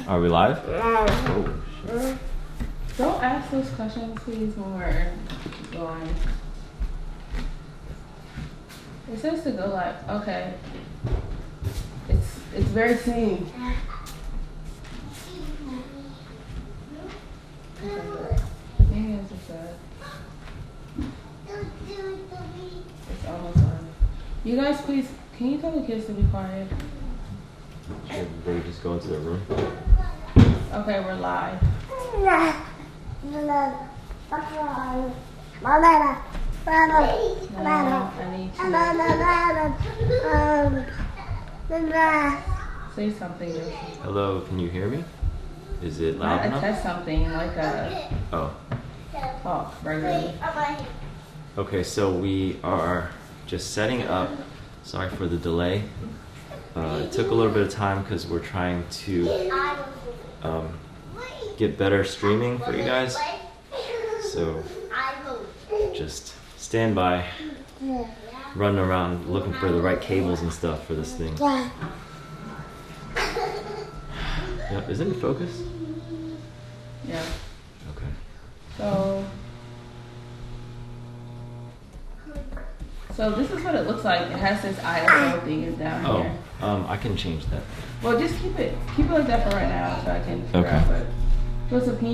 Are we live? Oh, shit. Don't ask those questions, please, when we're going. It says to go live. Okay. It's very soon. Okay, the thing is that it's almost on. You guys, please, can you tell the kids to be quiet? Should everybody just go into their room? Okay, we're live. Okay. No, I need to say something. Hello, can you hear me? Is it loud Not enough? test something, like a Oh. talk regularly. Okay, so we are just setting up. Sorry for the delay. It took a little bit of time because we're trying to get better streaming for you guys. So just stand by, running around looking for the right cables and stuff for this thing. Yeah, is it in focus? Yeah. Okay. So this is what it looks like. It has this ISO thing down here. I can change that. Well, just keep it like that for right now, so I can figure out. But Joseph, can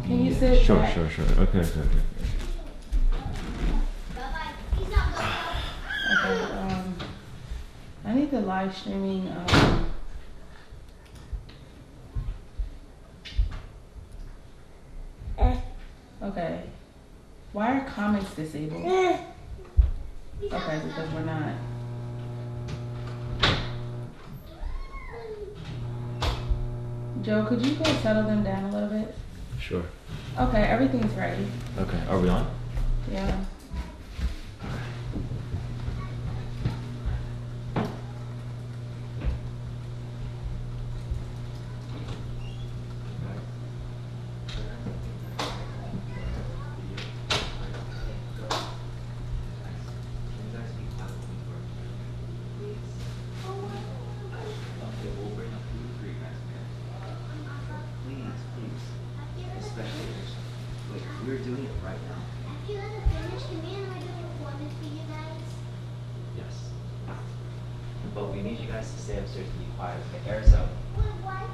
you sit? Sure, back? sure. Okay. Okay. I need the live streaming. Okay. Why are comments disabled? Okay, because we're not. Joe, could you go settle them down a little bit? Sure. Okay, everything's ready. Okay, are we on? Yeah. We're doing it right now. Have you ever finished the meal? I don't want it for you guys. Yes. But we need you guys to stay upstairs and be quiet. Okay, air's out.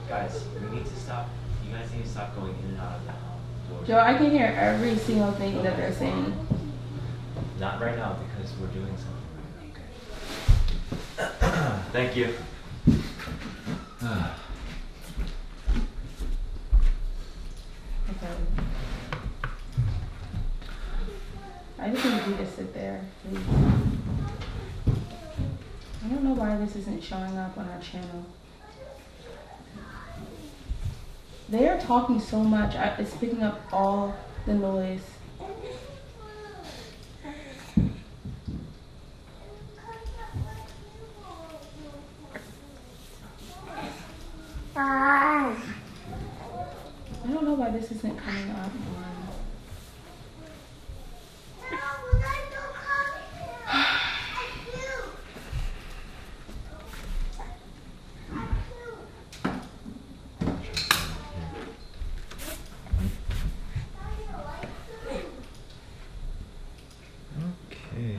Guys, we need to stop. You guys need to stop going in and out of the door. Joe, I can hear every single thing that they're saying. Not right now because we're doing something. Okay. Thank you. Okay. I just need you to sit there, please. I don't know why this isn't showing up on our channel. They are talking so much. It's picking up all the noise. I don't know why this isn't coming up on. Okay.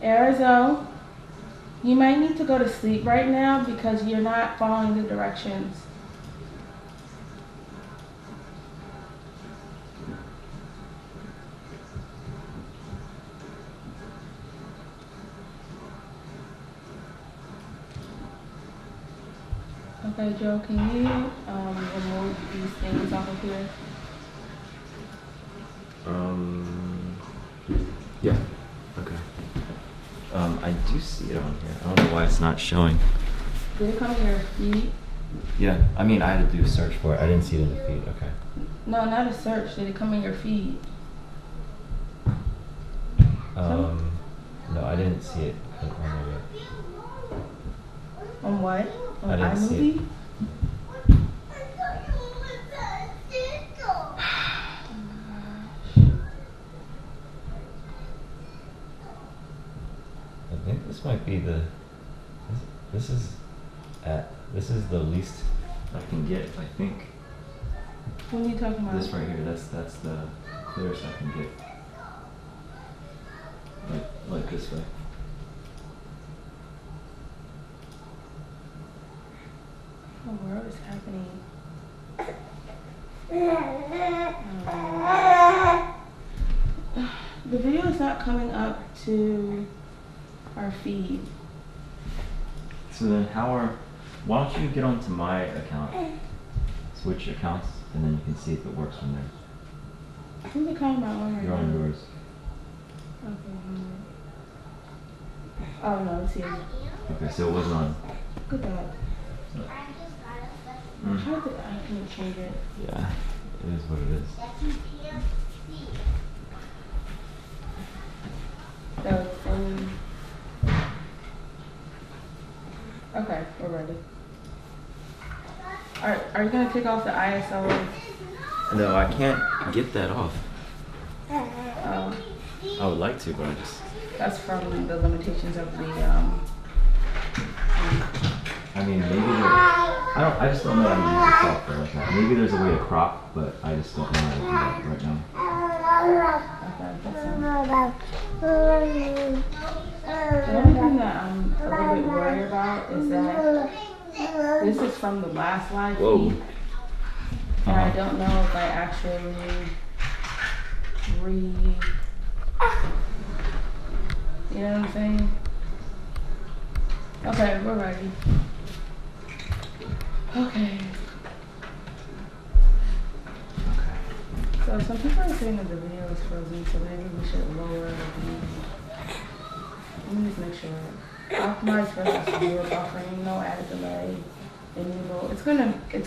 Arizona, you might need to go to sleep right now because you're not following the directions. Okay, Joe, can you remove these things off of here? Yeah. Okay. I do see it on here. I don't know why it's not showing. Did it come to your feed? Yeah, I mean, I had to do a search for it. I didn't see it in the feed. Okay. No, not a search. Did it come in your feed? No, I didn't see it on there yet. On what? On I didn't see iMovie? it. I think this might be the. This is the least I can get. I think What are you talking about? this right here. That's the clearest I can get. Like this way. What in the world is happening? The video is not coming up to our feed. So then why don't you get onto my account, switch accounts, and then you can see if it works from there. Who's account am I on right You're now? on yours. Okay. Oh no, it's here. Okay, so it wasn't on. Good God. I just got it. I can't change it. Yeah, it is what it is. That's in PFC. So it's in. Okay, we're ready. Are you gonna take off the ISO? No, I can't get that off. Oh, I would like to, but I just. that's from the limitations of the I mean, maybe I just don't know how to use the software like that. Maybe there's a way to crop, but I just don't know how to do that right now. Okay, the only thing that I'm a little bit worried about is that this is from the last live Whoa. feed, and I don't know if I actually you know what I'm saying? Okay, we're ready. Okay. So some people are saying that the video is frozen, so maybe we should lower the. Let me just make sure. Optimize versus zero buffering, no added delay, enable. It's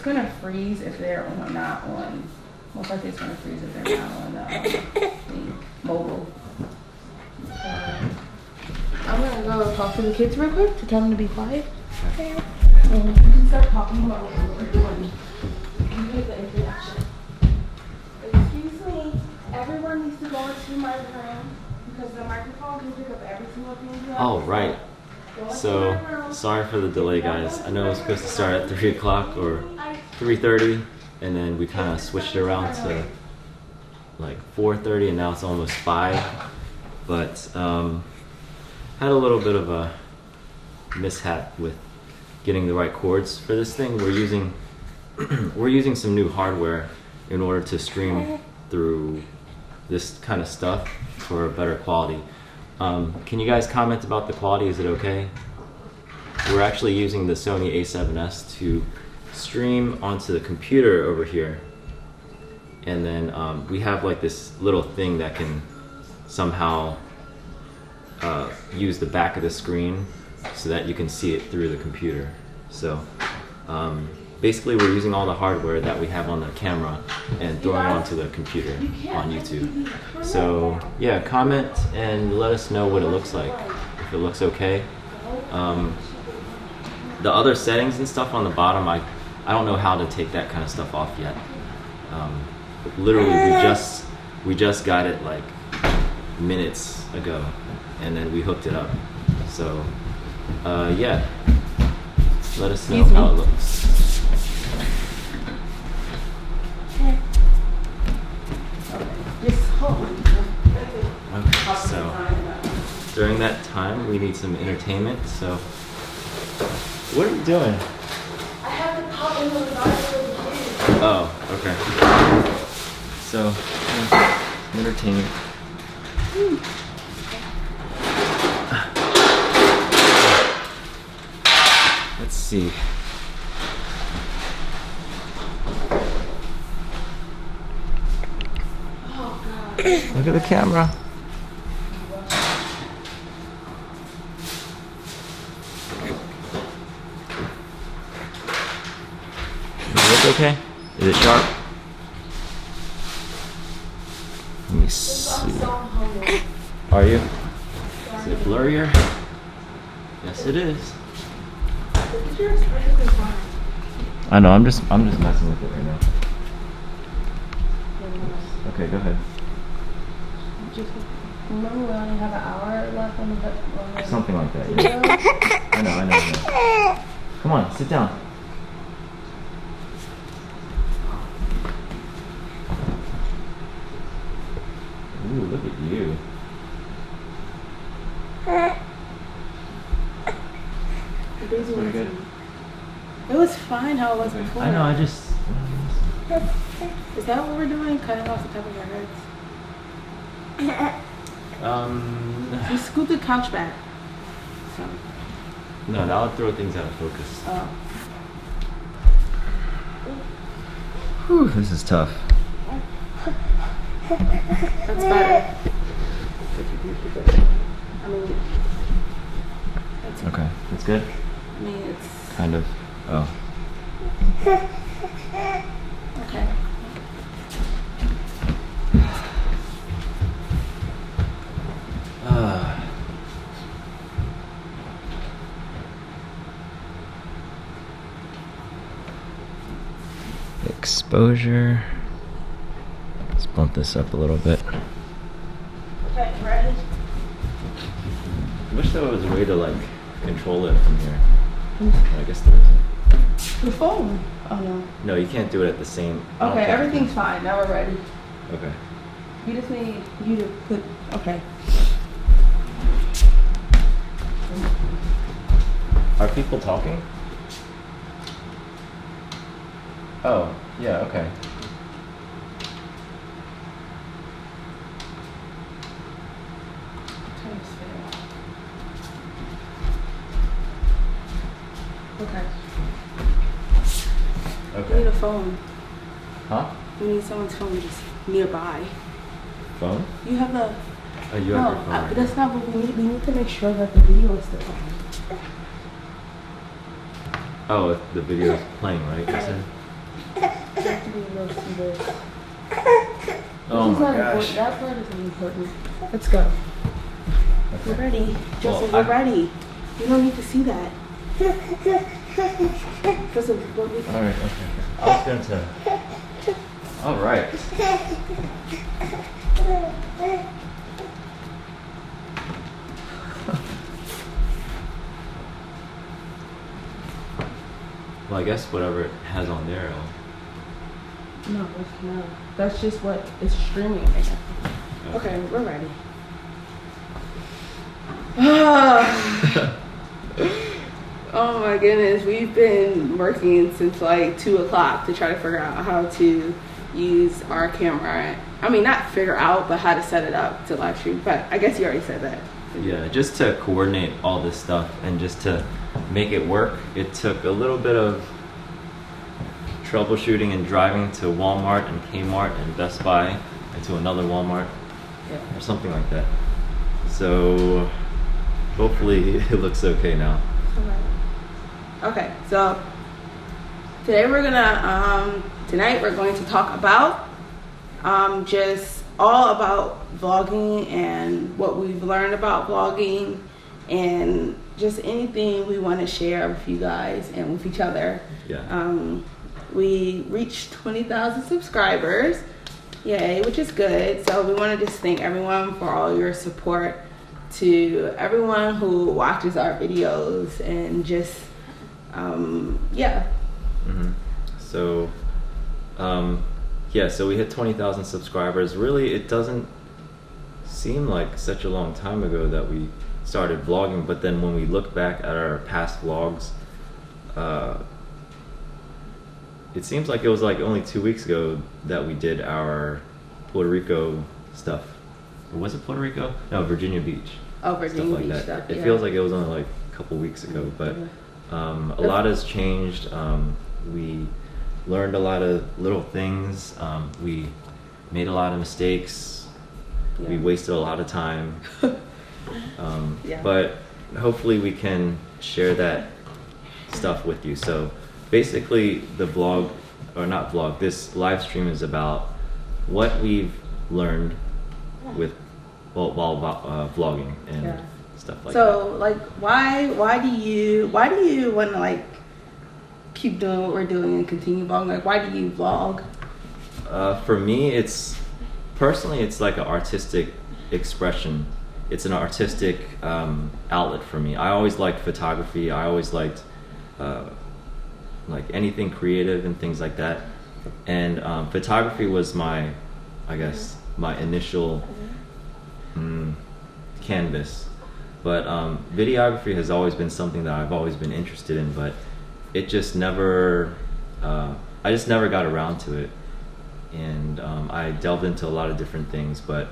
gonna freeze if they're on or not on. Most likely it's gonna freeze if they're not on the mobile. I'm gonna go talk to the kids real quick to tell them to be quiet. Okay. You can start talking about what we're doing. You get the introduction. Excuse me, everyone needs to go into my room because the microphone can pick up every single thing you have. Oh, right. So, sorry for the delay, guys. I know it was supposed to start at 3 o'clock or 3:30, and then we kind of switched it around to like 4:30, and now it's almost 5. But had a little bit of a mishap with getting the right chords for this thing. We're using some new hardware in order to stream through this kind of stuff for better quality. Can you guys comment about the quality? Is it okay? We're actually using the Sony a7S to stream onto the computer over here, and then we have like this little thing that can somehow use the back of the screen so that you can see it through the computer. So basically we're using all the hardware that we have on the camera and throwing it onto the computer on YouTube. So yeah, comment and let us know what it looks like, if it looks okay. The other settings and stuff on the bottom, I don't know how to take that kind of stuff off yet. Literally we just got it like minutes ago, and then we hooked it up. So yeah, let us know how it looks. Okay, so during that time we need some entertainment, so what are you doing? I have to pop into the bathroom with the kids. Oh, okay. So entertainment. Let's see. Look at the camera. Does it look okay? Is it sharp? Let me see. Are you? Is it blurrier? Yes, it is. I know. I'm just messing with it right now. Okay, go ahead. Remember we only have an hour left on the Something like that. Yeah. I know. Come on, sit down. Ooh, look at you. That's pretty good. It was fine how it was before. I know. Is that what we're doing? Cutting off the top of our heads? You scoot the couch back. So. No, that would throw things out of focus. Oh. Whew, this is tough. That's better. I mean, Okay, that's good. I mean, it's Kind of. Oh. okay. Exposure. Let's bump this up a little bit. Okay, ready? I wish there was a way to like control it from here. I guess there isn't. The phone. Oh no. No, you can't do it at the same. I don't Okay, think- everything's fine. Now we're ready. Okay. You just need you to put. Okay. Are people talking? Oh, yeah, okay. Turn this video off. Okay. We need a phone. Huh? We need someone's phone just nearby. Phone? You have the. Oh, you No, have your phone. Right that's not what we need. We need to make sure that the video is still on. Oh, if the video is playing, right? You said? You have to be able to see this. Oh This is my not gosh. important. That part isn't important. Let's go. We're Okay. ready. Joseph, Well, we're ready. You don't need to see that. Because of what we. All right, okay. I was going to. All right. Well, I guess whatever it has on there. No, that's not. That's just what is streaming right now. Okay, we're ready. Oh my goodness, we've been working since like 2 o'clock to try to figure out how to use our camera. I mean, not figure out, but how to set it up to live stream. But I guess you already said that. Yeah, just to coordinate all this stuff and just to make it work, it took a little bit of troubleshooting and driving to Walmart and Kmart and Best Buy and to another Walmart Yeah. or something like that. So hopefully it looks okay now. Okay, so today tonight we're going to talk about just all about vlogging and what we've learned about vlogging and just anything we want to share with you guys and with each other. Yeah. We reached 20,000 subscribers, yay, which is good. So we want to just thank everyone for all your support, to everyone who watches our videos and just yeah. Mm-hmm. So yeah, so we hit 20,000 subscribers. Really, it doesn't seem like such a long time ago that we started vlogging, but then when we look back at our past vlogs, it seems like it was like only 2 weeks ago that we did our Puerto Rico stuff. Or was it Puerto Rico? No, Virginia Beach. Oh, Virginia Stuff like Beach that. stuff. It Yeah. feels like it was only like a couple weeks ago, but a lot has changed. We learned a lot of little things. We made a lot of mistakes. We Yeah. wasted a lot of time. Yeah. But hopefully we can share that stuff with you. So basically the vlog, or not vlog, this live stream is about what we've learned with while vlogging and stuff like that. So like, why do you want to like keep doing what we're doing and continue vlogging? Like, why do you vlog? For me, it's like an artistic expression. It's an artistic outlet for me. I always liked photography. I always liked like anything creative and things like that. And photography was my initial canvas. But videography has always been something that I've always been interested in, but it just never, I just never got around to it. And I delved into a lot of different things, but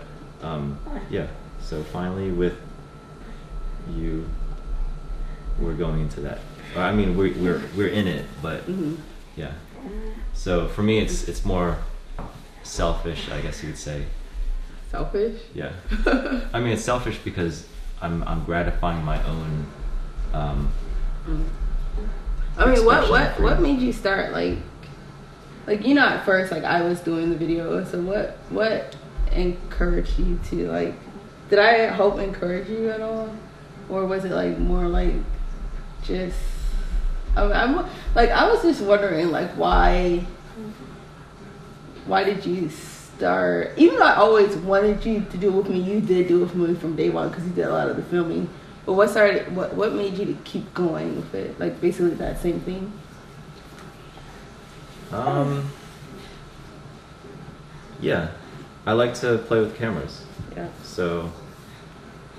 yeah, so finally with you, we're going into that. I mean, we're in it, but yeah. So for me, it's more selfish, I guess you could say. Selfish? Yeah. I mean, it's selfish because I'm gratifying my own. I mean, what made you start like at first like I was doing the video, so what encouraged you to like? Did I help encourage you at all, or was it like more like just? I mean, I was just wondering like why did you start? Even though I always wanted you to do it with me, you did do it for me from day one because you did a lot of the filming. But what made you to keep going with it? Like basically that same thing. Yeah, I like to play with cameras. Yeah. So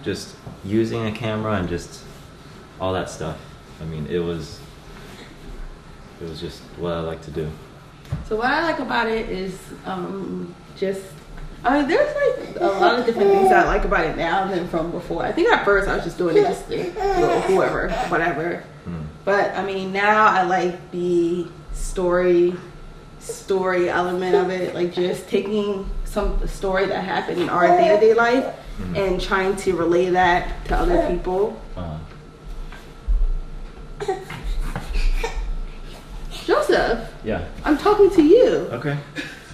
just using a camera and just all that stuff. I mean, it was just what I like to do. So what I like about it is just, I mean, there's like a lot of different things that I like about it now than from before. I think at first I was just doing it just to whoever, whatever. But I mean, now I like the story element of it, like just taking some story that happened in our day-to-day life and trying to relay that to other people. Joseph. Yeah. I'm talking to you. Okay.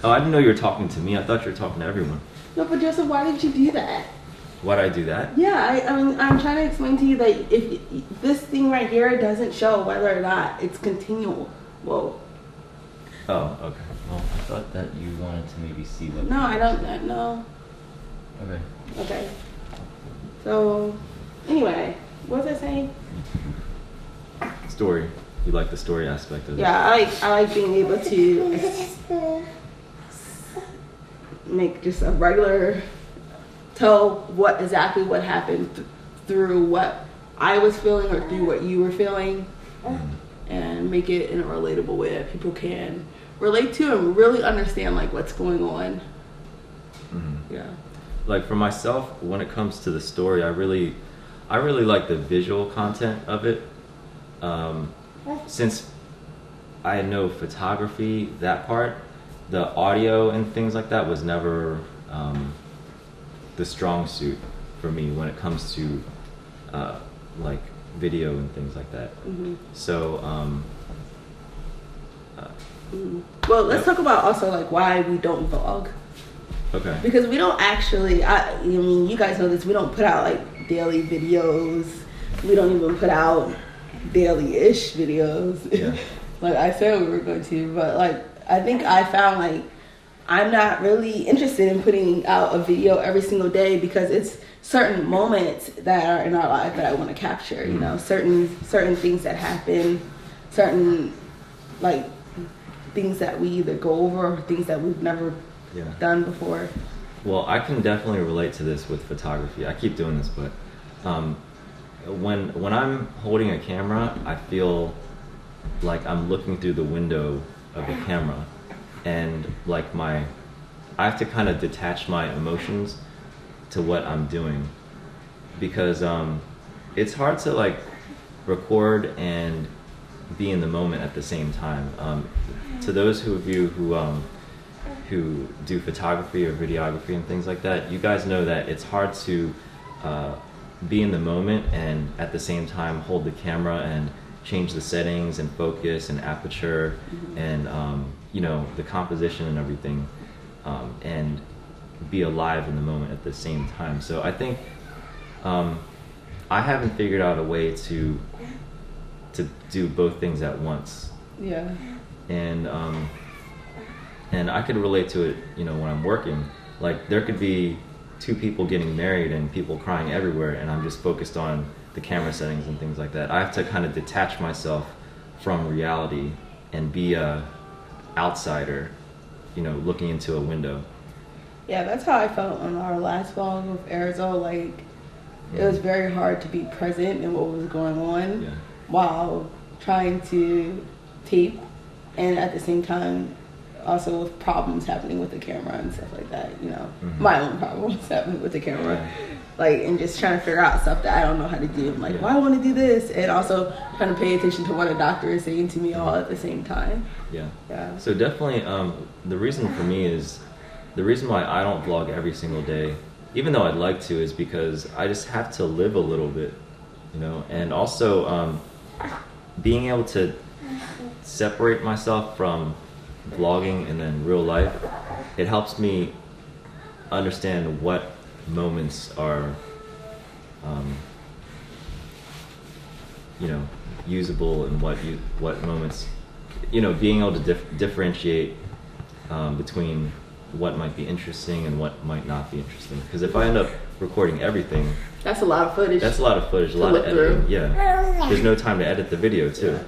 Oh, I didn't know you were talking to me. I thought you were talking to everyone. No, but Joseph, why did you do that? Why'd I do that? Yeah, I mean, I'm trying to explain to you that if this thing right here doesn't show whether or not it's continual. Whoa. Oh, okay. Well, I thought that you wanted to maybe see what. No, I don't. No. Okay. Okay. So, anyway, what was I saying? Story. You like the story aspect of it? Yeah, I like being able to make just a regular, tell exactly what happened through what I was feeling or through what you were feeling, and make it in a relatable way that people can relate to and really understand like what's going on. Yeah. Like for myself, when it comes to the story, I really like the visual content of it. Since I know photography, that part, the audio and things like that was never the strong suit for me when it comes to like video and things like that. So well, let's talk about also like why we don't vlog. Okay. Because we don't actually, I mean, you guys know this, we don't put out like daily videos. We don't even put out daily-ish videos. Yeah. Like I said we were going to, but like I think I found like I'm not really interested in putting out a video every single day because it's certain moments that are in our life that I want to capture, you know, certain things that happen, certain like things that we either go over or things that we've never done before. Well, I can definitely relate to this with photography. I keep doing this, but when I'm holding a camera, I feel like I'm looking through the window of the camera, and like I have to kind of detach my emotions to what I'm doing, because it's hard to like record and be in the moment at the same time. To those of you who do photography or videography and things like that, you guys know that it's hard to be in the moment and at the same time hold the camera and change the settings and focus and aperture and you know, the composition and everything, and be alive in the moment at the same time. So I think I haven't figured out a way to do both things at once. Yeah. And I could relate to it, you know, when I'm working. Like there could be two people getting married and people crying everywhere, and I'm just focused on the camera settings and things like that. I have to kind of detach myself from reality and be a outsider, you know, looking into a window. Yeah, that's how I felt on our last vlog with Arizona. Like, it was very hard to be present in what was going on while trying to tape, and at the same time also with problems happening with the camera and stuff like that, you know. My own problems happening with the camera. Like, and just trying to figure out stuff that I don't know how to do. I'm like, well, I want to do this, and also trying to pay attention to what a doctor is saying to me all at the same time. Yeah. Yeah. So definitely, the reason for me is, the reason why I don't vlog every single day, even though I'd like to, is because I just have to live a little bit, you know. And also, being able to separate myself from vlogging and then real life, it helps me understand what moments are you know, usable, and what moments, you know, being able to differentiate between what might be interesting and what might not be interesting. Because if I end up recording everything, that's a lot of footage. That's a lot of footage, a lot of editing. Yeah, there's no time to edit the video too.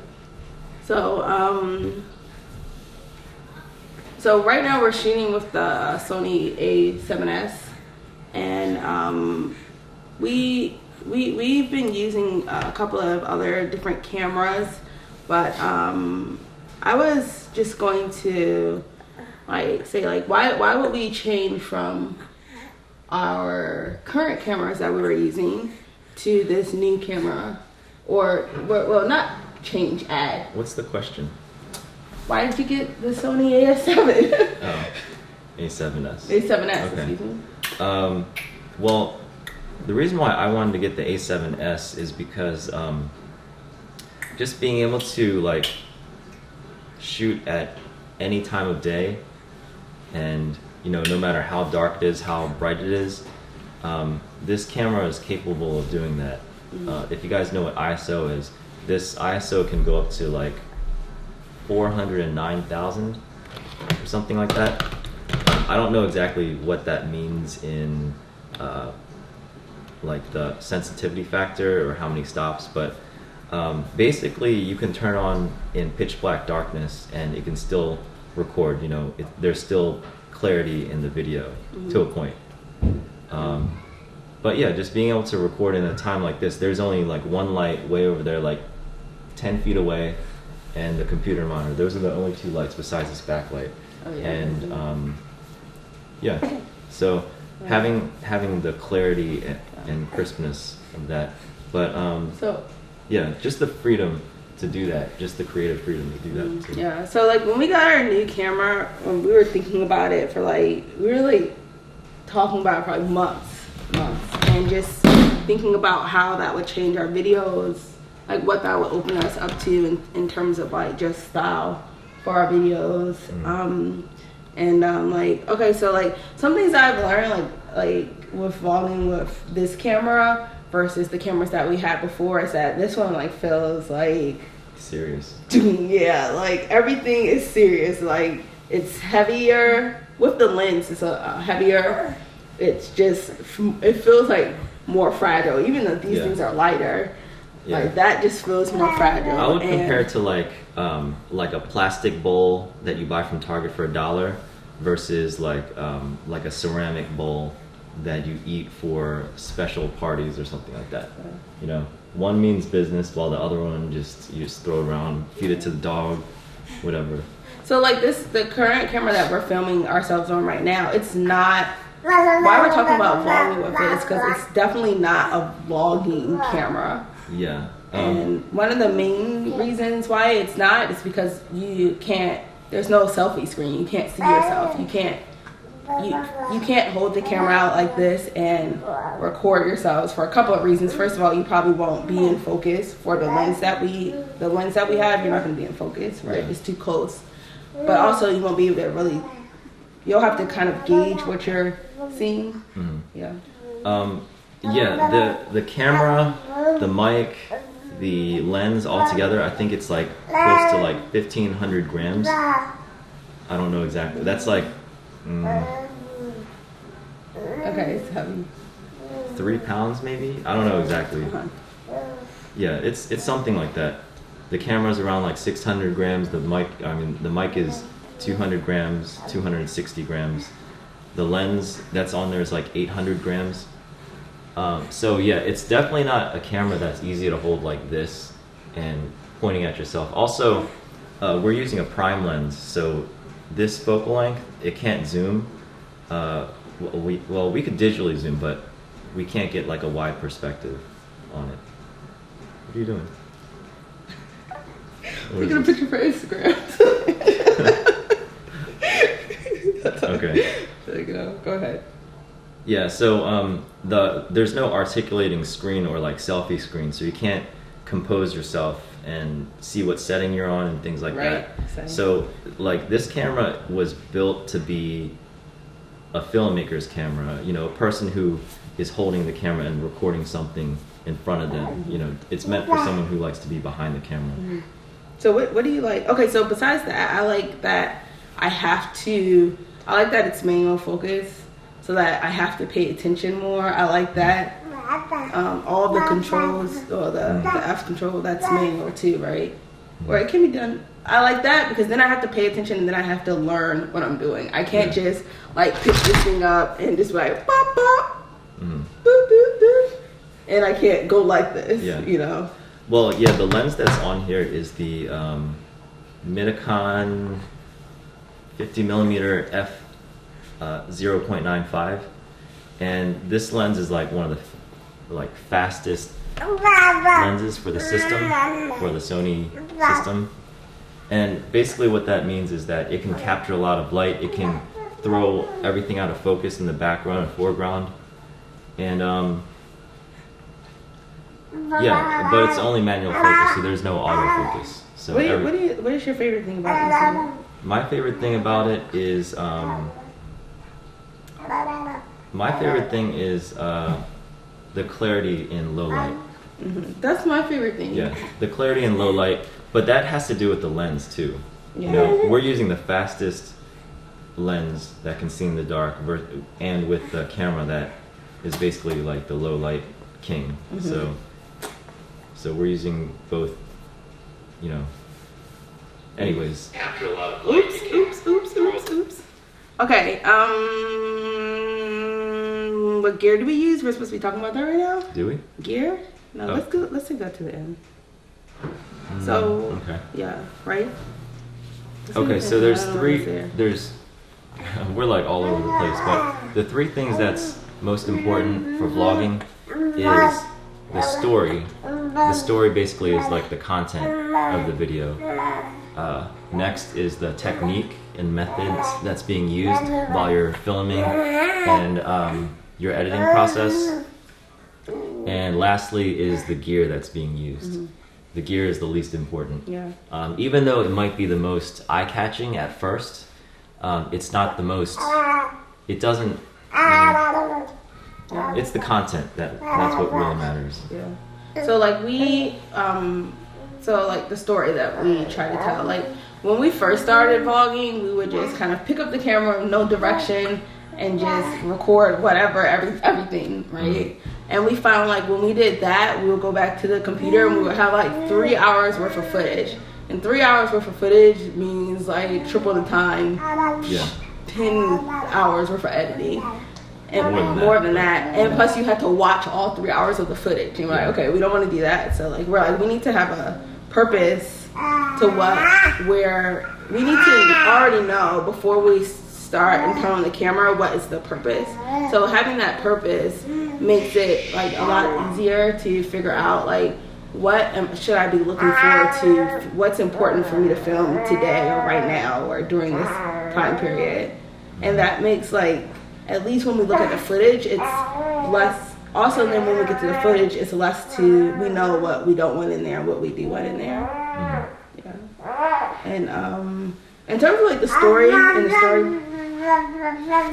So right now we're shooting with the Sony A7S, and we've been using a couple of other different cameras, but I was just going to say why would we change from our current cameras that we were using to this new camera, or well, not change, add. What's the question? Why did you get the Sony A7? Oh, A7S. A7S, okay. Excuse me. Well, the reason why I wanted to get the A7S is because just being able to like shoot at any time of day, and you know, no matter how dark it is, how bright it is, this camera is capable of doing that. If you guys know what ISO is, this ISO can go up to like 409,000 or something like that. I don't know exactly what that means in like the sensitivity factor or how many stops, but basically you can turn on in pitch black darkness and it can still record, you know, there's still clarity in the video to a point. But yeah, just being able to record in a time like this, there's only like one light way over there, like 10 feet away, and the computer monitor. Those are the only two lights besides this backlight. Oh, yeah. And yeah, so having the clarity and crispness of that, but yeah, just the freedom to do that, just the creative freedom to do that too. Yeah, so like when we got our new camera, when we were thinking about it for like, we were like talking about it for like months, and just thinking about how that would change our videos, like what that would open us up to in terms of like just style for our videos. Like, okay, so like some things I've learned like with vlogging with this camera versus the cameras that we had before is that this one like feels like serious. Yeah, like everything is serious. Like it's heavier with the lens. It's a heavier. It's just, it feels like more fragile, even though these things are lighter. Yeah. Like that just feels more fragile. I would compare it to like a plastic bowl that you buy from Target for $1 versus like a ceramic bowl that you eat for special parties or something like that. You know, one means business while the other one you just throw it around, feed it to the dog, whatever. So like the current camera that we're filming ourselves on right now, it's not. Why we're talking about vlogging with it is because it's definitely not a vlogging camera. Yeah. And one of the main reasons why it's not is because you can't. There's no selfie screen. You can't see yourself. You can't hold the camera out like this and record yourselves for a couple of reasons. First of all, you probably won't be in focus for the lens that we have. You're not going to be in focus, right? It's too close. But also, you won't be able to really. You'll have to kind of gauge what you're scene. Mhm. Yeah. Yeah, the camera, the mic, the lens all together, I think it's like close to like 1,500 grams. I don't know exactly. That's like Okay, it's heavy. 3 pounds maybe. I don't know exactly. Yeah, it's something like that. The camera's around like 600 grams. The mic is 200 grams, 260 grams. The lens that's on there is like 800 grams. So yeah, it's definitely not a camera that's easy to hold like this and pointing at yourself. Also, we're using a prime lens, so this focal length, it can't zoom. We could digitally zoom, but we can't get like a wide perspective on it. What are you doing? We're gonna picture for Instagram. Okay. There you go. Go ahead. Yeah, so there's no articulating screen or like selfie screen, so you can't compose yourself and see what setting you're on and things like that. Same. So like this camera was built to be a filmmaker's camera, you know, a person who is holding the camera and recording something in front of them. You know, it's meant for someone who likes to be behind the camera. Mm-hmm. So what do you like? Okay, so besides that, I like that it's manual focus, so that I have to pay attention more. I like that all the controls, or the F control, that's manual too, right? Or it can be done. I like that because then I have to pay attention and then I have to learn what I'm doing. I can't just like pick this thing up and just like pop pop, boop, boop, boop, and I can't go like this, you know. Well, yeah, the lens that's on here is the Minnicon 50mm f 0.95, and this lens is like one of the fastest lenses for the system, for the Sony system. And basically what that means is that it can capture a lot of light, it can throw everything out of focus in the background and foreground, and yeah, but it's only manual focus, so there's no autofocus. So what is your favorite thing about this? My favorite thing about it is the clarity in low light. Mm-hmm. That's my favorite thing. Yeah, the clarity in low light, but that has to do with the lens too. Yeah. You know, we're using the fastest lens that can see in the dark, and with the camera that is basically like the low light king. Mm-hmm. So we're using both, you know. Anyways. Oops. Okay, what gear do we use? We're supposed to be talking about that right now? Do we? Gear? No, let's go to the end. So, yeah, right? Okay, so we're like all over the place, but the 3 things that's most important for vlogging is the story. The story basically is like the content of the video. Next is the technique and methods that's being used while you're filming and your editing process. And lastly is the gear that's being used. Mm-hmm. The gear is the least important. Yeah. Even though it might be the most eye-catching at first, it's not the most. It doesn't. It's the content that's what really matters. Yeah. So like the story that we try to tell. Like when we first started vlogging, we would just kind of pick up the camera, no direction, and just record whatever, everything, right? Mm-hmm. And we found like when we did that, we would go back to the computer and we would have like 3 hours worth of footage. And 3 hours worth of footage means like triple the time. Yeah. 10 hours worth of editing. And more than that. And plus you had to watch all 3 hours of the footage. And we're like, okay, we don't want to do that. So like we're like, we need to have a purpose to where we need to already know before we start and turn on the camera what is the purpose. So having that purpose makes it like a lot easier to figure out like what should I be looking forward to, what's important for me to film today or right now or during this time period. And that makes like, at least when we look at the footage, it's less, also then when we get to the footage, it's less we know what we don't want in there and what we do want in there. Yeah. And in terms of like the story and the story,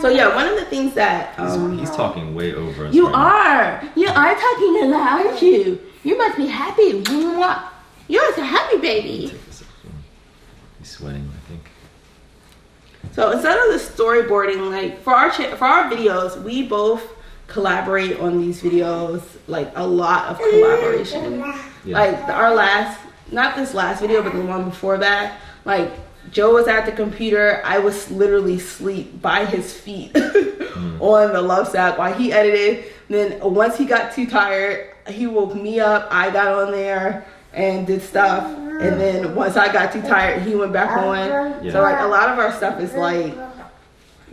So yeah, one of the things that He's talking way over us. you right now. are talking a lot, aren't you? You must be happy. Mwah. You're a happy baby. Take this up. He's sweating, I think. So instead of the storyboarding, like for our videos, we both collaborate on these videos. Like a lot of collaboration. Yeah. Like our last, not this last video, but the one before that. Like Joe was at the computer. I was literally asleep by his feet on the love sack while he edited. Then once he got too tired, he woke me up. I got on there and did stuff. And then once I got too tired, he went back on. Yeah. So like a lot of our stuff is like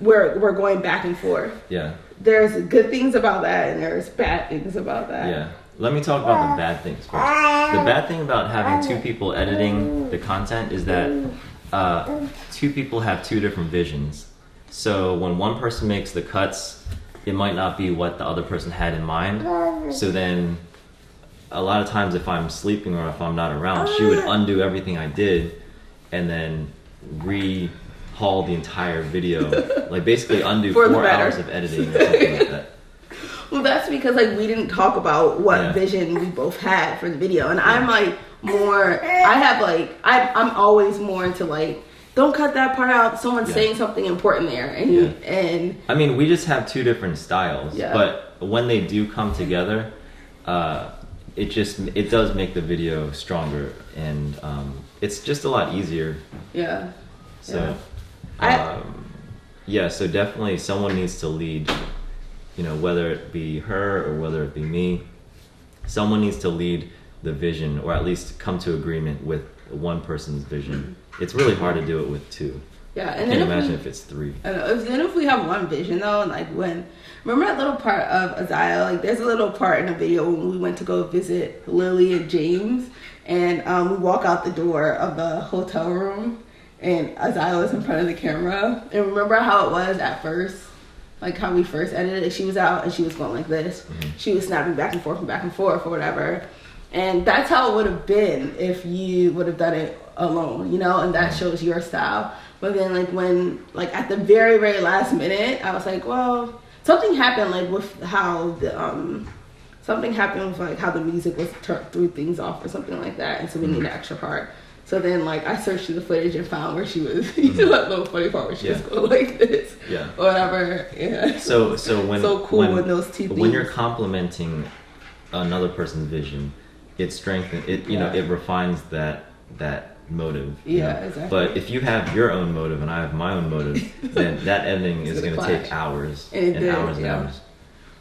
we're going back and forth. Yeah. There's good things about that and there's bad things about that. Yeah. Let me talk about the bad things first. The bad thing about having two people editing the content is that two people have two different visions. So when one person makes the cuts, it might not be what the other person had in mind. So then a lot of times if I'm sleeping or if I'm not around, she would undo everything I did and then rehaul the entire video. Like basically undo 4 hours of editing or something like that. Well, that's because like we didn't talk about what vision we both had for the video, and I'm like more. I'm always more into like, don't cut that part out. Someone's saying something important there, and I mean, we just have two different styles, but when they do come together, it does make the video stronger, and it's just a lot easier. Yeah. So, so definitely someone needs to lead. You know, whether it be her or whether it be me, someone needs to lead the vision or at least come to agreement with one person's vision. It's really hard to do it with two. Yeah, and I can't imagine if it's three. I know. Then if we have one vision though, like remember that little part of Isaiah? Like there's a little part in the video when we went to go visit Lily and James, and we walk out the door of the hotel room, and Isaiah was in front of the camera. And remember how it was at first? Like how we first edited it, she was out and she was going like this. Mm-hmm. She was snapping back and forth or whatever. And that's how it would have been if you would have done it alone, you know, and that shows your style. But then like when, like at the very, very last minute, I was like, well, something happened like with how the, something happened with like how the music was threw things off or something like that. And so we need an extra part. So then, like, I searched through the footage and found where she was, you know, that little funny part where she was going like this, or whatever. Yeah. So when when those two things. When you're complimenting another person's vision, it strengthens it. You know, it refines that motive. Yeah, know? exactly. But if you have your own motive and I have my own motive, then that editing is going to take hours and hours and hours.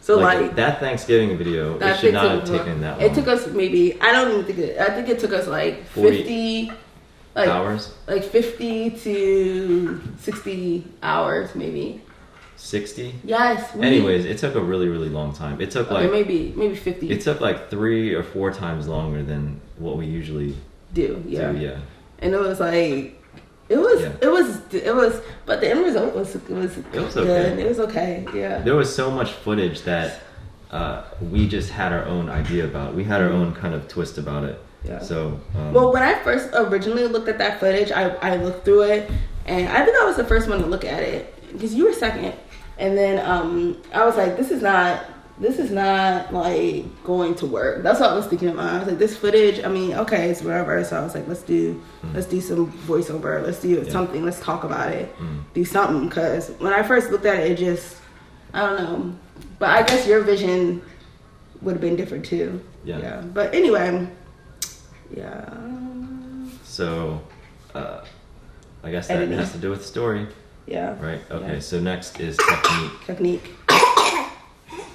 So like that Thanksgiving video, it should not have taken that long. It took us maybe, I don't even think it, I think it took us like 50 hours? Like 50 to 60 hours maybe. 60? Yes. Anyways, it took a really, really long time. It took maybe 50. It took like 3 or 4 times longer than what we usually do. Yeah. And it was like, it was, but the end result was good. Okay. It was okay. Yeah. There was so much footage that we just had our own idea about. We had our own kind of twist about it. Yeah. So. Well, when I first originally looked at that footage, I looked through it, and I think I was the first one to look at it because you were second, and then I was like, this is not like going to work. That's what I was thinking about. I was like, this footage, I mean, okay, it's whatever. So I was like, let's do some voiceover. Let's do something. Let's talk about it. Do something. Because when I first looked at it, it just, I don't know. But I guess your vision would have been different too. Yeah. But anyway, yeah. So, I guess that has to do with the story. Yeah. Right? Okay, yeah. So next is Technique.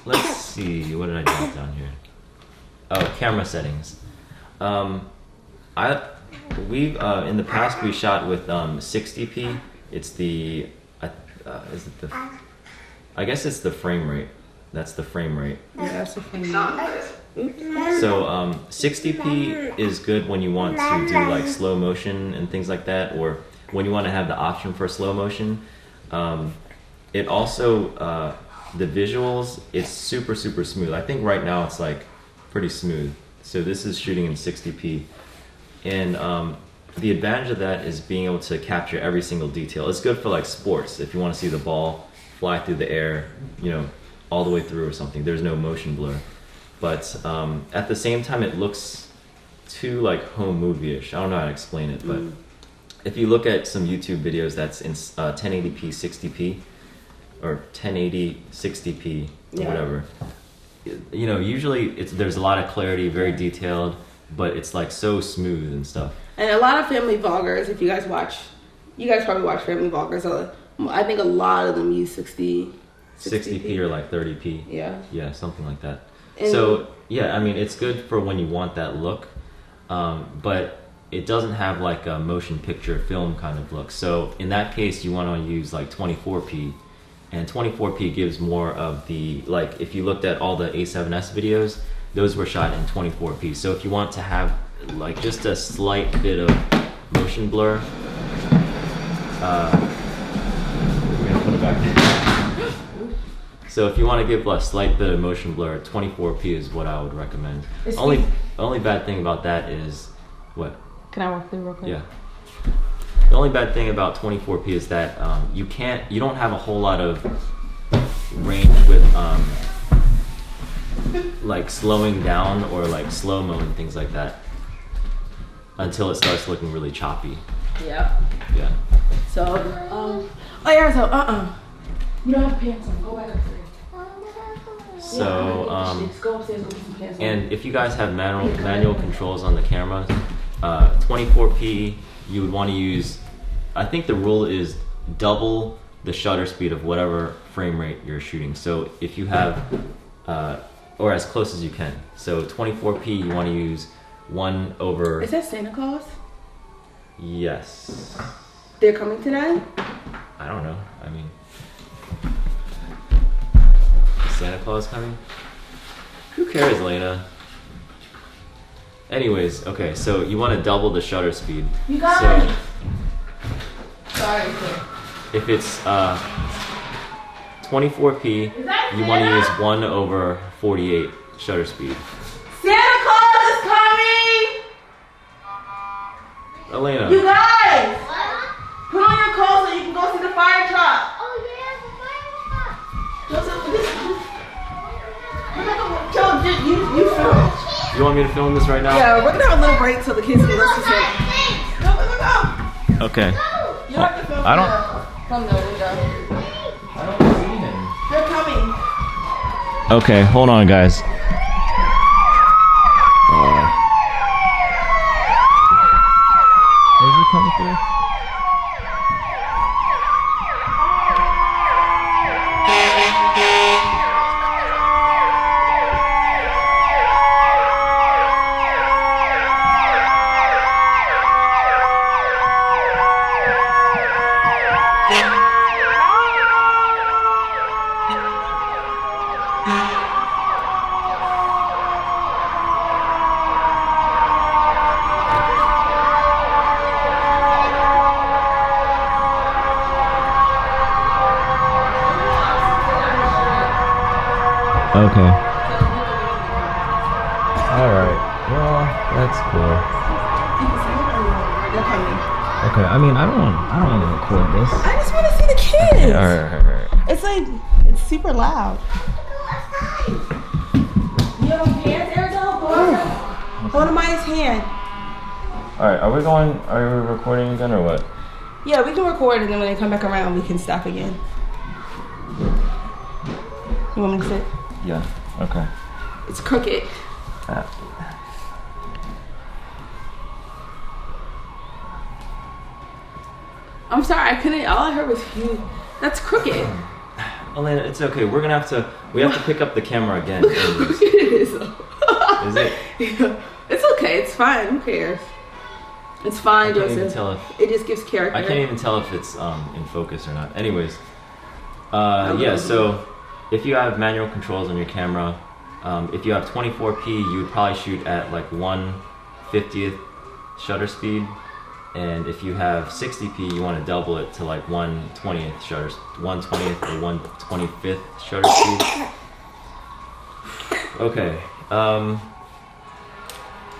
Let's see, what did I jot down here? Oh, camera settings. We've in the past we shot with 60p. It's the I guess it's the frame rate. That's the frame rate. Yeah, that's the frame rate. So 60p is good when you want to do like slow motion and things like that, or when you want to have the option for slow motion. It also the visuals, it's super smooth. I think right now it's like pretty smooth. So this is shooting in 60p, and the advantage of that is being able to capture every single detail. It's good for like sports. If you want to see the ball fly through the air, you know, all the way through or something, there's no motion blur. But at the same time, it looks too like home movie-ish. I don't know how to explain it, but if you look at some YouTube videos that's in 1080p 60p or 1080 60p or whatever, you know, usually there's a lot of clarity, very detailed, but it's like so smooth and stuff. And a lot of family vloggers, if you guys watch, you guys probably watch family vloggers. I think a lot of them use 60p or like 30p. Yeah, something like that. And so yeah, I mean, it's good for when you want that look, but it doesn't have like a motion picture film kind of look. So in that case, you want to use like 24p, and 24p gives more of the, like if you looked at all the A7S videos, those were shot in 24p. So if you want to have like just a slight bit of motion blur, we're gonna put it back in. So if you want to give a slight bit of motion blur, 24p is what I would recommend. Only bad thing about that is what? Can I walk through real quick? Yeah. The only bad thing about 24p is that you don't have a whole lot of range with like slowing down or like slow-mo and things like that until it starts looking really choppy. Yeah. Yeah. So, you don't have pants on. Go back upstairs. So, go upstairs, go get some pants on. and if you guys have manual controls on the camera, 24p, you would want to use, I think the rule is double the shutter speed of whatever frame rate you're shooting. So if you have, or as close as you can. So 24p, you want to use 1 over... Is that Santa Claus? Yes. They're coming today? I don't know. I mean... Is Santa Claus coming? Who cares, Alena? Anyways, okay, so you want to double the shutter speed. You got it! Sorry. If it's 24p, you want to use 1 over 48 shutter speed. Santa Claus is coming! Alena. You guys! What? Put on your coat so you can go see the fire truck. Oh yeah, the fireworks. Joe, you film. You want me to film this right now? Yeah, we're gonna have a little break so the kids can listen to it. Go. Okay. You don't have to film. I don't... Come the window. I don't see him. They're coming. Okay, hold on, guys. Is he coming through? Okay. Alright. Well, that's cool. They're coming. Okay, I mean, I don't want to record this. I just want to see the kids. Okay, alright. It's like, it's super loud. You have a pants, Arizona? Go to Maya's hand. Alright, are we recording again or what? Yeah, we can record and then when they come back around, we can stop again. You want me to sit? Yeah, okay. It's crooked. I'm sorry, I couldn't, all I heard was you. That's crooked. Alena, it's okay. We have to pick up the camera again. Look how crooked it is. Is it? Yeah. It's okay, it's fine, who cares? It's fine, I can't even Joseph. tell It just gives character. I can't even tell if it's in focus or not. Anyways, yeah, so if you have manual controls on your camera, if you have 24p, you would probably shoot at like 1/50th shutter speed. And if you have 60p, you want to double it to like 1/20th or 1/25th shutter speed. Okay,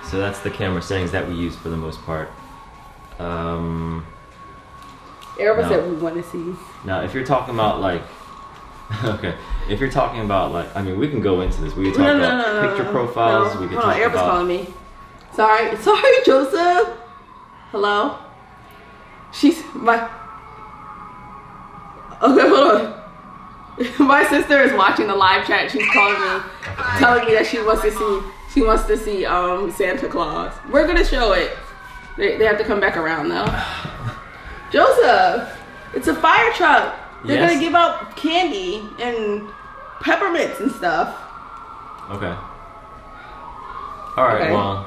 so that's the camera settings that we use for the most part. Everyone No. said we want to see. Now, if you're talking about like, okay, if you're talking about like, I mean, we can go into this. We can talk about picture profiles. We can Hold on, talk Erica's about. calling me. Sorry, Joseph. Hello. She's my. Okay, hold on. My sister is watching the live chat. She's calling me, telling me that she wants to see. She wants to see Santa Claus. We're gonna show it. They have to come back around though. Joseph, it's a fire truck. They're Yes. gonna give out candy and peppermints and stuff. Okay. All right. Okay. Well.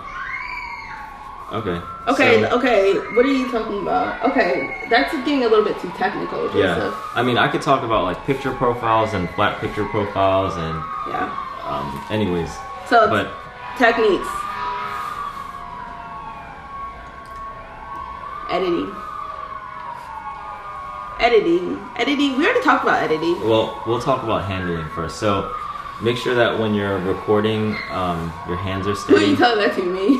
Okay. Okay, so- okay. What are you talking about? Okay, that's getting a little bit too technical, Joseph. Yeah. I mean, I could talk about like picture profiles and flat picture profiles and. Yeah. Anyways. So But. techniques. Editing. We already talked about editing. Well, we'll talk about handling first. So, make sure that when you're recording, your hands are Who are you steady. telling that to me?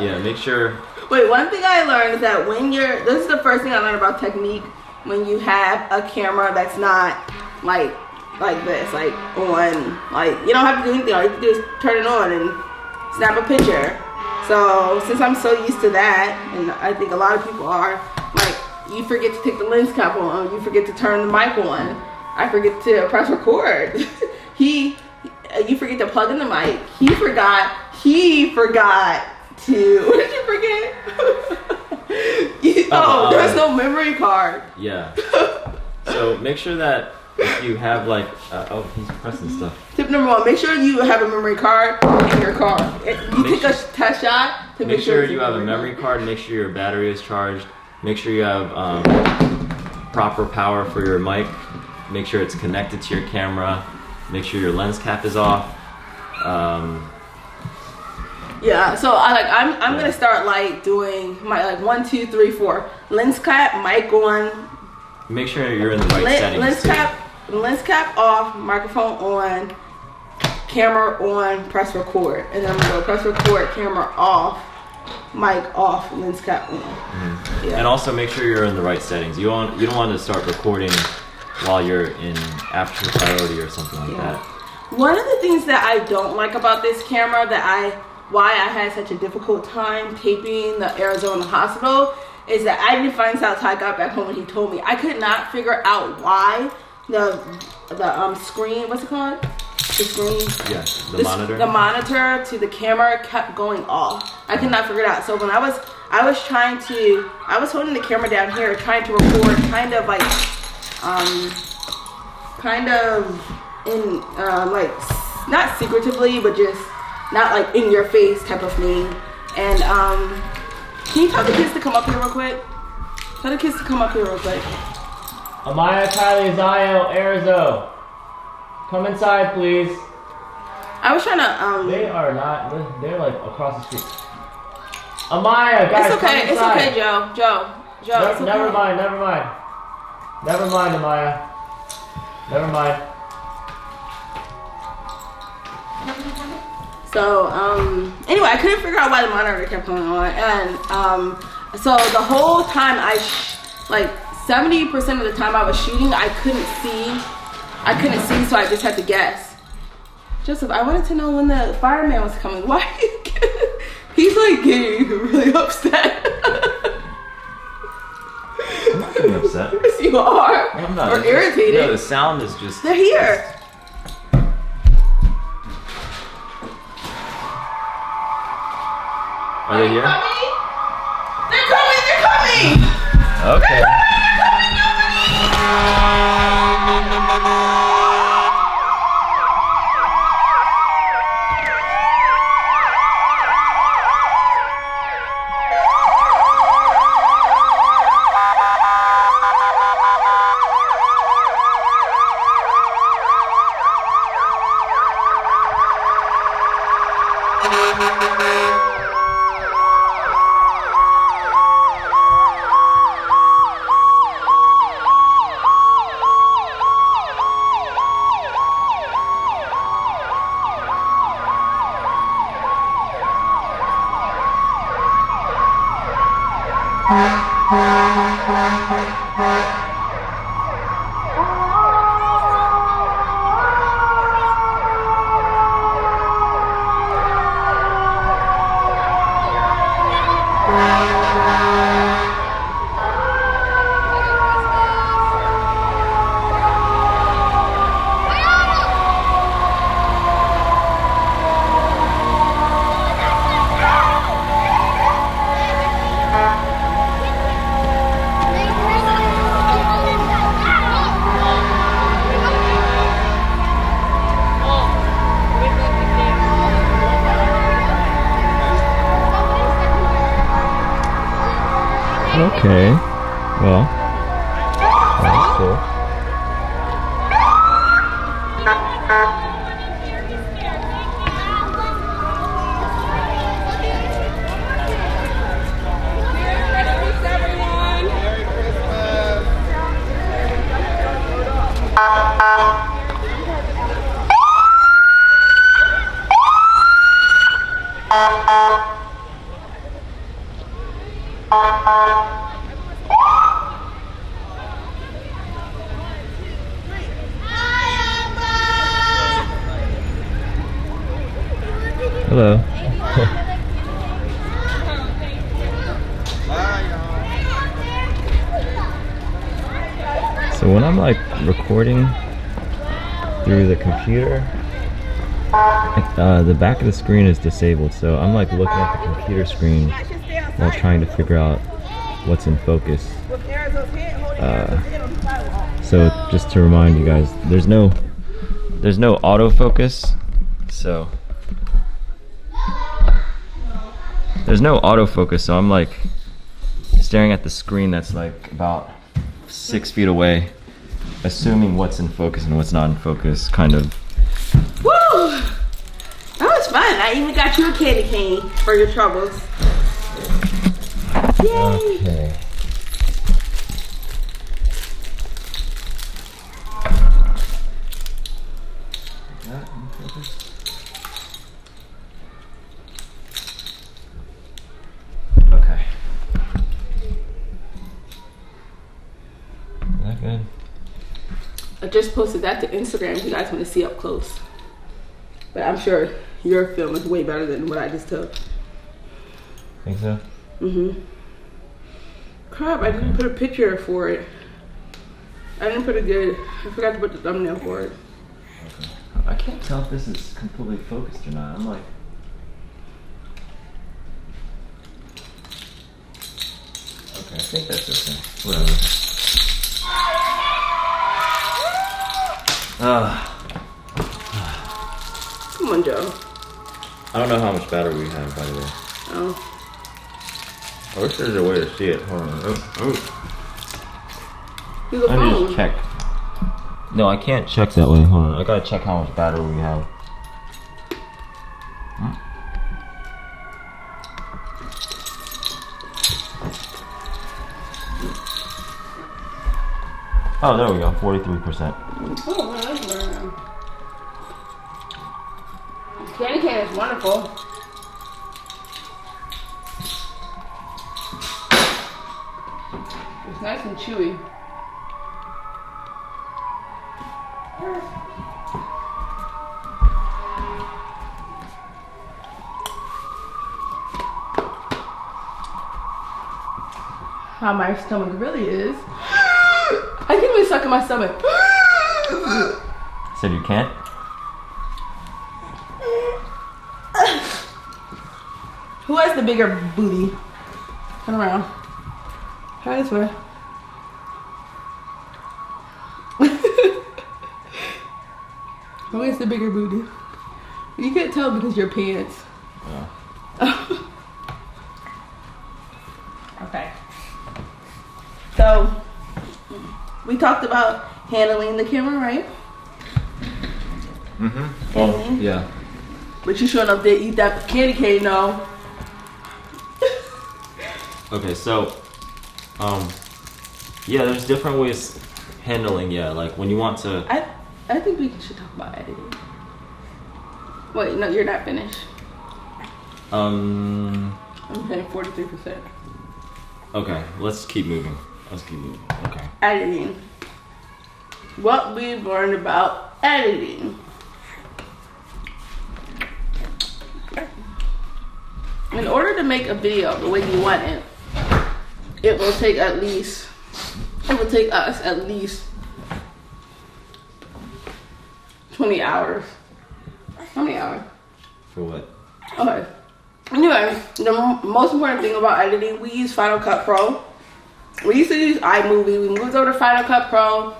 Yeah, make sure. Wait, one thing I learned is that when this is the first thing I learned about technique, when you have a camera that's not like this, like on, like you don't have to do anything. All you have to do is turn it on and snap a picture. So since I'm so used to that, and I think a lot of people are, like you forget to take the lens cap on, you forget to turn the mic on, I forget to press record. You forget to plug in the mic. He forgot to. What did you forget? There's no memory card. Yeah. So make sure that if you have like, he's pressing stuff. Tip number 1: make sure you have a memory card in your car. You take a test shot to Make sure you have a memory card. Make sure your battery is charged. Make sure you have proper power for your mic. Make sure it's connected to your camera. Make sure your lens cap is off. Yeah, so I'm gonna start like doing my like 1, 2, 3, 4 lens cap, mic on, Make sure you're in the right settings. lens cap off, microphone on, camera on, press record, and then I'm gonna go press record, camera off, mic off, lens cap on. Mm-hmm. Yeah. And also make sure you're in the right settings. You don't want to start recording while you're in after priority or something like that. One of the things that I don't like about this camera why I had such a difficult time taping the Arizona hospital is that I didn't find out until I got back home when he told me. I could not figure out why the screen, what's it called? The screen? Yeah, the monitor. The monitor to the camera kept going off. I could not figure it out. So when I was holding the camera down here trying to record kind of in like not secretively but just not like in your face type of thing. And can you tell the kids to come up here real quick? Tell the kids to come up here real quick. Amaya, Kylie, Zio, Arizo. Come inside, please. I was trying to They are not, they're like across the street. Amaya, guys, it's okay, come inside. it's okay, Joe. It's okay. Never mind, Amaya. Never mind. So, anyway, I couldn't figure out why the monitor kept going on. And, so the whole time like 70% of the time I was shooting, I couldn't see, so I just had to guess. Joseph, I wanted to know when the fireman was coming. Why are you he's like getting really upset. I'm not getting upset. Yes, you are. I'm not. Or It's just- irritated. No, the sound is just. They're here. Are they here? They're coming! Okay. Okay. Well, that's cool. Hello. So when I'm like recording through the computer, the back of the screen is disabled, so I'm like looking at the computer screen while trying to figure out what's in focus. So just to remind you guys, there's no autofocus, so there's no autofocus, so I'm like staring at the screen that's like about 6 feet away, assuming what's in focus and what's not in focus, kind of. Woo! That was fun. I even got you a candy cane for your troubles. Yay! Okay. Okay. Is that good? I just posted that to Instagram if you guys want to see up close. But I'm sure your film is way better than what I just took. Think so? Mm-hmm. Crap, I didn't put a picture for it. I forgot to put the thumbnail for it. Okay. I can't tell if this is completely focused or not. I'm like... Okay, I think that's okay. Whatever. Come on, Joe. I don't know how much battery we have, by the way. Oh. I wish there's a way to see it. Hold on. Use a Let me phone. just check. No, I can't check that way. Hold on. I gotta check how much battery we have. Oh, there we go. 43%. Oh, man, that's better. Candy cane is wonderful. It's nice and chewy. How my stomach really is. I can't even suck in my stomach. Said you can't? Who has the bigger booty? Turn around. Try this way. Who has the bigger booty? You can't tell because your pants. Yeah. Okay. So, we talked about handling the camera, right? Mm-hmm. Well, yeah. But you sure enough did eat that candy cane, though. Okay, so, yeah, there's different ways handling, yeah, like when you want to... I think we should talk about editing. Wait, no, you're not finished. I'm saying 43%. Okay, let's keep moving. Okay. Editing. What we've learned about editing. In order to make a video the way you want it, it will take us at least 20 hours. How many hours? For what? Okay. Anyway, the most important thing about editing, we use Final Cut Pro. We used to use iMovie. We moved over to Final Cut Pro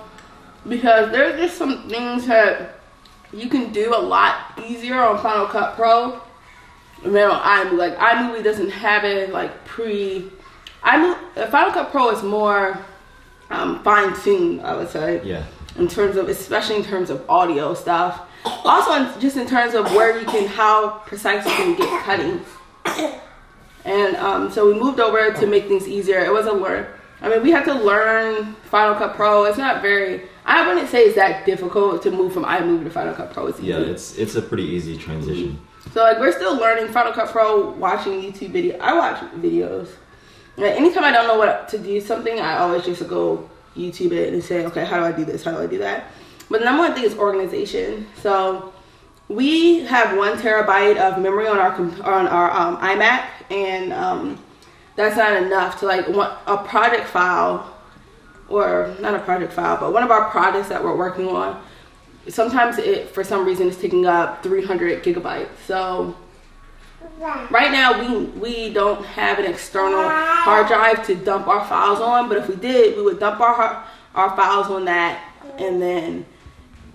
because there's just some things that you can do a lot easier on Final Cut Pro than on iMovie. Like iMovie doesn't have it like Final Cut Pro is more fine-tuned, I would say. Yeah. In terms of, especially in terms of audio stuff. Also, just in terms of where you can, how precise you can get cutting. And so we moved over to make things easier. It was a learn. I mean, we had to learn Final Cut Pro. It's not very, I wouldn't say it's that difficult to move from iMovie to Final Cut Pro. It's easy. Yeah, it's a pretty easy transition. So like we're still learning Final Cut Pro, watching YouTube video. I watch videos. Like, anytime I don't know what to do something, I always just go YouTube it and say, okay, how do I do this? How do I do that? But the number one thing is organization. So we have 1 terabyte of memory on our iMac, and that's not enough to like want a project file, or not a project file, but one of our projects that we're working on. Sometimes it, for some reason, is taking up 300 gigabytes. So right now we don't have an external hard drive to dump our files on, but if we did, we would dump our files on that and then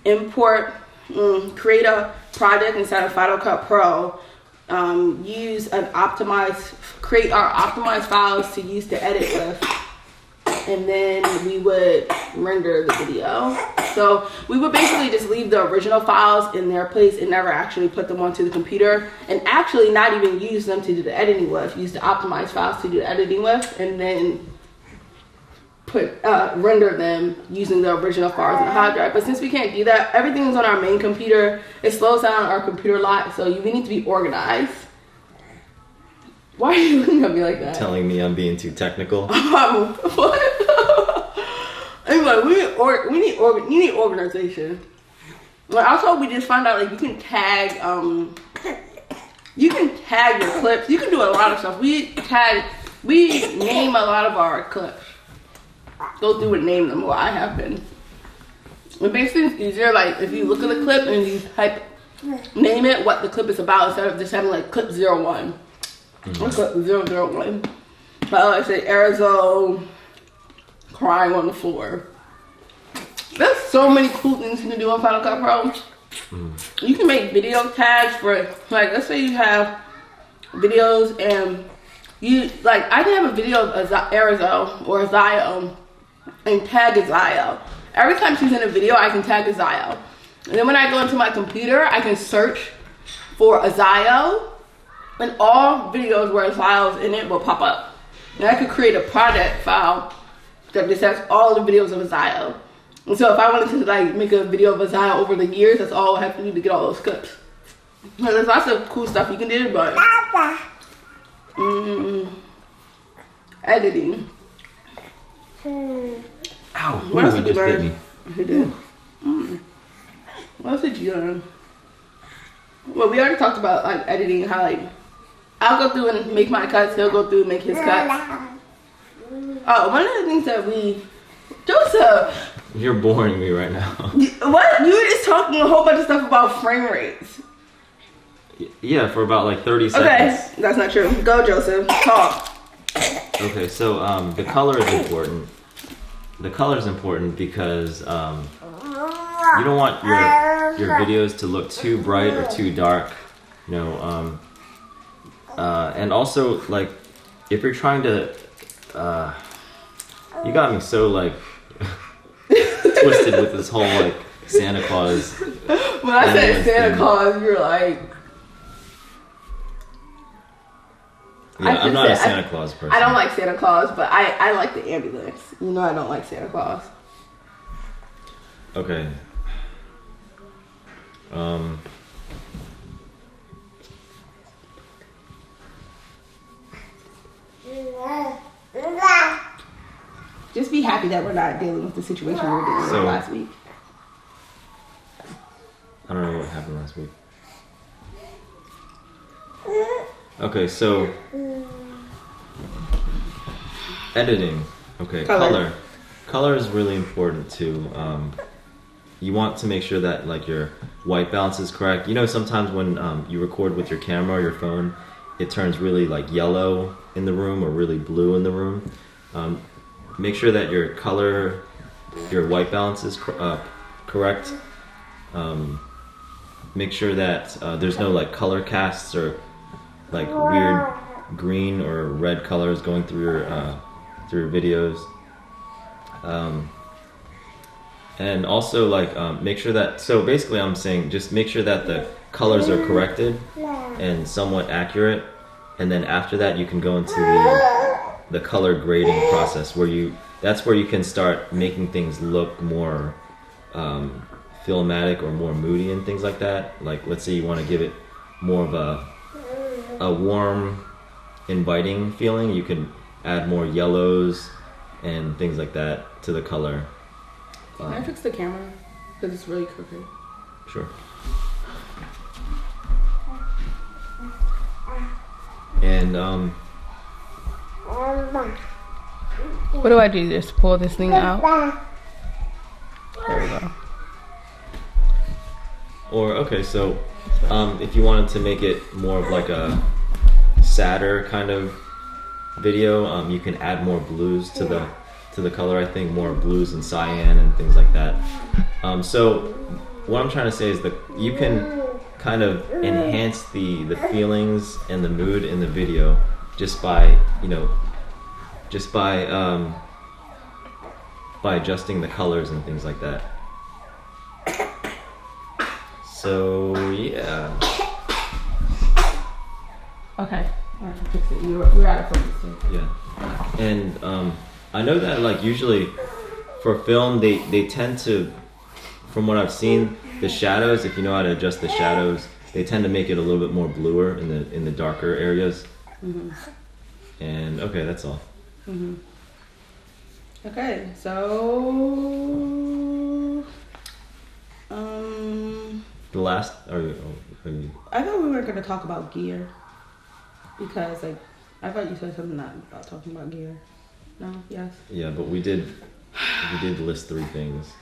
import, create a project inside of Final Cut Pro, use an create our optimized files to use to edit with, and then we would render the video. So we would basically just leave the original files in their place and never actually put them onto the computer, and actually not even use them to do the editing with. Use the optimized files to do the editing with, and then render them using the original files in the hard drive. But since we can't do that, everything's on our main computer. It slows down our computer a lot, so we need to be organized. Why are you looking at me like that? Telling me I'm being too technical. What? Anyway, you need organization. Like, also, we just found out like you can tag your clips. You can do a lot of stuff. We name a lot of our clips. Go through and name them. Well, I have been. It makes things easier. Like if you look at the clip and you name it what the clip is about, instead of just having like clip 01. Clip 001. I say Arizona crying on the floor. There's so many cool things you can do on Final Cut Pro. You can make video tags for, like, let's say you have videos and you, like, I can have a video of Arizona or Zio and tag a Zio. Every time she's in a video, I can tag a Zio. And then when I go into my computer, I can search for a Zio, and all videos where Zio's in it will pop up. And I could create a project file that just has all the videos of a Zio. And so if I wanted to like make a video of a Zio over the years, that's all I have to do to get all those clips. Now, there's lots of cool stuff you can do, but editing. Ow! What else Ooh, did you just hit learn? me. You did. What else did you learn? Well, we already talked about like editing, how like I'll go through and make my cuts, he'll go through and make his cuts. Oh, one of the things that Joseph! You're boring me right now. What? You were just talking a whole bunch of stuff about frame rates. Yeah, for about like 30 seconds. Okay, that's not true. Go, Joseph. Talk. Okay, so the color is important. The color is important because you don't want your videos to look too bright or too dark. You know, and also like if you're trying to, you got me so like twisted with this whole like Santa Claus. When I said Santa Claus, you were like. Yeah, I'm not a Santa Claus person. I don't like Santa Claus, but I like the ambulance. You know I don't like Santa Claus. Okay. Just be happy that we're not dealing with the situation we were dealing with last week. I don't know what happened last week. Okay, so editing. Okay, color. Color is really important too. You want to make sure that like your white balance is correct. You know, sometimes when you record with your camera or your phone, it turns really like yellow in the room or really blue in the room. Make sure that your color, your white balance is correct. Make sure that there's no like color casts or like weird green or red colors going through your videos. And also like make sure that, so basically I'm saying just make sure that the colors are corrected and somewhat accurate, and then after that you can go into the color grading process where that's where you can start making things look more filmatic or more moody and things like that. Like let's say you want to give it more of a warm, inviting feeling, you can add more yellows and things like that to the color. Can I fix the camera? Because it's really crooked. Sure. And what do I do? Just pull this thing out? There we go. or okay, so if you wanted to make it more of like a sadder kind of video, you can add more blues to the color. I think more blues and cyan and things like that. So what I'm trying to say is that you can kind of enhance the feelings and the mood in the video just by adjusting the colors and things like that. So yeah. Okay. All right, fix it. We're out of focus too. Yeah. And I know that like usually for film they tend to, from what I've seen, the shadows, if you know how to adjust the shadows, they tend to make it a little bit more bluer in the darker areas. Mm-hmm. And okay, that's all. Mm-hmm. Okay, so the last are you I thought we weren't gonna talk about gear because like I thought you said something not about talking about gear. No? Yes? Yeah, but we did list 3 things.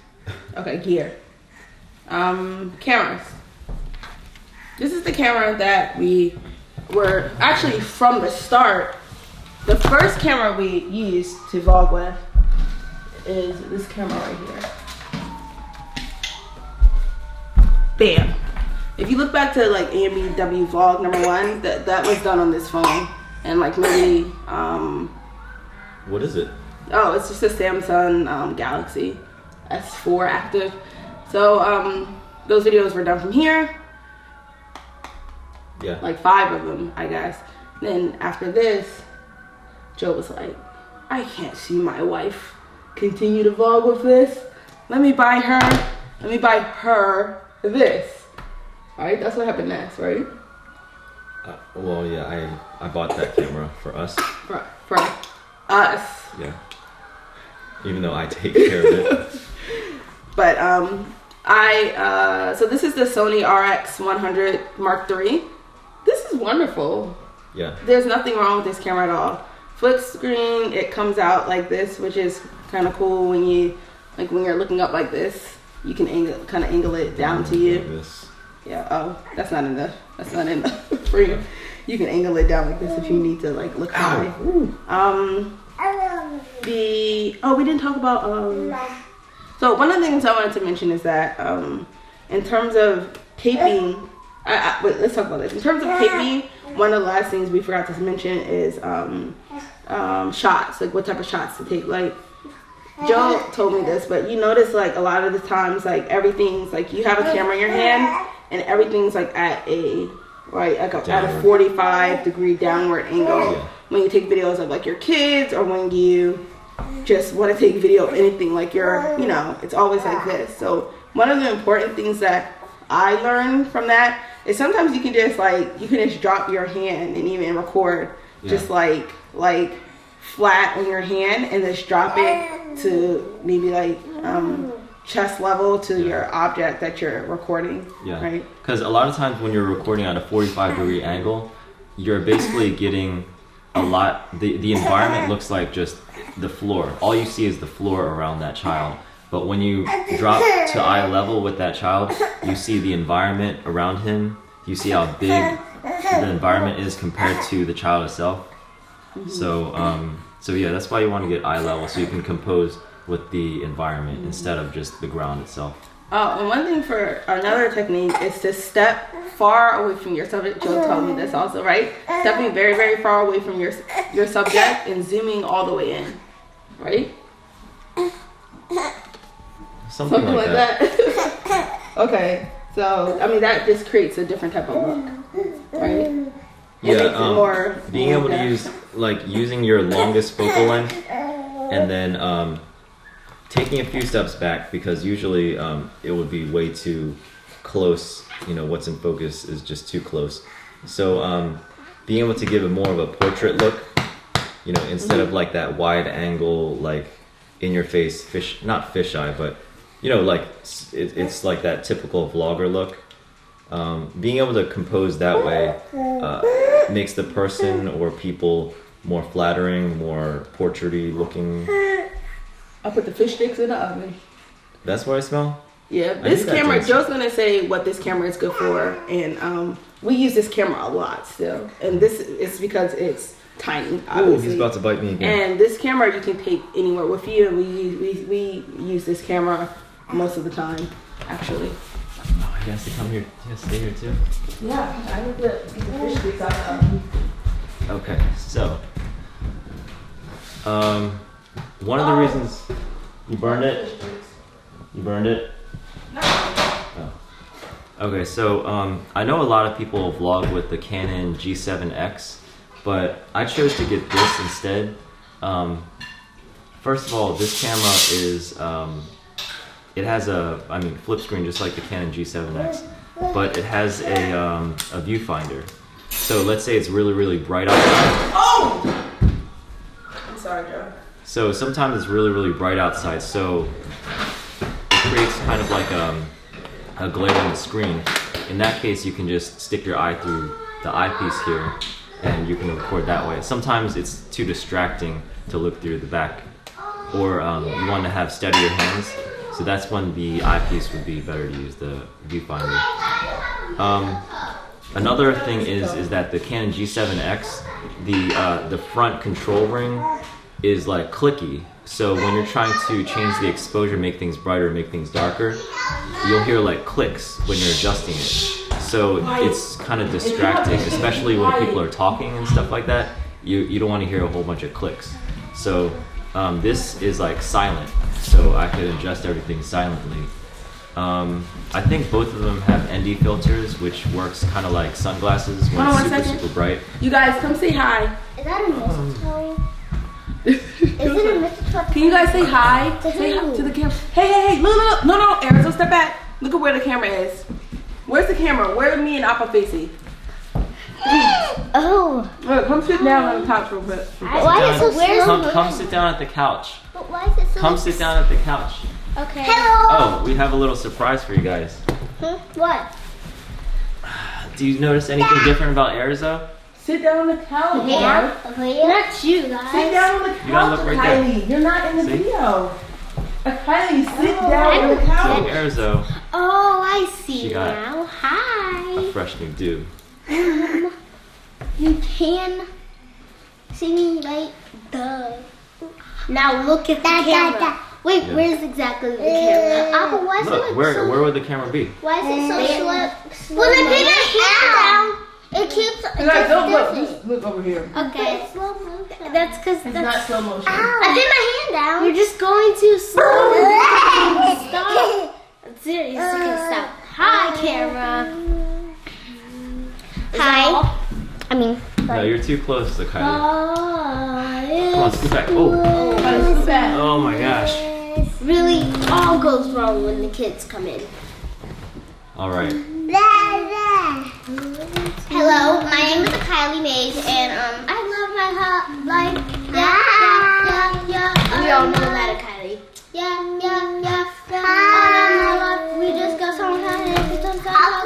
Okay, gear. Cameras. This is the camera that we were actually from the start. The first camera we used to vlog with is this camera right here. Bam. If you look back to like AMBW vlog #1, that was done on this phone, and like maybe What is it? Oh, it's just a Samsung Galaxy S4 active. So those videos were done from here. Yeah. Like 5 of them, I guess. Then after this, Joe was like, I can't see my wife continue to vlog with this. Let me buy her this. Right? That's what happened next, right? Well, yeah, I bought that camera for us. For us. Yeah. Even though I take care of it. But so this is the Sony RX100 Mark III. This is wonderful. Yeah. There's nothing wrong with this camera at all. Flip screen, it comes out like this, which is kind of cool when you're looking up like this. You can angle it down to you. Like this. Yeah. Oh, that's not in the frame. You can angle it down like this if you need to like look high. We didn't talk about so one of the things I wanted to mention is that in terms of taping, wait, let's talk about this. In terms of taping, one of the last things we forgot to mention is shots, like what type of shots to take. Like Joe told me this, but you notice like a lot of the times like everything's like you have a camera in your hand and everything's like at a 45-degree downward angle. Yeah. When you take videos of like your kids or when you just want to take video of anything, like it's always like this. So one of the important things that I learned from that is sometimes you can just drop your hand and even record just like flat on your hand and just drop it to maybe like chest level to your object that you're recording. Yeah. Right? Because a lot of times when you're recording at a 45-degree angle, you're basically getting a lot. The environment looks like just the floor. All you see is the floor around that child. But when you drop to eye level with that child, you see the environment around him. You see how big the environment is compared to the child itself. Mm-hmm. So yeah, that's why you want to get eye level so you can compose with the environment instead of just the ground itself. Oh, and one thing for another technique is to step far away from your subject. Joe told me this also, right? Stepping very, very far away from your subject and zooming all the way in, right? Something like that. Okay, so I mean that just creates a different type of look, right? Yeah, being able to use using your longest focal length and then taking a few steps back, because usually it would be way too close. You know, what's in focus is just too close. So being able to give it more of a portrait look, you know, instead of like that wide angle, like in your face not fisheye, but you know, like it's like that typical vlogger look. Being able to compose that way makes the person or people more flattering, more portraity looking. I'll put the fish sticks in the oven. That's what I smell? Yeah, this camera, Joe's gonna say what this camera is good for, and we use this camera a lot still, and this is because it's tiny, obviously. Ooh, he's about to bite me again. And this camera you can take anywhere with you, and we use this camera most of the time, actually. Oh, he has to come here. He has to stay here too? Yeah, I need to get the fish sticks out of the oven. Okay, so one of the reasons you burned it. You burned it? No. Oh. Okay, so I know a lot of people vlog with the Canon G7X, but I chose to get this instead. First of all, this camera is it has a flip screen just like the Canon G7X, but it has a viewfinder. So let's say it's really, really bright outside. Oh! I'm sorry, Joe. So sometimes it's really, really bright outside, so it creates kind of like a glare on the screen. In that case, you can just stick your eye through the eyepiece here, and you can record that way. Sometimes it's too distracting to look through the back, or you want to have steadier hands, so that's when the eyepiece would be better to use the viewfinder. Another thing is that the Canon G7X, the front control ring is like clicky. So when you're trying to change the exposure, make things brighter, make things darker, you'll hear like clicks when you're adjusting it. So it's kind of distracting, especially when people are talking and stuff like that. You don't want to hear a whole bunch of clicks. So this is like silent, so I could adjust everything silently. I think both of them have ND filters, which works kind of like sunglasses when it's super bright. You guys, come say hi. Is that a mistletoe? Is it a mistletoe? Can you guys say hi? Say hi to the camera. Hey, look, no, Arizona, step back. Look at where the camera is. Where's the camera? Where are me and Appa facing? Oh. Look, come sit down on the couch real quick. Why is it so slow? Come sit down at the couch. But why is it so Come sit down at the couch. Okay. Hello. Oh, we have a little surprise for you guys. What? Do you notice anything different about Arizona? Sit down on the couch. Yeah. Not you guys. Sit down on the couch, You gotta look right there. Kylie. You're not in the See? video. Kylie, sit down on the couch. Arizona, Oh, I see She got now. a Hi. fresh new do. You can see me right there. Now look at the camera. Wait, Yeah. where's exactly the camera? Apple, why is Look, it where would the camera be? Why is it so slow? Well, I put my hand down. It keeps. You guys, don't look. Just look over here. Okay. It's slow motion. That's because It's not slow motion. I put my hand down. You're just going too slow. Stop. Seriously, stop. Hi, camera. Hi. I mean. No, you're too close to Kylie. Come Come on, scoot back. Oh, Scoot back. oh my gosh. Really, all goes wrong when the kids come in. All right. Hello, my name is Alena Maze, and I love my life. Yeah. We all know that, Kylie. Yeah. We just got some candy. We just got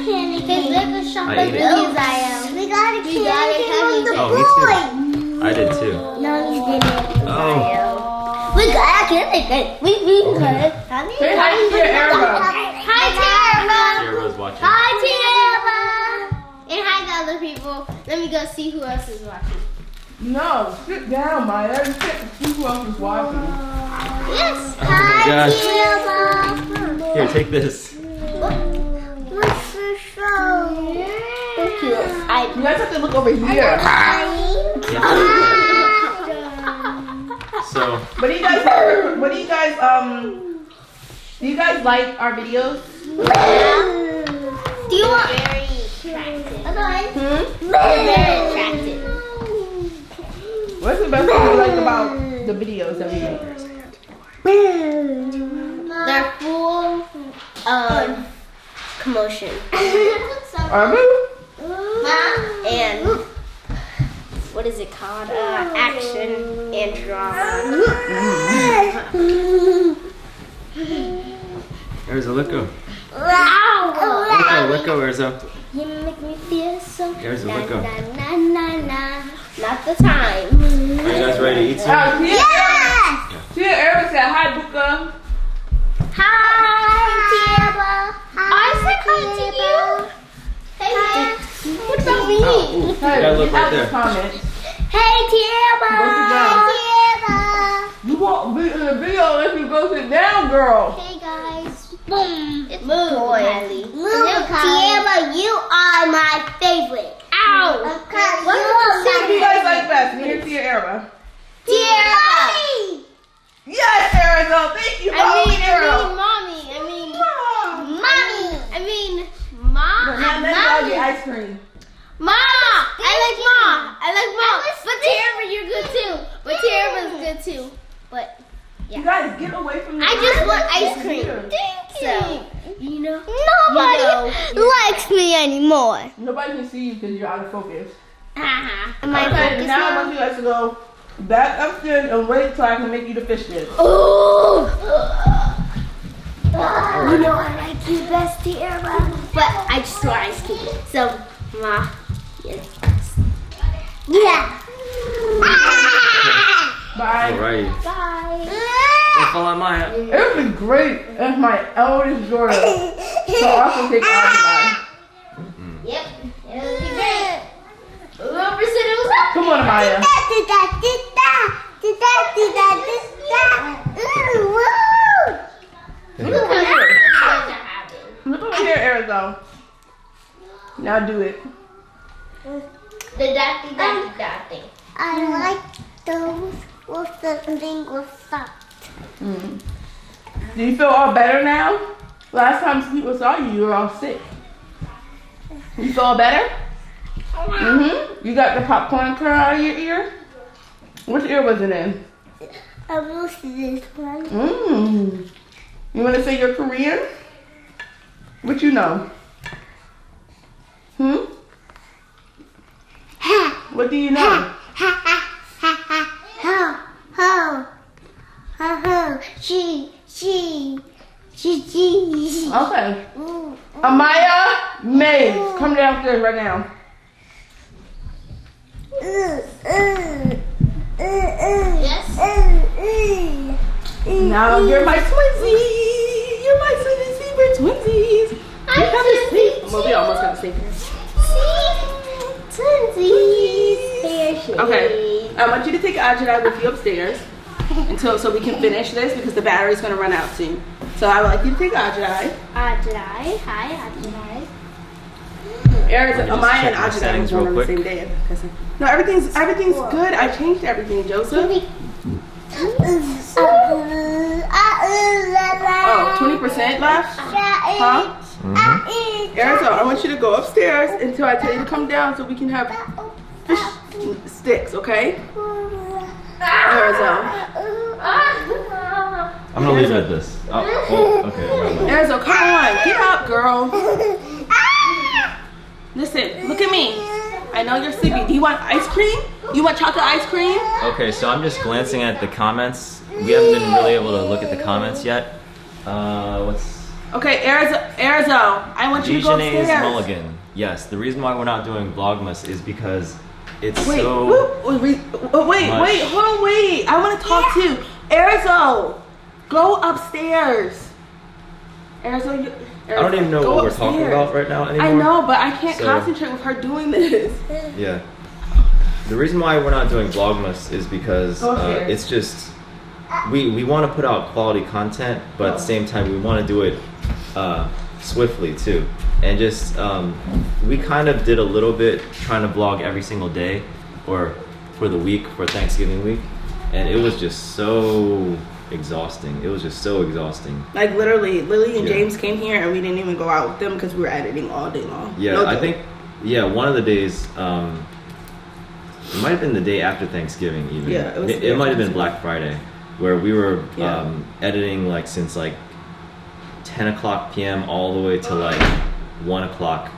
candy. His liquor shop I as ate it. big as I am. We got a candy from the Oh, me too. I did too. No, you didn't. Oh. We got a candy. We got it. Say hi to your Arizona. Hi, Tara. Tara's watching. Hi, Tara. And hi to other people. Let me go see who else is watching. No, sit down, Maya. You can't see who else is watching. Yes. Oh my gosh. Tiaba. Here, take this. What's the show? Thank you. You guys have to look over here. So, What do you guys do you guys like our videos? Do you want very attractive? They're very attractive. What's the best thing you like about the videos that we make? They're full of commotion. Are we? And what is it called? Action and drama. Erzo, let go. Wow! Let go, Erzo. You make me feel so. Erzo, let go. Na, na, na, na. Not the time. Are you guys ready to eat some? Yes! Tia Eric said hi, Buka. Hi, Tiaba. I said hi to you. Hey, what about me? You gotta look right there. Comment. Hey, Tiaba. Go sit down. Tiaba. You won't be in the video unless you go sit down, girl. Hey, guys. Boom. It's Kylie. Move, Tiaba, you are my favorite. Ow. What do you guys like best? Me or Tia Eric? Tiaba. Yes, Erica. Thank you, mommy. Now get ice cream. Ma! I like Ma. But Tiara, you're good too. But Tiara's good too. But You guys get away from the I just want ice cream. So, nobody likes me anymore. Nobody can see you because you're out of focus. Am I Okay, focused now I now? want you guys to go back upstairs and wait till I can make you the fish dish. Ooh. You know I like you best, Tiara. But I just want ice cream. So, Ma, yes. Yeah. Bye. Alright. Bye. Go follow Maya. It would be great if my eldest daughter could also take Algebra. Yep. It would be great. Whoever said it was up. Come on, Maya. Look at her. Look over here, Arizona. Now do it. The dotty thing. I like those with the thing with salt. Do you feel all better now? Last time people saw you, you were all sick. You feel all better? You got the popcorn kernel out of your ear? Which ear was it in? I will see this one. You want to say you're Korean? What you know? What do you know? She. Okay. Alena Maze, come downstairs right now. Yes. Now you're my twinsie. You're my super twinsies. I'm Well, we almost got to sleep here. Twinsies. Okay. I want you to take Ajay with you upstairs so we can finish this because the battery's gonna run out soon. So I would like you to take Ajay. Ajay. Hi, Ajay. Amaya and Ajay settings was born real on the quick. same day. No, everything's good. I changed everything, Joseph. Oh, 20% left? Huh? Arizona, I want you to go upstairs until I tell you to come down so we can have fish sticks, okay? Arizona. I'm gonna leave it at this. Oh, okay. Arizona, come on. Get up, girl. Listen, look at me. I know you're sleepy. Do you want ice cream? You want chocolate ice cream? Okay, so I'm just glancing at the comments. We haven't been really able to look at the comments yet. What's... Okay, Arizona, I want you to go Dejanay's upstairs. Mulligan. Yes, the reason why we're not doing Vlogmas is because it's Wait, so... wait, hold on, wait. I want to talk to you. Arizona, go upstairs. Arizona, I don't even know what we're talking about right now anymore. I know, but I can't So- concentrate with her doing this. Yeah. the reason why we're not doing Vlogmas is because it's just we want to put out quality content, but at the same time we want to do it swiftly too. And just we kind of did a little bit trying to vlog every single day or for the week, for Thanksgiving week, and it was just so exhausting. It was just so exhausting. Like literally, Lily and James came here and we didn't even go out with them because we were editing all day long. Yeah, I think one of the days, it might have been the day after Thanksgiving even. Yeah, it might have been Black Friday, where we were editing like since like 10 o'clock p.m. all the way to like 1 o'clock.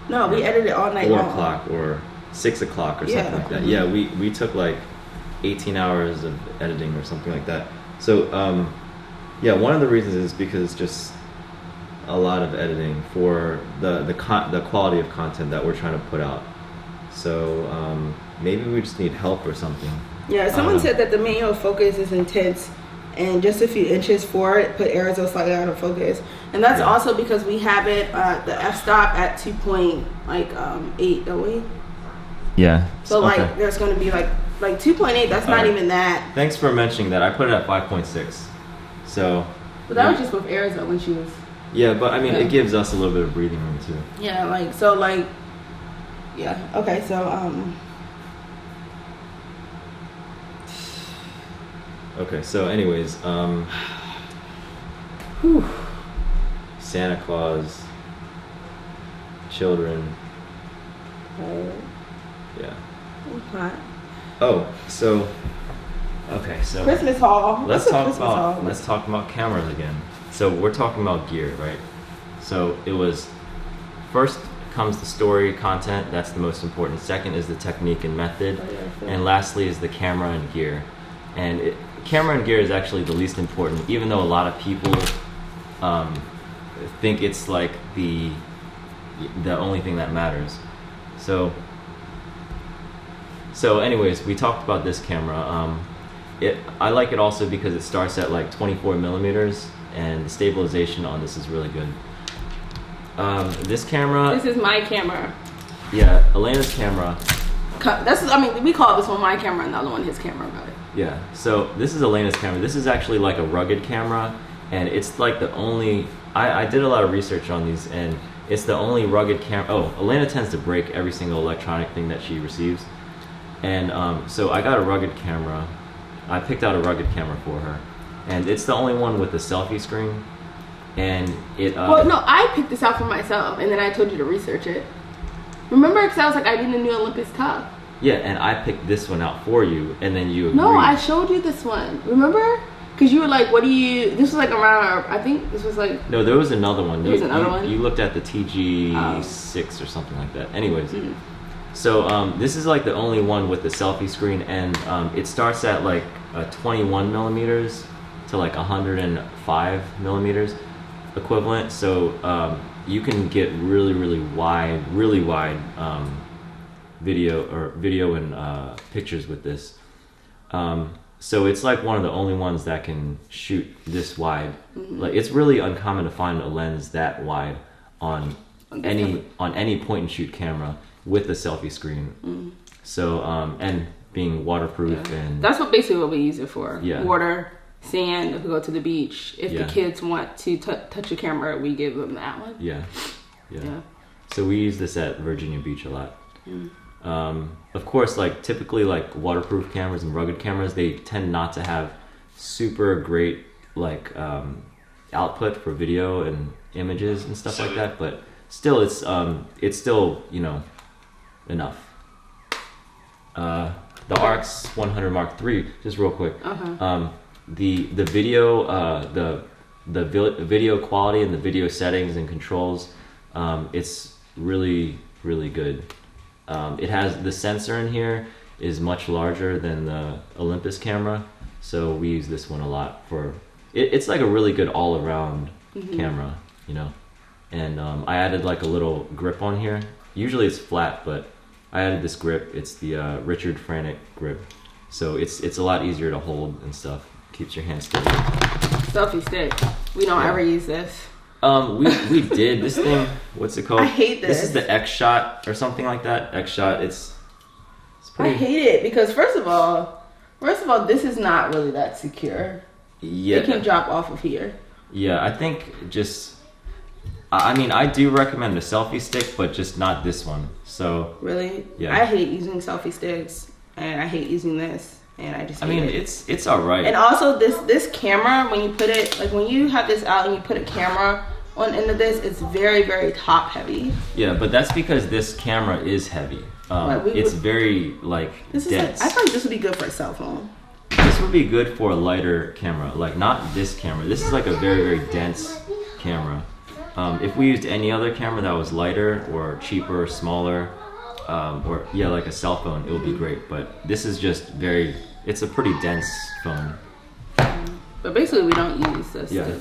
No, we edited all night 4 long. o'clock or 6 o'clock or something like that. Yeah, we took like 18 hours of editing or something like that. So one of the reasons is because just a lot of editing for the quality of content that we're trying to put out. So maybe we just need help or something. Yeah, someone said that the manual focus is intense and just a few inches for it put aerosol slightly out of focus. And that's also because we have it the f-stop at 2.8, don't we? Yeah. So like there's going to be like 2.8, that's not even that. Thanks for mentioning that. I put it at 5.6. So but that was just with aerosol when she was. Yeah, but I mean it gives us a little bit of breathing room too. Yeah, like so like okay, so okay, so anyways, Santa Claus, children. Yeah. Okay. Oh, so okay, so Christmas haul. Let's talk about cameras again. So we're talking about gear, right? So it was first comes the story content, that's the most important. Second is the technique and method, and lastly is the camera and gear. And camera and gear is actually the least important, even though a lot of people think it's like the only thing that matters. So anyways, we talked about this camera. I like it also because it starts at like 24 millimeters, and the stabilization on this is really good. This camera. This is my camera. Yeah, Elena's camera. We call this one my camera and the other one his camera, really. Yeah, so this is Elena's camera. This is actually like a rugged camera, and it's like the only. I did a lot of research on these, and it's the only rugged camera. Oh, Elena tends to break every single electronic thing that she receives. And so I got a rugged camera. I picked out a rugged camera for her, and it's the only one with a selfie screen. And it. Well, no, I picked this out for myself, and then I told you to research it. Remember, because I was like, I need a new Olympus cup. Yeah, and I picked this one out for you, and then you agreed. No, I showed you this one. Remember? Because you were like, what do you... This was like around... I think this was like... No, there was another one. There was another one? You looked at the TG6 or something like that. Anyways. So this is like the only one with the selfie screen, and it starts at like 21 millimeters to like 105 millimeters equivalent. So you can get really wide video and pictures with this. So it's like one of the only ones that can shoot this wide. Like it's really uncommon to find a lens that wide on any point and shoot camera with a selfie screen. So and being waterproof and that's basically what we use it for. Yeah. Water, sand. If we go to the beach, if the kids want to touch a camera, we give them that one. Yeah. So we use this at Virginia Beach a lot. Of course, like typically like waterproof cameras and rugged cameras, they tend not to have super great like output for video and images and stuff like that, but still it's still, you know, enough. The RX 100 Mark III, just real quick. The video the video quality and the video settings and controls, it's really good. It has the sensor in here is much larger than the Olympus camera, so we use this one a lot for it's like a really good all-around camera, you know. And I added like a little grip on here. Usually it's flat, but I added this grip. It's the Richard Frantic grip, so it's a lot easier to hold and stuff. Keeps your hand steady. Selfie stick. We don't ever use this. We did this thing. What's it called? I hate this. This is the X Shot or something like that. X Shot. It's I hate it because first of all, this is not really that secure. Yeah. It can drop off of here. Yeah, I think just. I mean, I do recommend the selfie stick, but just not this one. So. Really? Yeah. I hate using selfie sticks, and I hate using this, and I just. Hate it. It's all right. And also, this camera, when you put it, like when you have this out and you put a camera on the end of this, it's very, very top heavy. Yeah, but that's because this camera is heavy. It's very dense. I feel like this would be good for a cell phone. This would be good for a lighter camera, like not this camera. This is like a very, very dense camera. If we used any other camera that was lighter or cheaper, smaller, or like a cell phone, it would be great. But this is just it's a pretty dense phone. But basically, we don't use this. Yeah.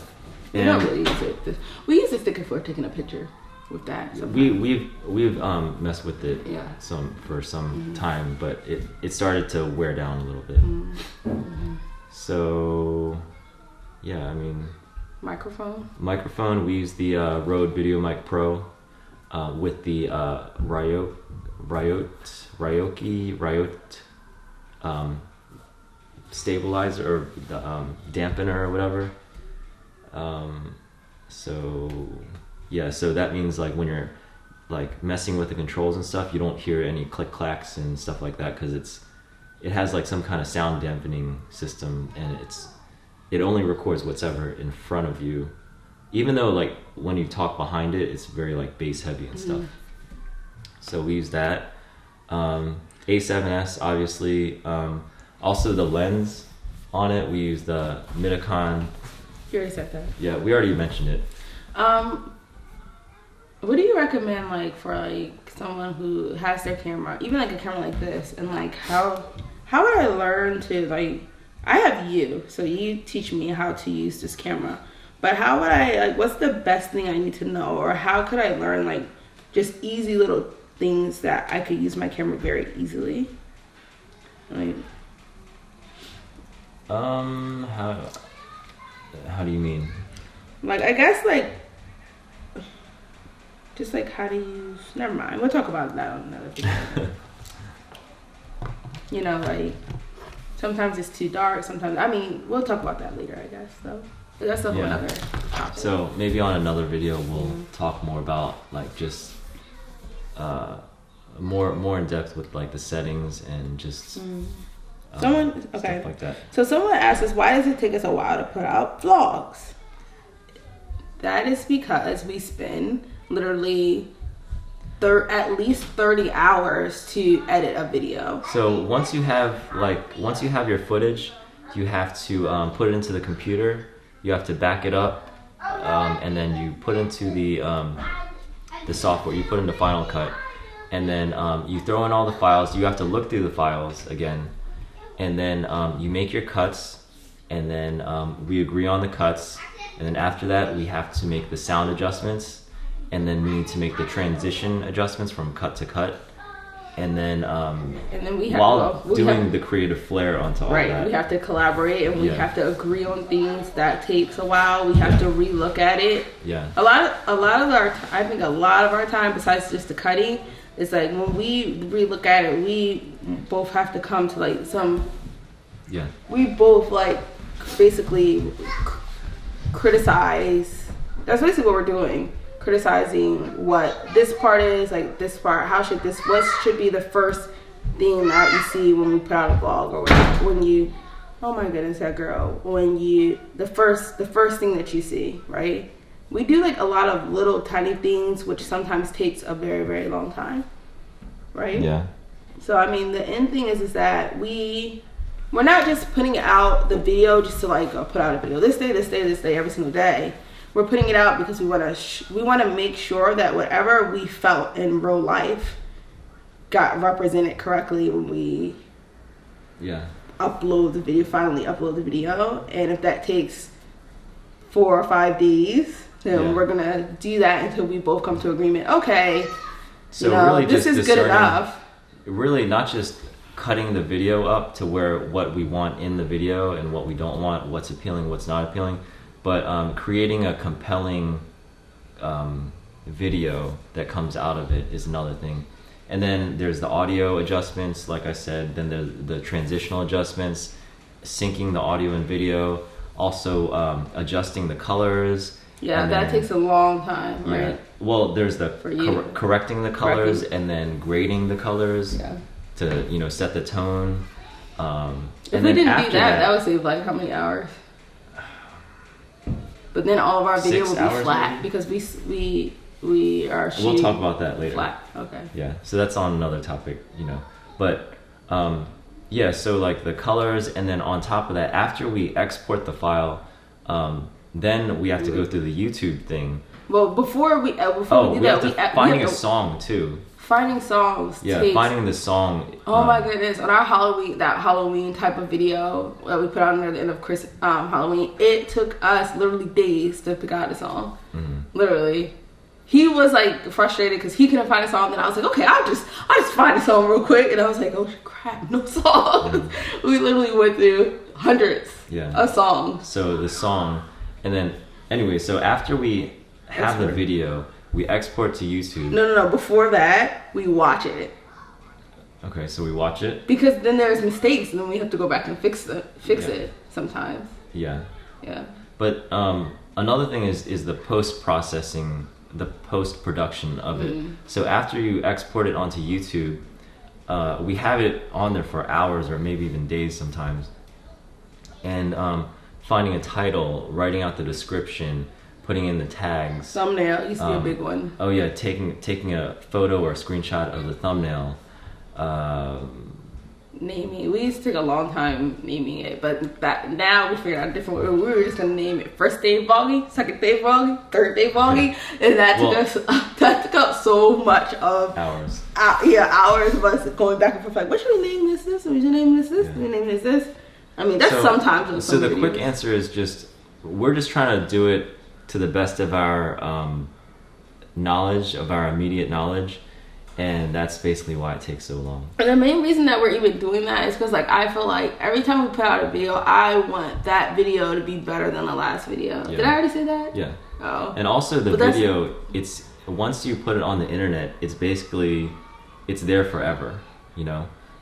We don't really use it. We use the stick if we're taking a picture with that. We've messed with it for some Mm-hmm. time, but it started to wear down a little bit. Mm-hmm. So yeah, I mean, microphone. We use the Rode Video Mic Pro with the Ryote stabilizer or the dampener or whatever. So that means like when you're like messing with the controls and stuff, you don't hear any click clacks and stuff like that because it has like some kind of sound dampening system, and it only records what's ever in front of you, even though like when you talk behind it, it's very like bass heavy and stuff. So we use that. A7S obviously. Also the lens on it, we use the Midicon. You already said that. Yeah, we already mentioned it. What do you recommend like for like someone who has their camera, even like a camera like this, and like how would I learn to like, I have you, so you teach me how to use this camera, but how would I like, what's the best thing I need to know, or how could I learn like just easy little things that I could use my camera very easily? Like, how do you mean? Like, I guess like just like how to use, never mind, we'll talk about that on another video. You know, like sometimes it's too dark, sometimes, I mean, we'll talk about that later, I guess, so that's a whole other topic. So maybe on another video we'll talk more about like just more in depth with like the settings and just stuff like that. So someone asked us, why does it take us a while to put out vlogs? That is because we spend literally at least 30 hours to edit a video. So once you have your footage, you have to put it into the computer. You have to back it up, and then you put into the software. You put into Final Cut, and then you throw in all the files. You have to look through the files again, and then you make your cuts, and then we agree on the cuts, and then after that we have to make the sound adjustments, and then we need to make the transition adjustments from cut to cut, and then we have doing the creative flair onto all that. We have to collaborate, and we have to agree on things. That takes a while. We have to relook at it. Yeah. A lot of our time, besides just the cutting, is like when we relook at it, we both have to come to like some. Yeah. We both like basically criticize. That's basically what we're doing. Criticizing what this part is, like this part, what should be the first thing that you see when we put out a vlog, or when you, oh my goodness, that girl, the first thing that you see, right? We do like a lot of little tiny things, which sometimes takes a very, very long time, right? Yeah. So I mean, the end thing is that we're not just putting out the video just to like put out a video this day, every single day. We're putting it out because we want to make sure that whatever we felt in real life got represented correctly when we finally upload the video. And if that takes 4 or 5 days, then we're gonna do that until we both come to agreement. Okay, so really this is good enough. Really, not just cutting the video up to what we want in the video and what we don't want, what's appealing, what's not appealing, but creating a compelling video that comes out of it is another thing. And then there's the audio adjustments, like I said. Then there's the transitional adjustments, syncing the audio and video, also adjusting the colors. Yeah, and that then, takes a long time, right? Yeah. Well, there's the correcting the colors and then grading the colors to set the tone. If we didn't do that would save like how many hours? But then all of our video will be flat because we are shooting. We'll talk about that later. Flat, okay. Yeah, so that's on another topic, But yeah, so like the colors, and then on top of that, after we export the file, then we have to go through the YouTube thing. Well, before we do that, finding a song too. Finding songs. Yeah, finding the song. Oh my goodness! On our Halloween type of video that we put out near the end of Halloween, it took us literally days to pick out a song. Mm-hmm. Literally, he was like frustrated because he couldn't find a song. Then I was like, okay, I'll just find a song real quick. And I was like, oh crap, no songs. Mm-hmm. We literally went through hundreds of songs. So the song, and then anyway, so after we have the video, we export to YouTube. No. Before that, we watch it. Okay, so we watch it because then there's mistakes, and then we have to go back and fix it sometimes. Yeah. Yeah. But another thing is the post-processing, the post-production of it. So after you export it onto YouTube, we have it on there for hours or maybe even days sometimes. And finding a title, writing out the description, putting in the tags. Thumbnail used to be a big one. Oh yeah, taking a photo or a screenshot of the thumbnail. Naming. We used to take a long time naming it, but now we figured out a different way. We were just gonna name it first day vlogging, second day vlogging, third day vlogging, and that took up so much of hours. Hours of us going back and forth like, what should we name this? We should name this. We name this. I mean, that's sometimes. So the quick answer is we're just trying to do it to the best of our knowledge, of our immediate knowledge, and that's basically why it takes so long. And the main reason that we're even doing that is because like I feel like every time we put out a video, I want that video to be better than the last video. Yeah. Did I already say that? Yeah. Oh. And also the video, it's once you put it on the internet, it's there forever,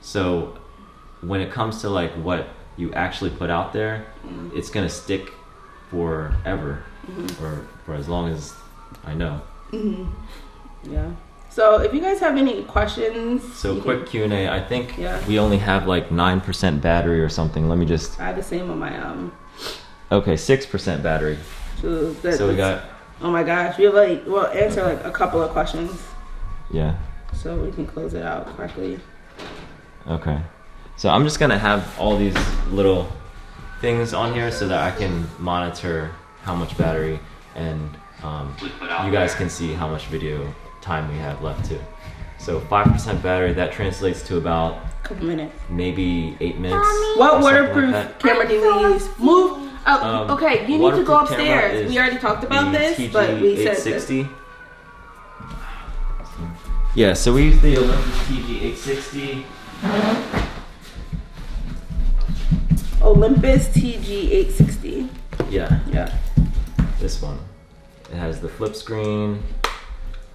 So when it comes to like what you actually put out there, it's gonna stick forever. Or for as long as I know. Yeah. So if you guys have any questions, quick Q&A. I think we only have like 9% battery or something. Let me just. I have the same on my Okay, 6% battery. So we got. Oh my gosh, we'll answer like a couple of questions. Yeah. So we can close it out correctly. Okay. So I'm just gonna have all these little things on here so that I can monitor how much battery, and you guys can see how much video time we have left too. So 5% battery, that translates to about a couple minutes, maybe 8 minutes. What waterproof camera do we use? Move. Okay, you need to go upstairs. We already talked about this, but we said this. Yeah, so we use the Olympus TG860. Olympus TG860. Yeah. This one. It has the flip screen,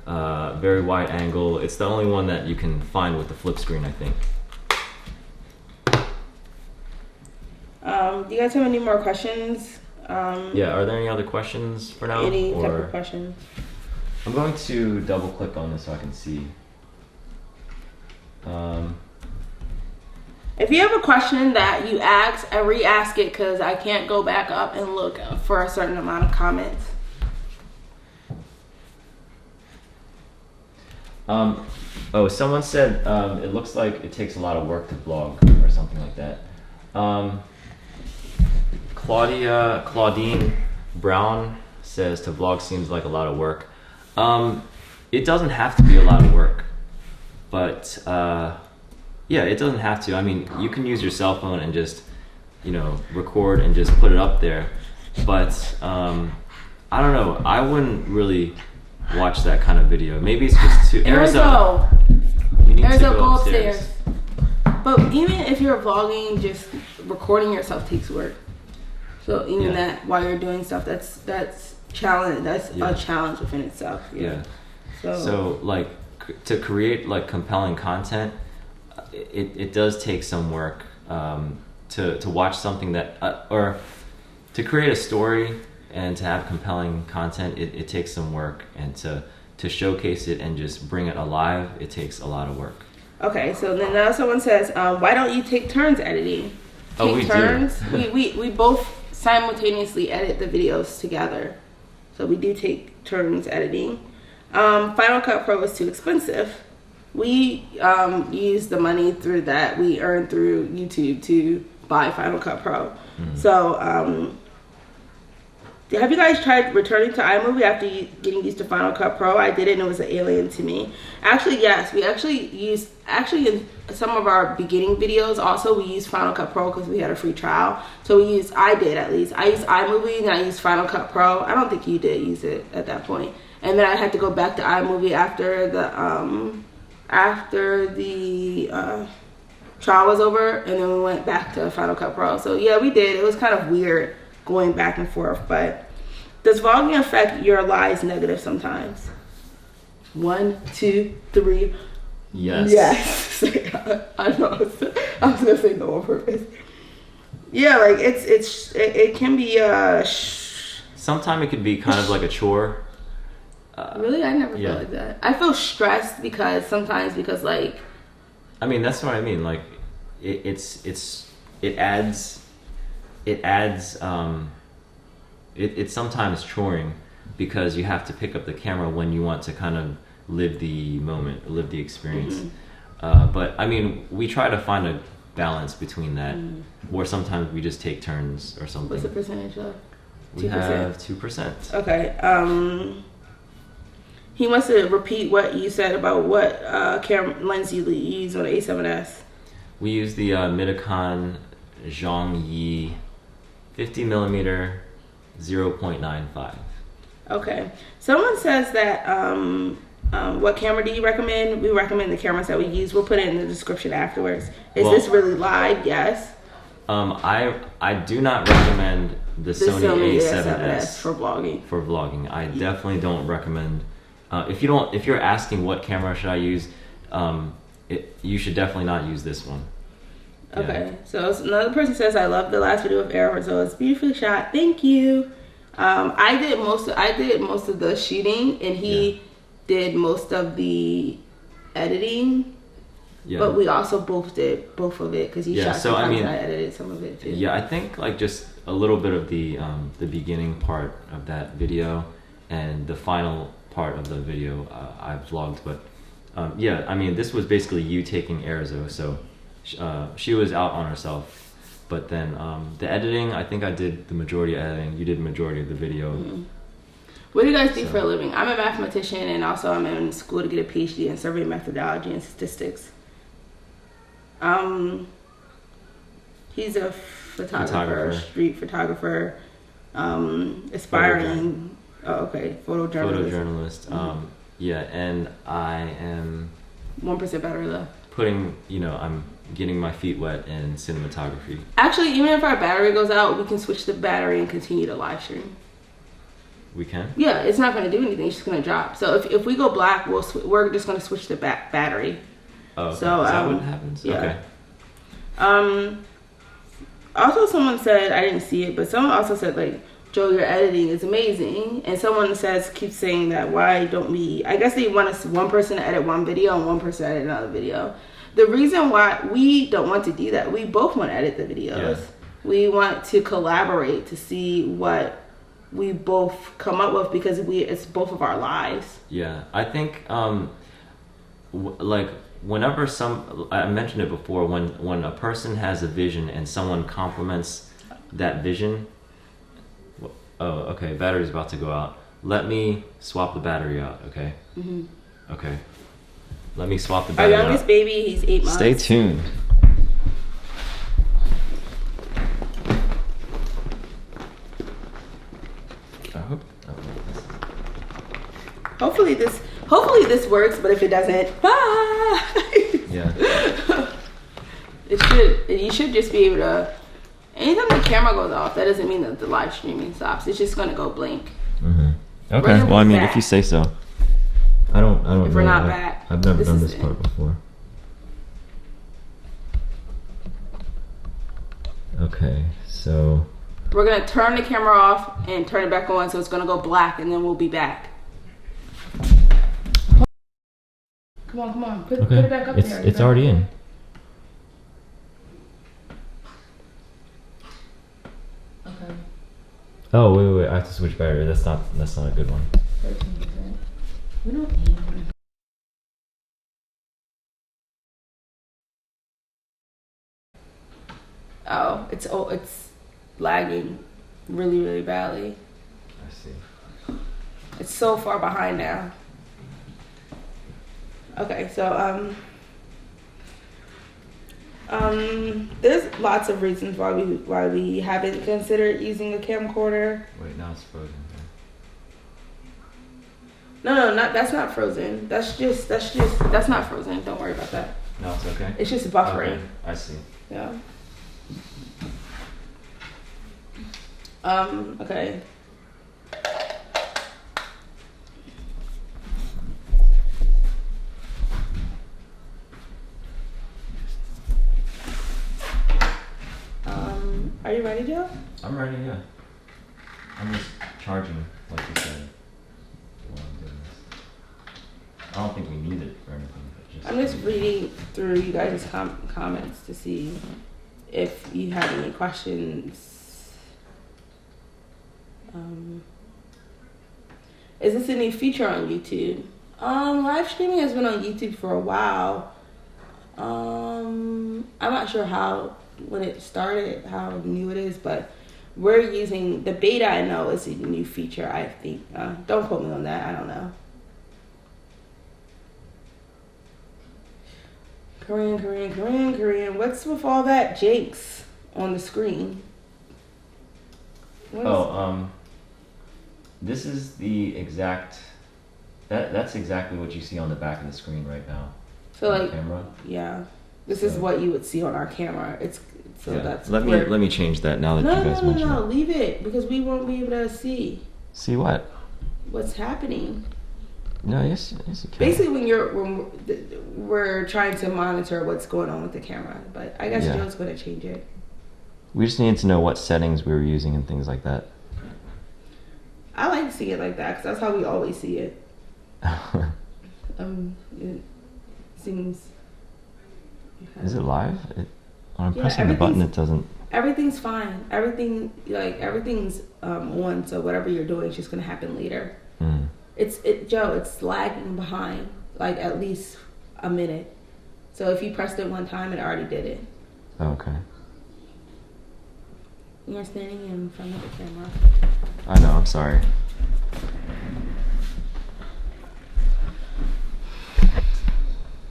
very wide angle. It's the only one that you can find with the flip screen, I think. Do you guys have any more questions? Yeah, are there any other questions for now? Any type of questions? I'm going to double click on this so I can see. If you have a question that you ask, I re-ask it because I can't go back up and look for a certain amount of comments. Someone said it looks like it takes a lot of work to vlog or something like that. Claudine Brown says to vlog seems like a lot of work. It doesn't have to be a lot of work, but yeah, it doesn't have to. I mean, you can use your cell phone and just, record and just put it up there. But I don't know. I wouldn't really watch that kind of video. Maybe it's just too. Arizo, you need to go upstairs. But even if you're vlogging, just recording yourself takes work. So even that while you're doing stuff, that's challenge. That's a challenge within itself. Yeah. So like to create like compelling content, it does take some work to watch something that or to create a story and to have compelling content. It takes some work, and to showcase it and just bring it alive, it takes a lot of work. Okay, so then now someone says, why don't you take turns editing? We turns. do. We both simultaneously edit the videos together, so we do take turns editing. Final Cut Pro is too expensive. We use the money through that we earn through YouTube to buy Final Cut Pro. Mm-hmm. So have you guys tried returning to iMovie after getting used to Final Cut Pro? I did it and it was an alien to me. Actually, yes. We actually in some of our beginning videos also we used Final Cut Pro because we had a free trial. So I did at least. I used iMovie and I used Final Cut Pro. I don't think you did use it at that point. And then I had to go back to iMovie after the trial was over, and then we went back to Final Cut Pro. So yeah, we did. It was kind of weird going back and forth, but does vlogging affect your lives negative sometimes? 1, 2, 3. Yes. Yes. I know. I was gonna say no on purpose. Yeah, like it can be sometimes it could be kind of like a chore. Really, I never feel like that. I feel stressed because like. I mean, that's what I mean. Like, it adds. It's sometimes choring because you have to pick up the camera when you want to kind of live the moment, live the experience. Mm-hmm. But I mean, we try to find a balance between that, or sometimes we just take turns or something. What's the percentage of? 2%? We have 2%. Okay. He wants to repeat what you said about what camera lens you use on the A7S. We use the Midicon Zhongyi 50mm 0.95. Okay. Someone says that what camera do you recommend? We recommend the cameras that we use. We'll put it in the description afterwards. Is this really live? Yes. I do not recommend the Sony A7S for vlogging. For vlogging, I definitely don't recommend. If you're asking what camera should I use, you should definitely not use this one. Yeah. Okay, so another person says, I love the last video of Air so it's beautifully shot. Thank you. I did most of the shooting, and he did most of the editing. Yeah. But we also both did both of it because he shot some and I edited some of it too. Yeah, I think like just a little bit of the beginning part of that video and the final part of the video I vlogged, but yeah, I mean this was basically you taking Erzo, so she was out on herself, but then the editing, I think I did the majority of editing, you did the majority of the video. Mm-hmm. What do you guys do for a living? I'm a mathematician, and also I'm in school to get a PhD in survey methodology and statistics. He's a photographer, street photographer, aspiring. Photojournalist. Mm-hmm. Yeah, and I am 1% better though. I'm getting my feet wet in cinematography. Actually, even if our battery goes out, we can switch the battery and continue to live stream. We can? Yeah, it's not going to do anything. It's just going to drop. So if we go black, we're just going to switch the battery. Oh, okay. So is that what happens? Yeah. Okay. Also, someone said, I didn't see it, but someone also said, like, Joe, your editing is amazing. And someone keeps saying that, why don't we, I guess they want us one person to edit one video and one person to edit another video. The reason why we don't want to do that, we both want to edit the videos. Yeah. We want to collaborate to see what we both come up with because it's both of our lives. Yeah, I think like whenever I mentioned it before, when a person has a vision and someone complements that vision. Oh, okay, battery's about to go out. Let me swap the battery out, okay? Mm-hmm. Okay. Let me swap the battery out. Our youngest baby, he's 8 months. Stay tuned. Hopefully this works, but if it doesn't, yeah. You should just be able to. Anytime the camera goes off, that doesn't mean that the live streaming stops. It's just gonna go blank. Mm-hmm. Okay. Well, I mean, if you say so. I don't don't if know. we're not back. I've never done is this it. part before. Okay, so We're gonna turn the camera off and turn it back on, so it's gonna go black, and then we'll be back. Come on. Put it back up there. It's already in. Okay. Oh wait, I have to switch battery. That's not a good one. 13%. We don't need one. Oh, it's lagging really badly. I see. It's so far behind now. Okay, so there's lots of reasons why we haven't considered using a camcorder. Wait, now it's frozen. No, that's not frozen. That's not frozen. Don't worry about that. No, it's okay. It's just buffering. Okay, I see. Yeah. Okay. Are you ready, Joe? I'm ready, yeah. I'm just charging, like you said, while I'm doing this. I don't think we need it or anything, but just... I'm just reading through you guys' comments to see if you have any questions. Is this a new feature on YouTube? Live streaming has been on YouTube for a while. I'm not sure when it started, how new it is, but we're using the beta. I know is a new feature, I think. Don't quote me on that. I don't know. Korean. What's with all that Jakes on the screen? This is the exact... That's exactly what you see on the back of the screen right now. So on like, the camera. Yeah. This is what you would see on our camera. That's let me change that now that you guys mentioned it. No, leave it, because we won't be able to see. See what? What's happening. No, yes you can. Basically, when we're trying to monitor what's going on with the camera, but I guess Joe's going to change it. We just needed to know what settings we were using and things like that. I like to see it like that, because that's how we always see it. It seems... Is it live? When I'm pressing the button, it doesn't... Everything's fine. Everything's on, so whatever you're doing is just going to happen later. Joe, it's lagging behind, like at least a minute. So if you pressed it one time, it already did it. Okay. You're standing in front of the camera. I know, I'm sorry.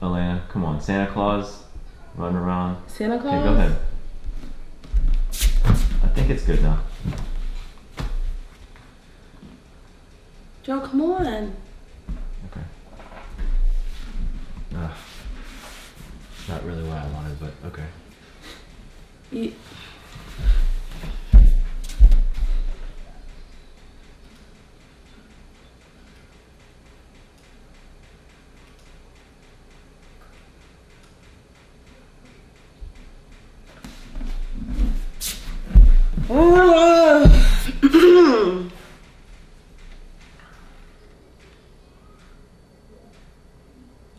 Alena, come on, Santa Claus, running around. Santa Claus? Okay, go ahead. I think it's good now. Joe, come on. Okay. Not really what I wanted, but okay.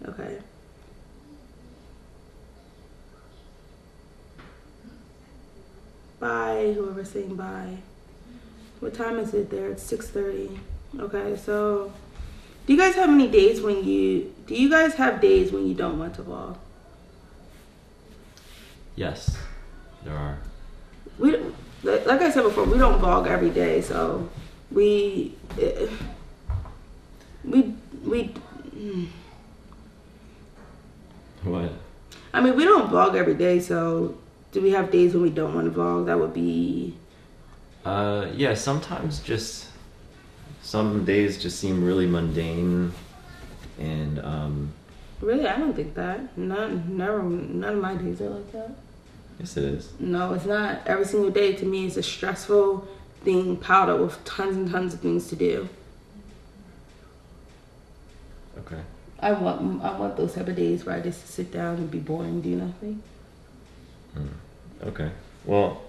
Okay. Bye, whoever's saying bye. What time is it there? It's 6:30. Okay, so do you guys have days when you don't want to vlog? Yes, there are. Like I said before, we don't vlog every day, so we What? I mean, we don't vlog every day, so do we have days when we don't want to vlog? That would be... Yeah, sometimes just... Some days just seem really mundane, and, Really? I don't think that. None of my days are like that. Yes, it is. No, it's not. Every single day, to me, is a stressful thing piled up with tons and tons of things to do. Okay. I want those type of days where I just sit down and be boring and do nothing. Okay. Well,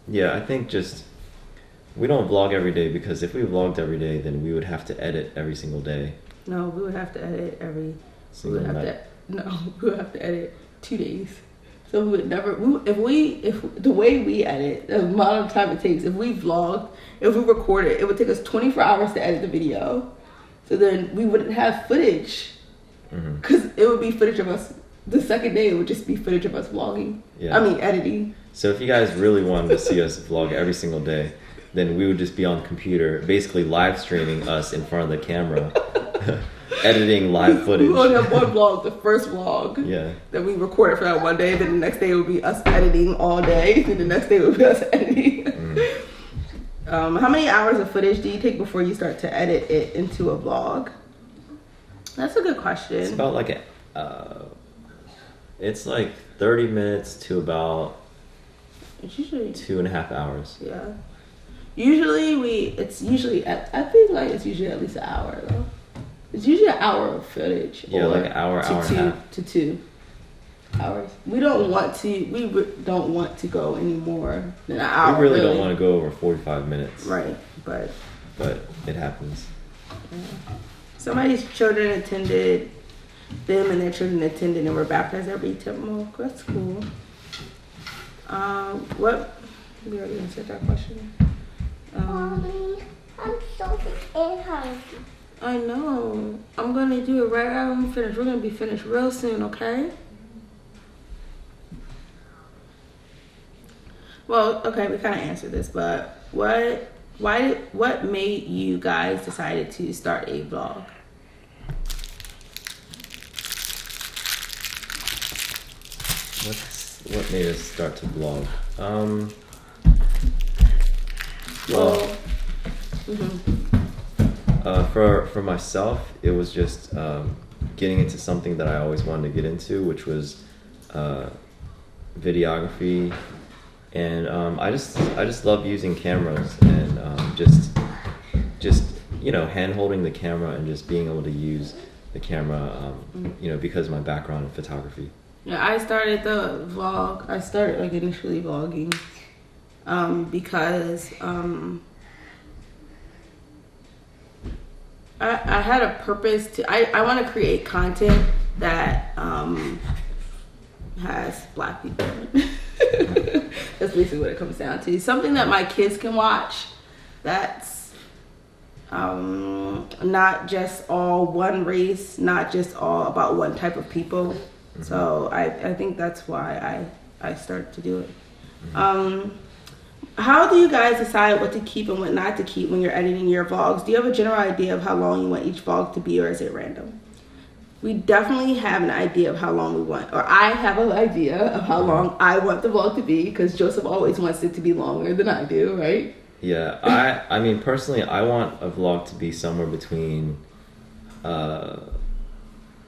yeah, I think just we don't vlog every day because if we vlogged every day, then we would have to edit every single day. No, we would have to edit every Single night. we would have to edit 2 days. So we would never. If the way we edit, the amount of time it takes. If we vlog, if we record it, it would take us 24 hours to edit the video. So then we wouldn't have footage, because it would be footage of us. The second day, it would just be footage of us vlogging. Yeah. I mean, editing. So if you guys really wanted to see us vlog every single day, then we would just be on the computer, basically live streaming us in front of the camera, editing live footage. We only have one vlog, the first vlog. Yeah. That we recorded for that one day. Then the next day it would be us editing all day. Then the next day it would be us editing. How many hours of footage do you take before you start to edit it into a vlog? That's a good question. It's about like it's like 30 minutes to about It's usually 2.5 hours. Yeah. Usually I think like it's usually at least an hour though. It's usually an hour of footage. Yeah, like an hour, hour and a half. To 2 hours. We don't want to go any more than an hour. We really don't want to go over 45 minutes. Right, but it happens. Yeah. Somebody's children attended, them and their children attended and were baptized every 10 months. That's cool. We already answered that question. Mommy, I'm so hungry. I know. I'm gonna do it right after I'm finished. We're gonna be finished real soon, okay? Well, okay, we kind of answered this, but what made you guys decided to start a vlog? What made us start to vlog? For myself, it was just getting into something that I always wanted to get into, which was videography, and I just love using cameras and just hand holding the camera and just being able to use the camera, because of my background in photography. Yeah, I started the vlog. I started like initially vlogging because I had a purpose to. I want to create content that has Black people in it. That's basically what it comes down to. Something that my kids can watch. That's not just all one race, not just all about one type of people. So I think that's why I started to do it. How do you guys decide what to keep and what not to keep when you're editing your vlogs? Do you have a general idea of how long you want each vlog to be, or is it random? We definitely have an idea of how long we want, or I have an idea of how long I want the vlog to be, because Joseph always wants it to be longer than I do, right? Yeah, I mean, personally, I want a vlog to be somewhere between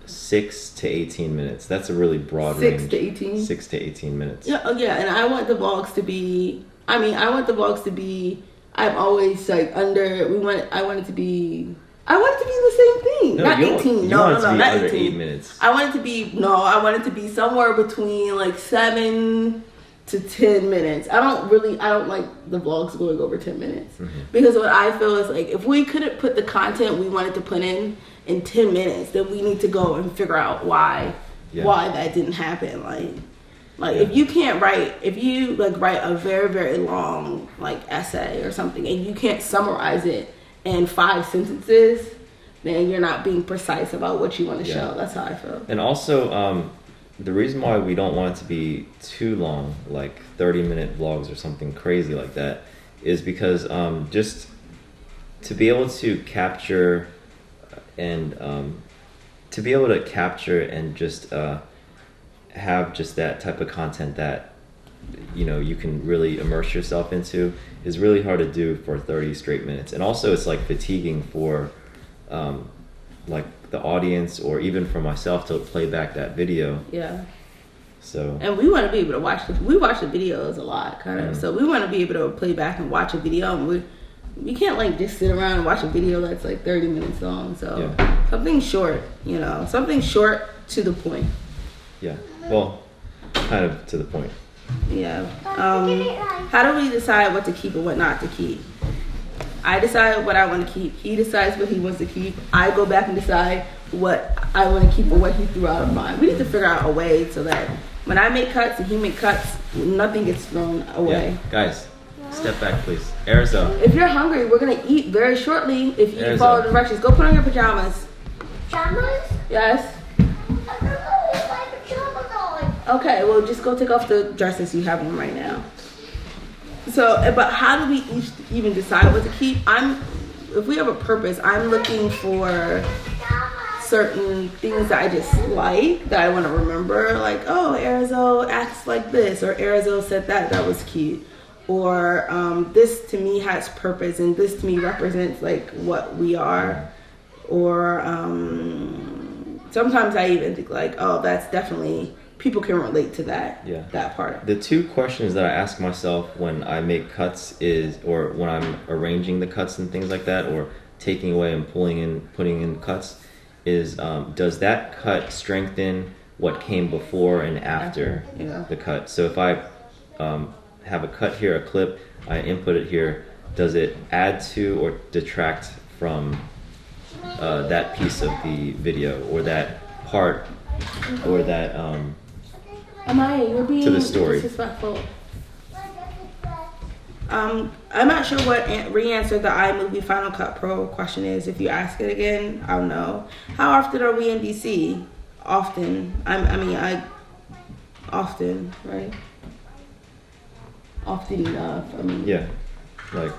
6 to 18 minutes. That's a really broad range. 6 to 18? 6 to 18 minutes. Yeah, and I want the vlogs to be, I'm always like I want it to be the same thing. No, Not you 18. You want it to be not under 18. 8 minutes. I want it to be somewhere between like 7 to 10 minutes. I don't like the vlogs going over 10 minutes. Because what I feel is like, if we couldn't put the content we wanted to put in 10 minutes, then we need to go and figure out why that didn't happen. Like if you write a very, very long like essay or something and you can't summarize it in 5 sentences, then you're not being precise about what you want to show. That's how I feel. And also, the reason why we don't want it to be too long, like 30-minute vlogs or something crazy like that, is because just to be able to capture and just have just that type of content that you can really immerse yourself into is really hard to do for 30 straight minutes. And also it's like fatiguing for like the audience, or even for myself to play back that video. Yeah. So. And we want to be able to we watch the videos a lot, kind of. So we want to be able to play back and watch a video, and you can't like just sit around and watch a video that's like 30 minutes long. So something short, you know, something short to the point. Yeah. Well, kind of to the point. Yeah. How do we decide what to keep and what not to keep? I decide what I want to keep. He decides what he wants to keep. I go back and decide what I want to keep or what he threw out of mine. We need to figure out a way so that when I make cuts and he make cuts, nothing gets thrown away. Yeah. Guys, step back, please. Arizona. If you're hungry, we're going to eat very shortly. If you follow directions, go put on your pajamas. Pajamas? Yes. I don't know if my pajamas on. Okay, well, just go take off the dresses you have on right now. So, but how do we each even decide what to keep? If we have a purpose, I'm looking for certain things that I just like, that I want to remember. Like, oh, Arizo acts like this, or Arizo said that was cute. Or this to me has purpose, and this to me represents like what we are. Or sometimes I even think like, oh, that's definitely, people can relate to that. Yeah. That part. The two questions that I ask myself when I make cuts or when I'm arranging the cuts and things like that, or taking away and putting in cuts, is does that cut strengthen what came before and after the cut? So if I have a cut here, a clip, I input it here, does it add to or detract from that piece of the video, or that part, or that Amaya, you're being to the story? Disrespectful. I'm not sure what re-answer the iMovie Final Cut Pro question is. If you ask it again, I'll know. How often are we in DC? Often. Often, right? Often enough. Yeah, like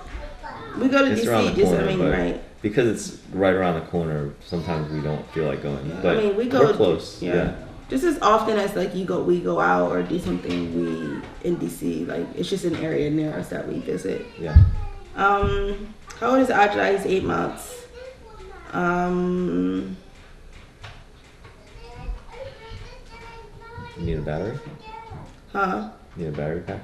we go to it's DC. around the corner, Right? Because it's right around the corner. Sometimes we don't feel like going, but we go we're close. Yeah. Just as often as like we go out or do something in DC, like it's just an area near us that we visit. Yeah. How old is Ajay? He's 8 months. You need a battery? Huh? Need a battery pack?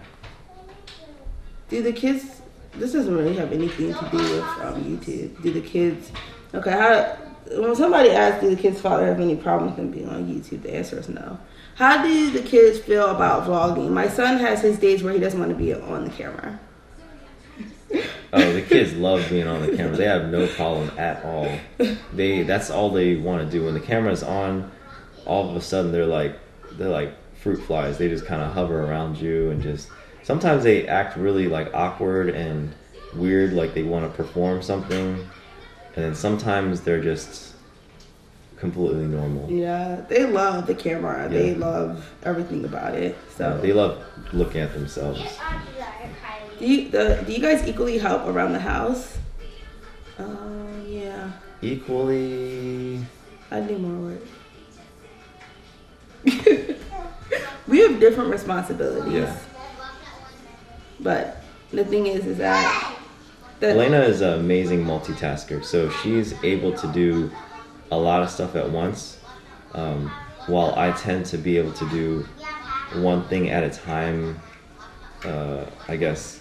Do the kids? This doesn't really have anything to do with YouTube. Do the kids? Okay. When somebody asks, do the kids' father have any problem with them being on YouTube? The answer is no. How do the kids feel about vlogging? My son has his days where he doesn't want to be on the camera. Oh, the kids love being on the camera. They have no problem at all. That's all they want to do. When the camera's on, all of a sudden they're like fruit flies. They just kind of hover around you, and just sometimes they act really like awkward and weird, like they want to perform something. And then sometimes they're just completely normal. Yeah, they love the camera. Yeah. They love everything about it. So they love looking at themselves. Do you guys equally help around the house? Yeah. Equally. I need more work. We have different responsibilities. Yeah. But the thing is that Alena is an amazing multitasker, so she's able to do a lot of stuff at once, while I tend to be able to do one thing at a time. I guess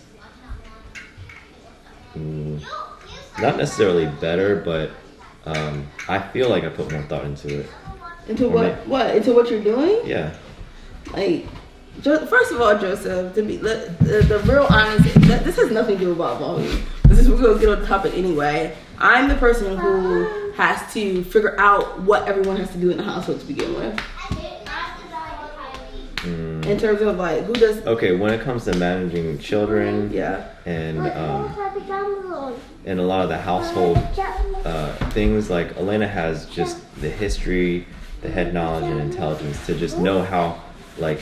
not necessarily better, but I feel like I put more thought into it. Into what? Into what you're doing? Yeah. Like, first of all, Joseph, to be the real honest, this has nothing to do about vlogging. We're going to get on the topic anyway. I'm the person who has to figure out what everyone has to do in the household to begin with. In terms of like, who does... Okay, when it comes to managing children, and a lot of the household things, like Alena has just the history, the head knowledge and intelligence to just know how like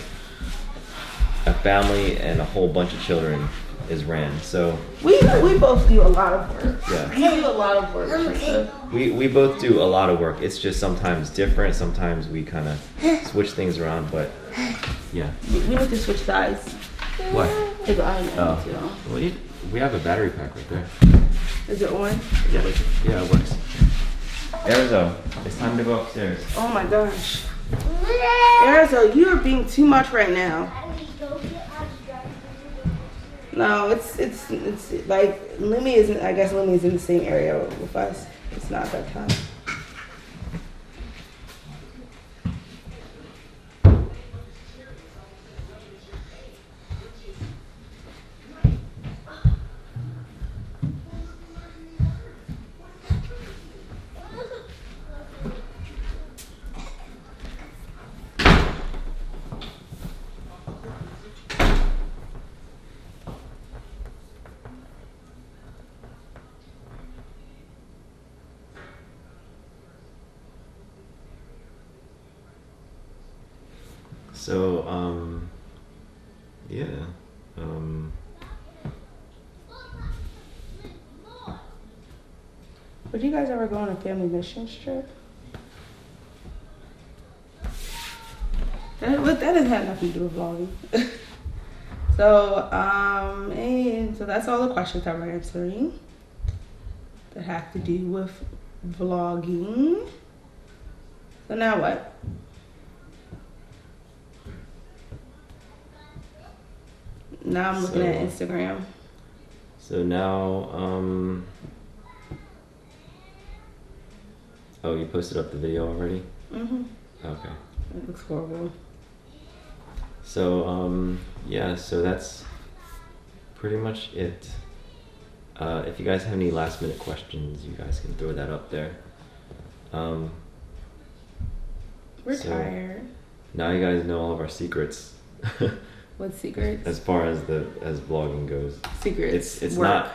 a family and a whole bunch of children is ran. So we both do a lot of work. Yeah. We do a lot of work. We both do a lot of work. It's just sometimes different. Sometimes we kind of switch things around, but yeah. We need to switch sides. What? His iron. We have a battery pack right there. Is it on? Yeah, it works. Arizo, it's time to go upstairs. Oh my gosh. Arizo, you are being too much right now. No, it's like Lumi isn't. I guess Lumi is in the same area with us. It's not that time. So, yeah. Would you guys ever go on a family mission trip? That doesn't have nothing to do with vlogging. So, and so that's all the questions that we're answering that have to do with vlogging. So now what? Now I'm looking at Instagram. So now, oh, you posted up the video already? Mm-hmm. Okay. It looks horrible. So, yeah, so that's pretty much it. If you guys have any last minute questions, you guys can throw that up there. We're tired. Now you guys know all of our secrets. What secrets? As far as vlogging goes. Secrets. It's work. not.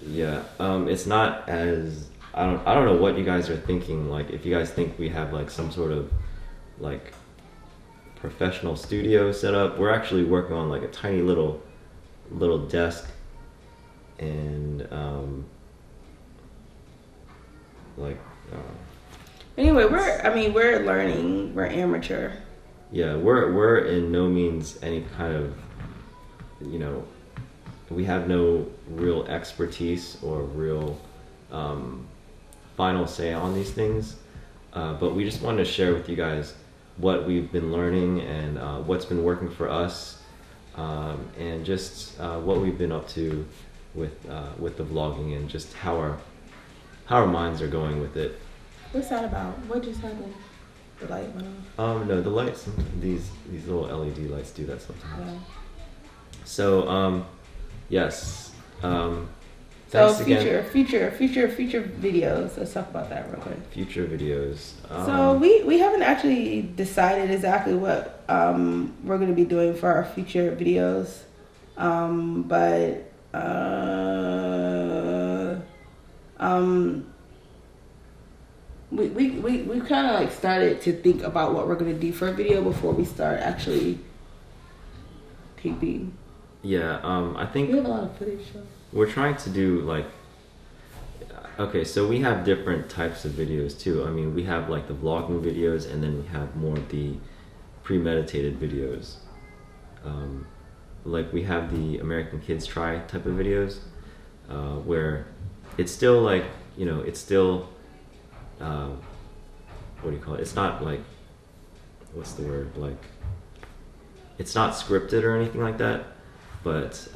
Yeah. It's not as I don't know what you guys are thinking. Like, if you guys think we have like some sort of like professional studio set up, we're actually working on like a tiny little desk, and Anyway, we're learning. We're amateur. Yeah, we're in no means any kind of, we have no real expertise or real final say on these things, but we just wanted to share with you guys what we've been learning and what's been working for us, and just what we've been up to with the vlogging, and just how our minds are going with it. What's that about? What just happened? The light went off? No, the lights, these little LED lights do that sometimes. Yeah. So, yes. So Thanks future videos. Let's talk about that real quick. Future videos. So we haven't actually decided exactly what we're gonna be doing for our future videos, but we kind of like started to think about what we're gonna do for a video before we start actually taping. Yeah, I think we have a lot of footage. So. We're trying to do like, okay, so we have different types of videos too. I mean, we have like the vlogging videos, and then we have more of the premeditated videos. Like we have the American Kids Try type of videos, where it's still like, it's still, what do you call it? It's not like, what's the word? Like, it's not scripted or anything like that, but,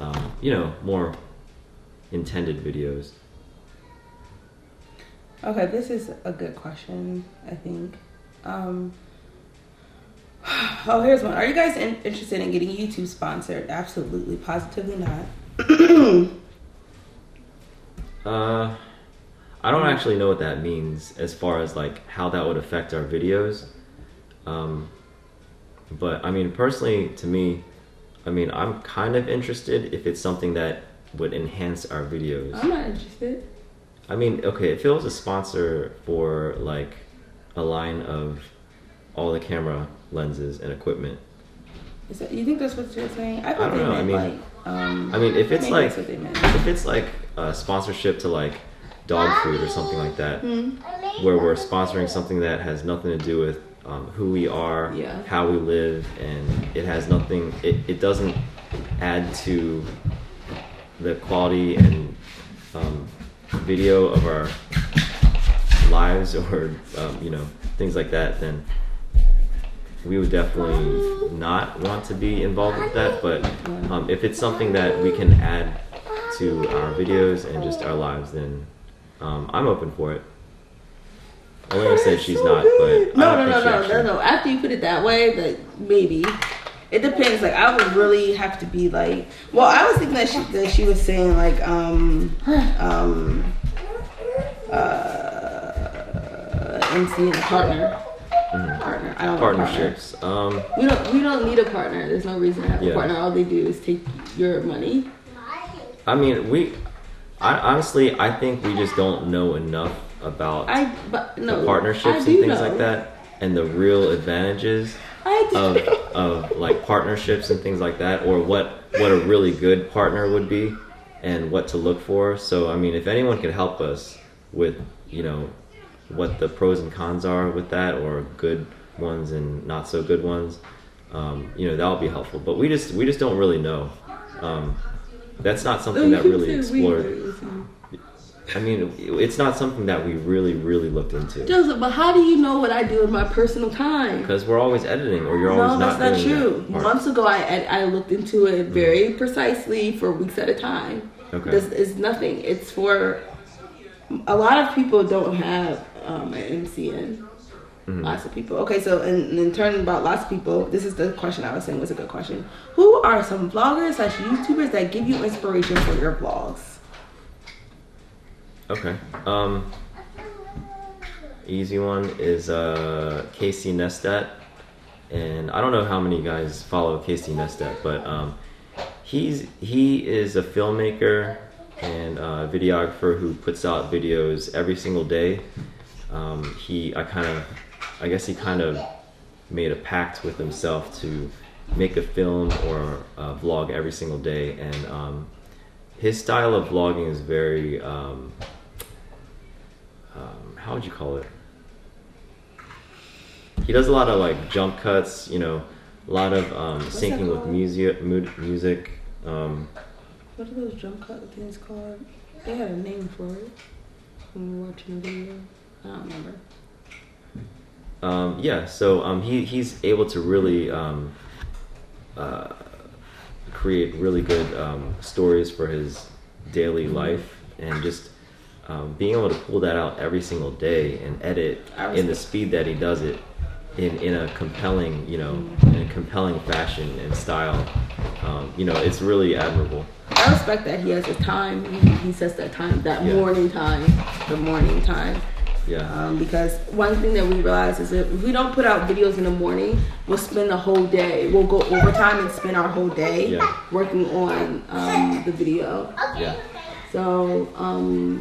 more intended videos. Okay, this is a good question, I think. Oh, here's one. Are you guys interested in getting YouTube sponsored? Absolutely, positively not. I don't actually know what that means as far as like how that would affect our videos. But I mean, personally, to me, I mean, I'm kind of interested if it's something that would enhance our videos. I'm not interested. I mean, okay, if it was a sponsor for like a line of all the camera lenses and equipment. You think that's what you're saying? I don't know. I mean, if it's like a sponsorship to like dog food or something like that, where we're sponsoring something that has nothing to do with who we are, how we live, and it has nothing, it doesn't add to the quality and video of our lives, or things like that, then we would definitely not want to be involved with that. But if it's something that we can add to our videos and just our lives, then I'm open for it. Alena said she's not, but no. After you put it that way, like maybe it depends. Like I would really have to be like. Well, I was thinking that she was saying like MC and a partner. Partner. I don't partnerships. We don't need a partner. There's no reason to have a partner. All they do is take your money. I mean, honestly, I think we just don't know enough about the partnerships and things like that, and the real advantages of like partnerships and things like that, or what a really good partner would be, and what to look for. So I mean, if anyone could help us with, you know, what the pros and cons are with that, or good ones and not so good ones, you know, that would be helpful. But we just don't really know. That's not something that really explored. I mean, it's not something that we really looked into. Joseph, but how do you know what I do in my personal time? Because we're always editing, or you're always not doing. No, that's not true. Months ago, I looked into it very precisely for weeks at a time. Okay. This is nothing. It's for a lot of people don't have an MCN. Lots of people. Okay, so in turning about lots of people, this is the question I was saying was a good question. Who are some vloggers / YouTubers that give you inspiration for your vlogs? Okay. Easy one is Casey Neistat, and I don't know how many guys follow Casey Neistat, but he is a filmmaker and a videographer who puts out videos every single day. I guess he kind of made a pact with himself to make a film or a vlog every single day, and his style of vlogging is very how would you call it? He does a lot of like jump cuts, you know, a lot of syncing with music. What are those jump cut things called? They had a name for it when we were watching a video. I don't remember. Yeah, so he's able to really create really good stories for his daily life, and just being able to pull that out every single day and edit in the speed that he does it in a compelling, you know, in a compelling fashion and style. You know, it's really admirable. I respect that he has a time. He sets that time, morning time, the morning time. Yeah. Because one thing that we realize is that if we don't put out videos in the morning, we'll spend the whole day. We'll go overtime and spend our whole day working on the video. Yeah. So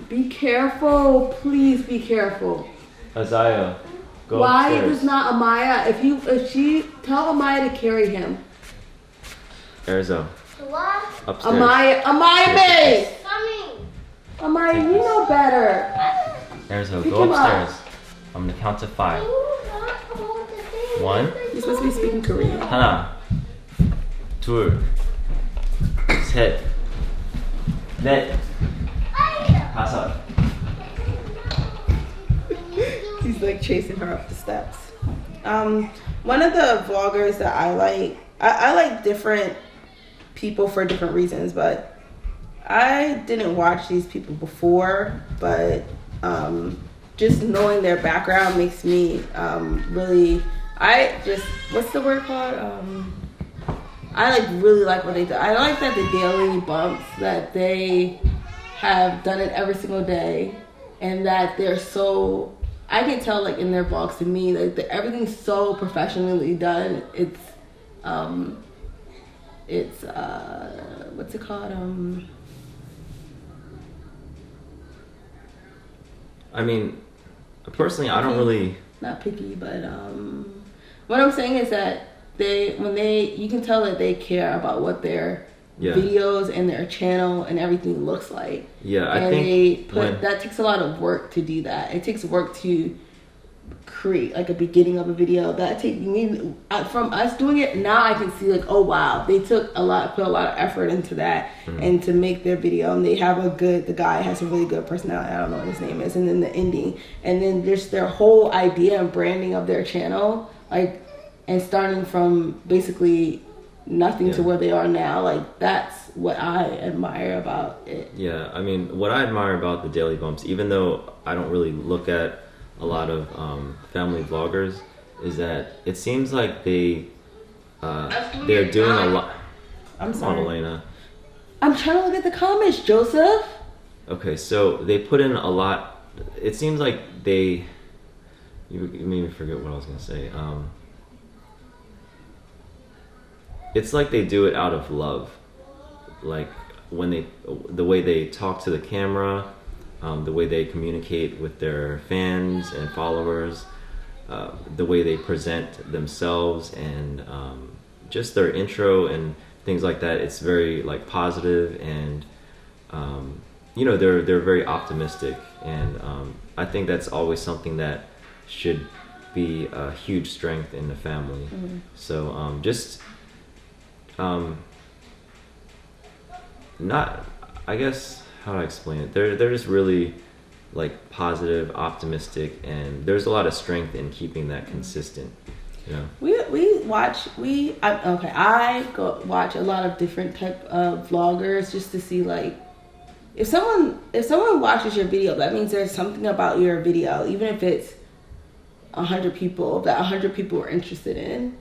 be careful, please be careful. Isaiah, go Why upstairs. does not Amaya? If she tell Amaya to carry him. Arizona. What? Upstairs. Amaya Maze. Coming. Amaya, you know better. Arizona, Pick go him upstairs. up. I'm gonna count to 5. 1. You're supposed to be speaking Korean. 하나, 둘, 셋, 넷, 다섯. He's like chasing her up the steps. One of the vloggers that I like different people for different reasons, but I didn't watch these people before, but just knowing their background makes me really, what's the word called? I really like what they do. I like that the daily bumps, that they have done it every single day, and that they're so, I can tell like in their vlogs to me, like everything's so professionally done. It's what's it called? I mean, personally, I don't really... Not picky, but what I'm saying is that you can tell that they care about what their videos and their channel and everything looks like. Yeah, I think that takes a lot of work to do that. It takes work to create like a beginning of a video. From us doing it now, I can see like, oh wow, they put a lot of effort into that and to make their video, and they have the guy has a really good personality. I don't know what his name is, and then the ending, and then just their whole idea and branding of their channel, like and starting from basically nothing to Yeah. where they are now. Like, that's what I admire about it. Yeah, I mean, what I admire about the Daily Bumps, even though I don't really look at a lot of family vloggers, is that it seems like they're doing a lot. I'm Come on, sorry. Elena. I'm trying to look at the comments, Joseph. Okay, so they put in a lot. It seems like you made me forget what I was gonna say. It's like they do it out of love, like the way they talk to the camera, the way they communicate with their fans and followers, the way they present themselves, and just their intro and things like that. It's very like positive, and you know, they're very optimistic, and I think that's always something that should be a huge strength in the family. Mm-hmm. So just not, I guess, how do I explain it? They're just really like positive, optimistic, and there's a lot of strength in keeping that consistent. You know? I go watch a lot of different type of vloggers just to see, like, if someone watches your video, that means there's something about your video, even if it's 100 people, that 100 people are interested in.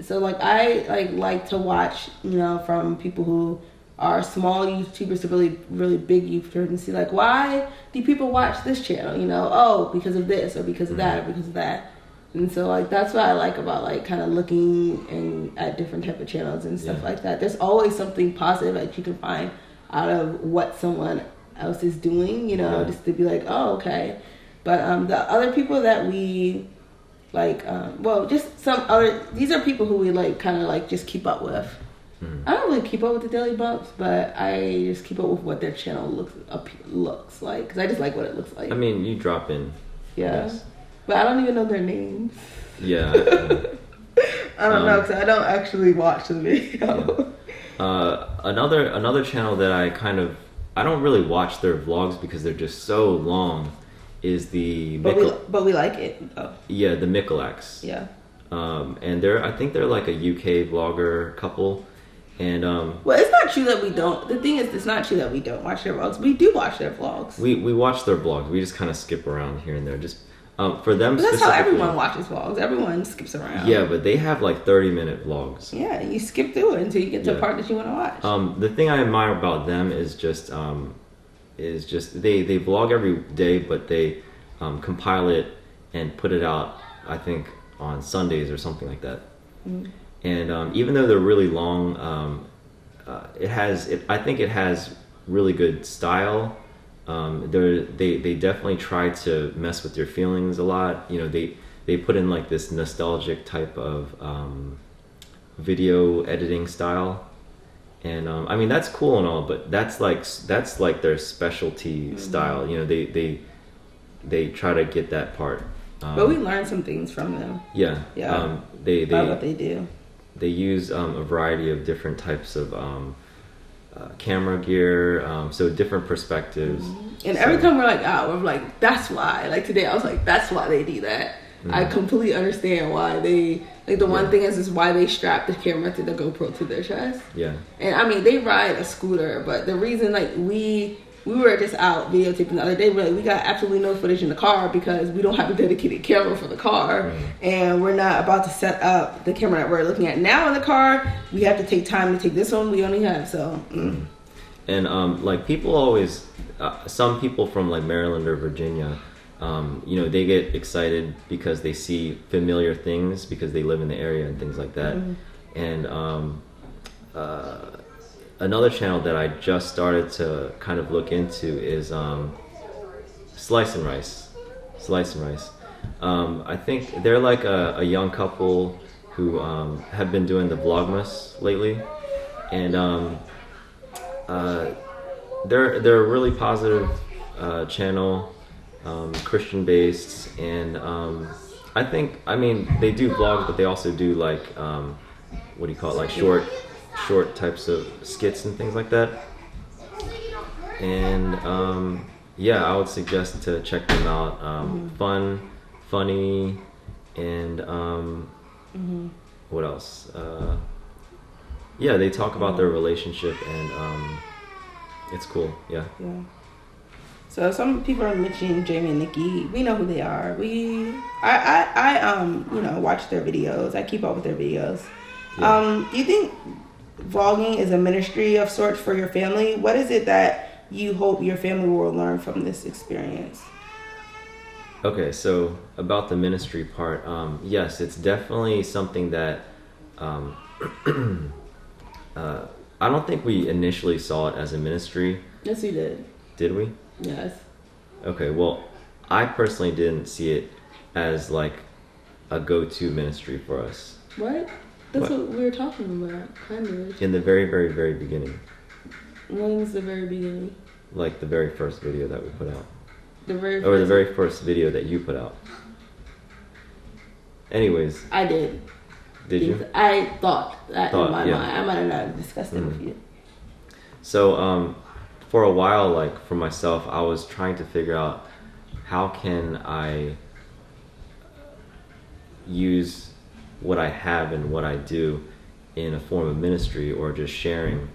So like, I like to watch, you know, from people who are small YouTubers to really, really big YouTubers, and see, like, why do people watch this channel? You know, oh, because of this, or because of that, or because of that. And so, like, that's what I like about, like, kind of looking at different type of channels and stuff like that. There's always something positive that you can find out of what someone else is doing, you know, just to be like, oh, okay. But the other people that we like, these are people who we like, kind of like just keep up with. I don't really keep up with the Daily Bumps, but I just keep up with what their channel looks like, because I just like what it looks like. I mean, you drop in. Yeah. Yes. But I don't even know their names. Yeah. I don't know, because I don't actually watch the video. Yeah. Another channel that I don't really watch their vlogs because they're just so long, is the but we like it though. Yeah, the Micolax. Yeah. And I think they're like a UK vlogger couple, and well, it's not true that we don't. The thing is, it's not true that we don't watch their vlogs. We do watch their vlogs. we watch their vlogs. We just kind of skip around here and there, just for them. But that's how everyone watches vlogs. Everyone skips around. Yeah, but they have like 30-minute vlogs. Yeah, you skip through it until you get to a part that you want to watch. The thing I admire about them is just they vlog every day, but they compile it and put it out, I think, on Sundays or something like that. And even though they're really long, I think it has really good style. They definitely try to mess with your feelings a lot. You know, they put in like this nostalgic type of video editing style, and I mean, that's cool and all, but that's like their specialty style. You know, they try to get that part. But we learn some things from them. Yeah. They about what they do. They use a variety of different types of camera gear, so different perspectives. And every time we're like, that's why. Like today, I was like, that's why they do that. I completely understand why they, like, the one thing is why they strap the camera to the GoPro to their chest. Yeah. And I mean, they ride a scooter, but the reason, like, we were just out videotaping the other day, we got absolutely no footage in the car because we don't have a dedicated camera for the car, and we're not about to set up the camera that we're looking at now in the car. We have to take time to take this one. We only have, so. And like, people always, some people from like Maryland or Virginia, you know, they get excited because they see familiar things because they live in the area and things like that. And another channel that I just started to kind of look into is Slice and Rice. I think they're like a young couple who have been doing the Vlogmas lately, and they're a really positive channel, Christian based, and I mean they do vlogs, but they also do like what do you call it, like short types of skits and things like that. And yeah, I would suggest to check them out. Funny, and what else? Yeah, they talk about their relationship, and it's cool. Yeah. Yeah. So some people are mentioning Jamie and Nikki. We know who they are. I watch their videos. I keep up with their videos. Yeah. Do you think vlogging is a ministry of sorts for your family? What is it that you hope your family will learn from this experience? Okay, so about the ministry part, yes, it's definitely something that I don't think we initially saw it as a ministry. Yes, you did. Did we? Yes. Okay, well, I personally didn't see it as like a go-to ministry for us. What? That's what we were talking about, kind of. In the very, very, very beginning. When's the very beginning? Like the very first video that we put out. The very first video that you put out. Anyways. I did. Did you? I thought that in my mind. I might have not discussed it with you. So, for a while, like for myself, I was trying to figure out how can I use what I have and what I do in a form of ministry, or just sharing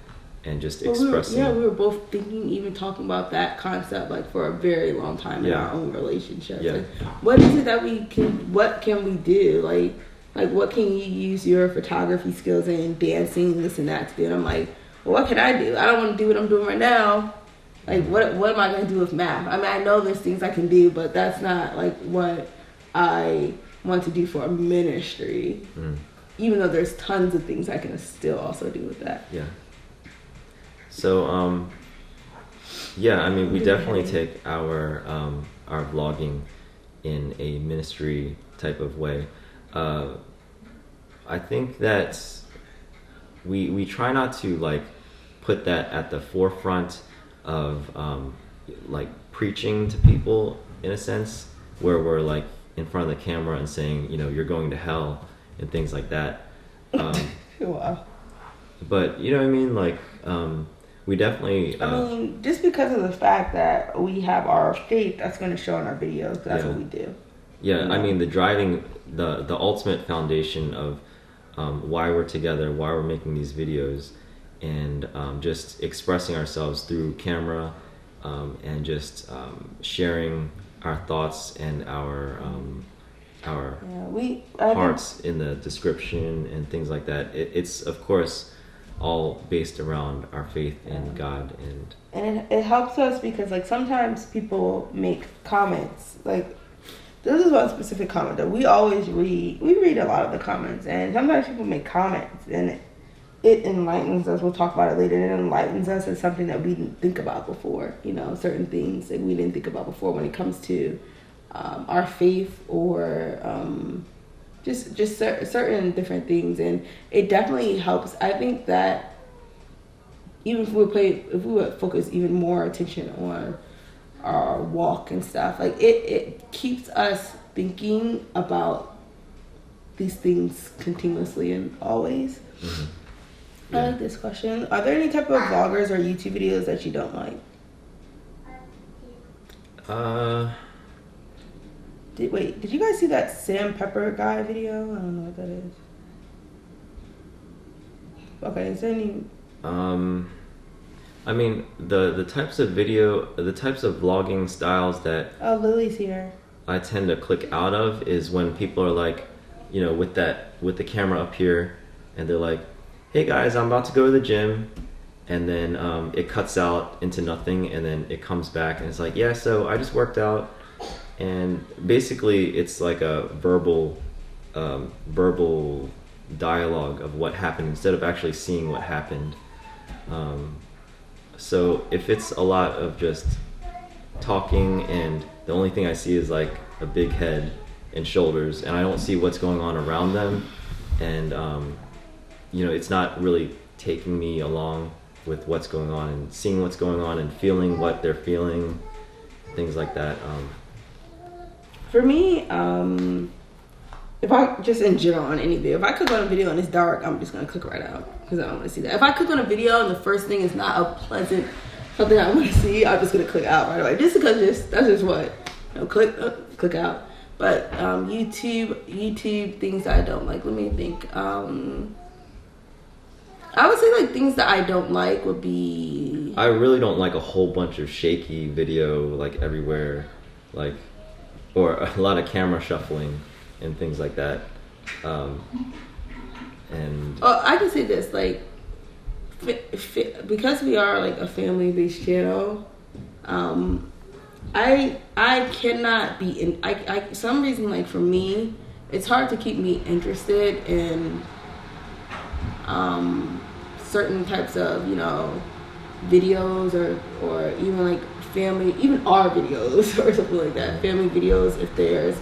and just expressing. We were both thinking, even talking about that concept like for a very long time in our own relationships. Yeah. Like, what is it that what can we do? Like what can you use your photography skills in, dancing, this and that to do? And I'm like, well, what can I do? I don't want to do what I'm doing right now. Like, what am I going to do with math? I mean, I know there's things I can do, but that's not like what I want to do for a ministry. Even though there's tons of things I can still also do with that. Yeah. So, yeah, I mean, we definitely take our vlogging in a ministry type of way. I think that we try not to like put that at the forefront of like preaching to people, in a sense, where we're like in front of the camera and saying, you know, you're going to hell and things like that. Wow. But you know what I mean, like we definitely I mean, just because of the fact that we have our faith, that's going to show in our videos. That's what we do. Yeah, I mean, the ultimate foundation of why we're together, why we're making these videos, and just expressing ourselves through camera, and just sharing our thoughts and our hearts in the description and things like that. It's of course all based around our faith in God, and it helps us because like sometimes people make comments like. This is one specific comment that we always read. We read a lot of the comments, and sometimes people make comments, and it enlightens us. We'll talk about it later. It enlightens us as something that we didn't think about before. You know, certain things that we didn't think about before when it comes to our faith or just certain different things, and it definitely helps. I think that even if we would focus even more attention on our walk and stuff, like it keeps us thinking about these things continuously and always. I like this question. Are there any type of vloggers or YouTube videos that you don't like? Did you guys see that Sam Pepper guy video? I don't know what that is. Okay, is there any I mean, the types of vlogging styles that Lily's here. I tend to click out of is when people are like, you know, with the camera up here, and they're like, hey guys, I'm about to go to the gym, and then it cuts out into nothing, and then it comes back and it's like, yeah, so I just worked out, and basically it's like a verbal dialogue of what happened instead of actually seeing what happened. So if it's a lot of just talking and the only thing I see is like a big head and shoulders, and I don't see what's going on around them, and you know, it's not really taking me along with what's going on and seeing what's going on and feeling what they're feeling, things like that. For me, if I just in general on any video, if I click on a video and it's dark, I'm just gonna click right out because I don't want to see that. If I click on a video and the first thing is not a pleasant something I want to see, I'm just gonna click out right away. Just because that's just what, you know, click out. But YouTube things that I don't like. Let me think. I would say like things that I don't like would be. I really don't like a whole bunch of shaky video like everywhere, like, or a lot of camera shuffling and things like that. And I can say this, like, because we are like a family-based channel, I cannot be in. I some reason, like, for me, it's hard to keep me interested in certain types of, you know, videos or even like family, even our videos or something like that. Family videos, if there's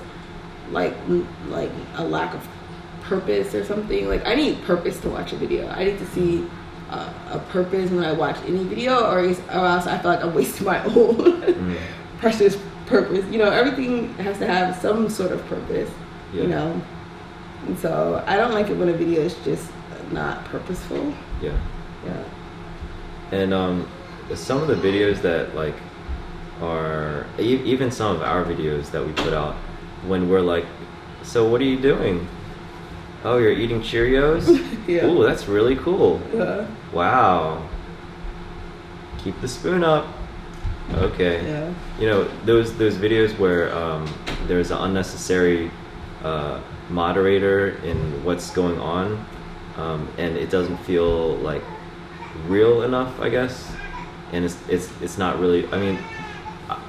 like a lack of purpose or something. Like, I need purpose to watch a video. I need to see a purpose when I watch any video, or else I feel like I'm wasting my own precious purpose. You know, everything has to have some sort of purpose. Yeah. You know, and so I don't like it when a video is just not purposeful. Yeah. Yeah. And some of the videos that like are even some of our videos that we put out, when we're like, so what are you doing? Oh, you're eating Cheerios? Yeah. Ooh, that's really cool. Yeah. Wow. Keep the spoon up. Okay. Yeah. You know, those videos where there's an unnecessary moderator in what's going on, and it doesn't feel like real enough, I guess. And it's not really. I mean,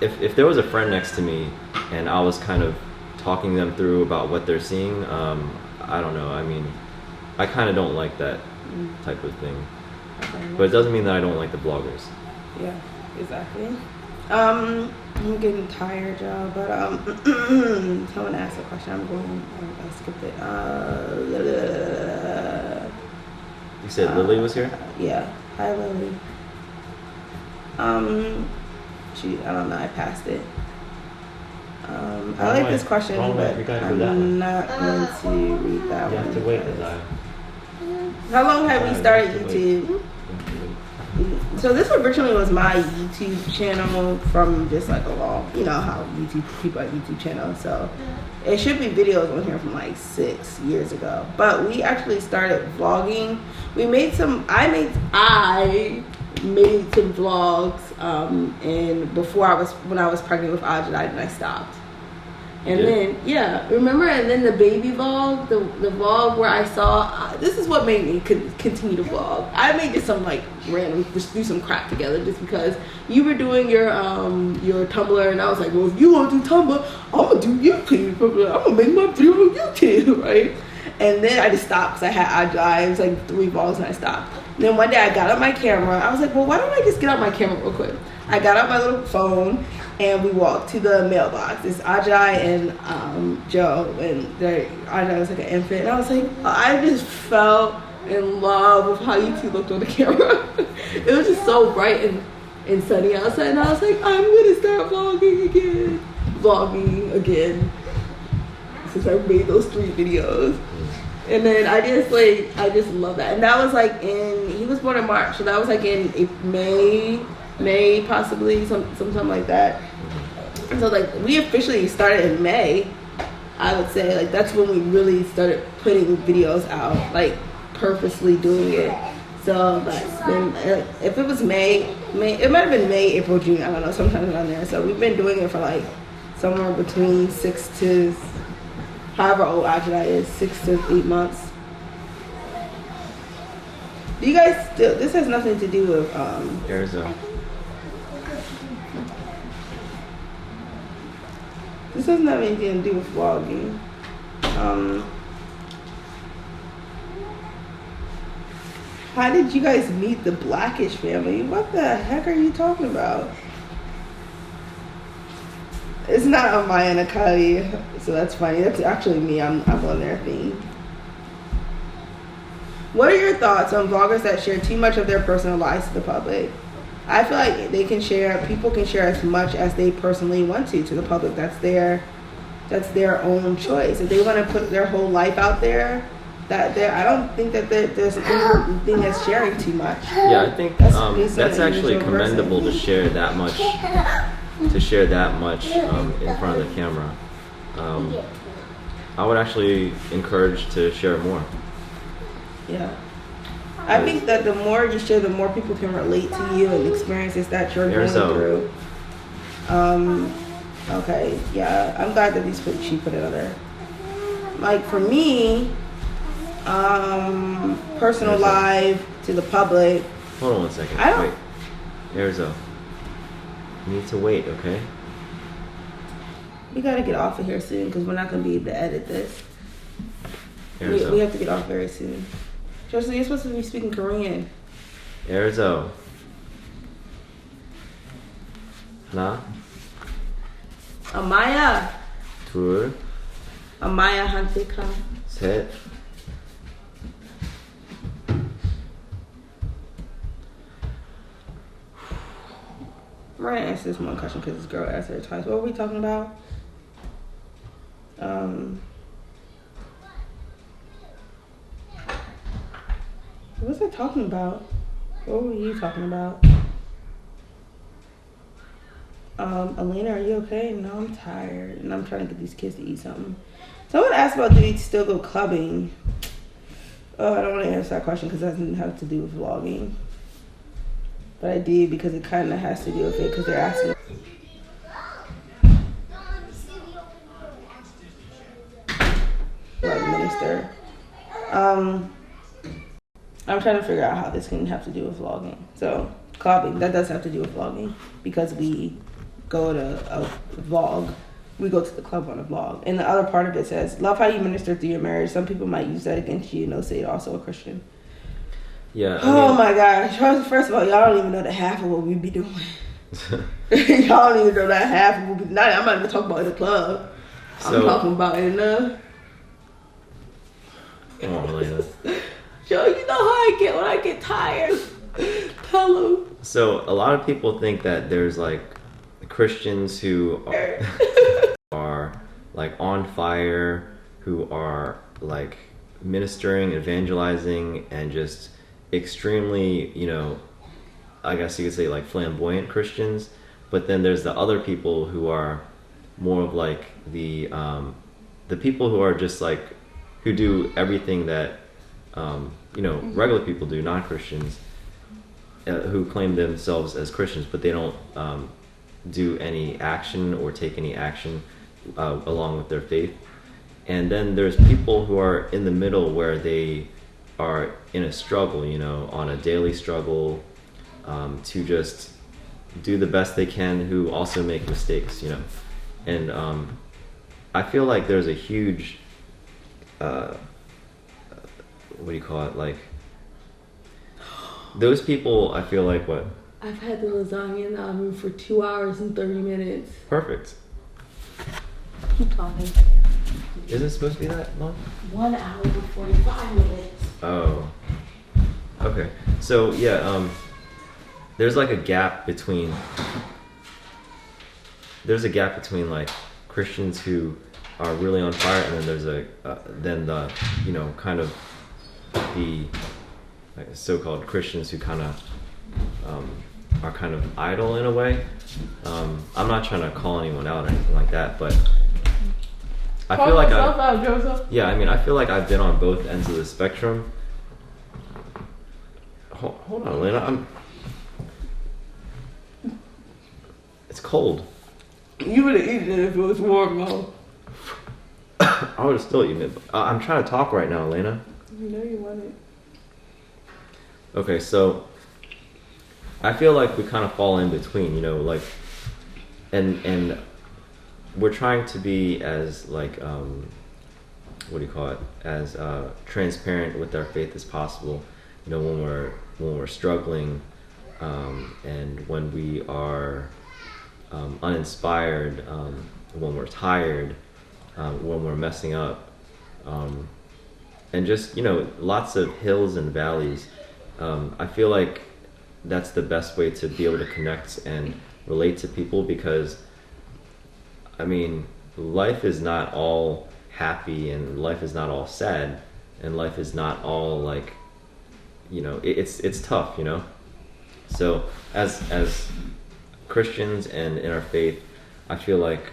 if there was a friend next to me and I was kind of talking them through about what they're seeing, I don't know. I mean, I kind of don't like that type of thing. But it doesn't mean that I don't like the vloggers. Yeah, exactly. I'm getting tired, y'all. But someone asked a question. I skipped it. You said Lily was here? Yeah. Hi, Lily. I don't know. I passed it. I like this question, but I'm not going to read that one. You have to wait, Desire. How long have we started YouTube? So this originally was my YouTube channel from just like a long, you know how YouTube people have YouTube channels. So it should be videos on here from like 6 years ago. But we actually started vlogging. I made some vlogs, and when I was pregnant with Ajay, and I stopped. And then, yeah, remember, and then the baby vlog, the vlog where I saw, this is what made me continue to vlog. I made just some like random, just do some crap together just because you were doing your Tumblr, and I was like, well, if you want to do Tumblr, I'm going to do YouTube. I'm going to make my video on YouTube, right? And then I just stopped because I had Ajay. It was like 3 vlogs and I stopped. And then one day I got out my camera. I was like, well, why don't I just get out my camera real quick? I got out my little phone and we walked to the mailbox. It's Ajay and Joe, and Ajay was like an infant. And I was like, I just fell in love with how you two looked on the camera. It was just so bright and sunny outside. And I was like, I'm going to start vlogging again. Since I made those 3 videos. And then I just love that. And that was like he was born in March, so that was like in May possibly, sometime like that. And so like we officially started in May, I would say. Like that's when we really started putting videos out, like purposely doing it. So that's been, if it was May, it might have been May, April, June, I don't know, sometimes around there. So we've been doing it for like somewhere between 6 to however old Ajay is, 6 to 8 months. Do you guys still, this has nothing to do with Arizona. This doesn't have anything to do with vlogging. How did you guys meet the Blackish family? What the heck are you talking about? It's not on my end, Akali, so that's funny. That's actually me. I'm on their theme. What are your thoughts on vloggers that share too much of their personal lives to the public? I feel like people can share as much as they personally want to the public. That's their own choice. If they want to put their whole life out there, I don't think that there's anything that's sharing too much. Yeah, I think that's actually commendable to share that much. In front of the camera. I would actually encourage to share more. Yeah. I think that the more you share, the more people can relate to you and experiences that you're going through. Okay, yeah, I'm glad that she put it on there. Like for me, personal life to the public. Hold on one second. Wait. Erzo. You need to wait, okay? We gotta get off of here soon because we're not gonna be able to edit this. We have to get off very soon. Joseph, you're supposed to be speaking Korean. Erzo. 하나. Amaya. 둘. Amaya한테 가. 셋. We're gonna answer this one question because this girl asked her twice. What were we talking about? What was I talking about? What were you talking about? Alena, are you okay? No, I'm tired and I'm trying to get these kids to eat something. Someone asked about do you still go clubbing? Oh, I don't want to answer that question because that doesn't have to do with vlogging. But I did because it kind of has to do with it because they're asking. Like minister. I'm trying to figure out how this can have to do with vlogging. So clubbing, that does have to do with vlogging because we go to a vlog. We go to the club on a vlog. And the other part of it says, love how you minister through your marriage. Some people might use that against you and they'll say you're also a Christian. Yeah. Oh my gosh. First of all, y'all don't even know the half of what we be doing. Y'all don't even know that half of what we be I'm not even talking about in the club. I'm talking about in the... Come on, Alena. Joe, you know how I get when I get tired. Tell them. So a lot of people think that there's like Christians who are like on fire, who are like ministering, evangelizing, and just extremely, you know, I guess you could say like flamboyant Christians. But then there's the other people who are more of like the people who are just like who do everything that you know, regular people do, non-Christians, who claim themselves as Christians, but they don't do any action or take any action along with their faith. And then there's people who are in the middle where they are in a struggle, you know, on a daily struggle to just do the best they can, who also make mistakes, you know. And I feel like there's a huge what do you call it, like those people, I feel like what? I've had the lasagna in the oven for 2 hours and 30 minutes. Perfect. Keep talking. Is it supposed to be that long? 1 hour and 45 minutes. Oh. Okay. So yeah, there's like a gap between like Christians who are really on fire, and then there's then the, you know, kind of the like so-called Christians who kind of are kind of idle in a way. I'm not trying to call anyone out or anything like that, but I feel like yeah, I mean, I feel like I've been on both ends of the spectrum. Hold on, Alena. It's cold. You would have eaten it if it was warm, though. I would have still eaten it. I'm trying to talk right now, Alena. You know you want it. Okay, so I feel like we kind of fall in between, you know, like, and we're trying to be as like what do you call it, as transparent with our faith as possible, you know, when we're struggling, and when we are uninspired, when we're tired, when we're messing up, and just, you know, lots of hills and valleys. I feel like that's the best way to be able to connect and relate to people, because I mean, life is not all happy, and life is not all sad, and life is not all like, you know, it's tough, you know. So as Christians and in our faith, I feel like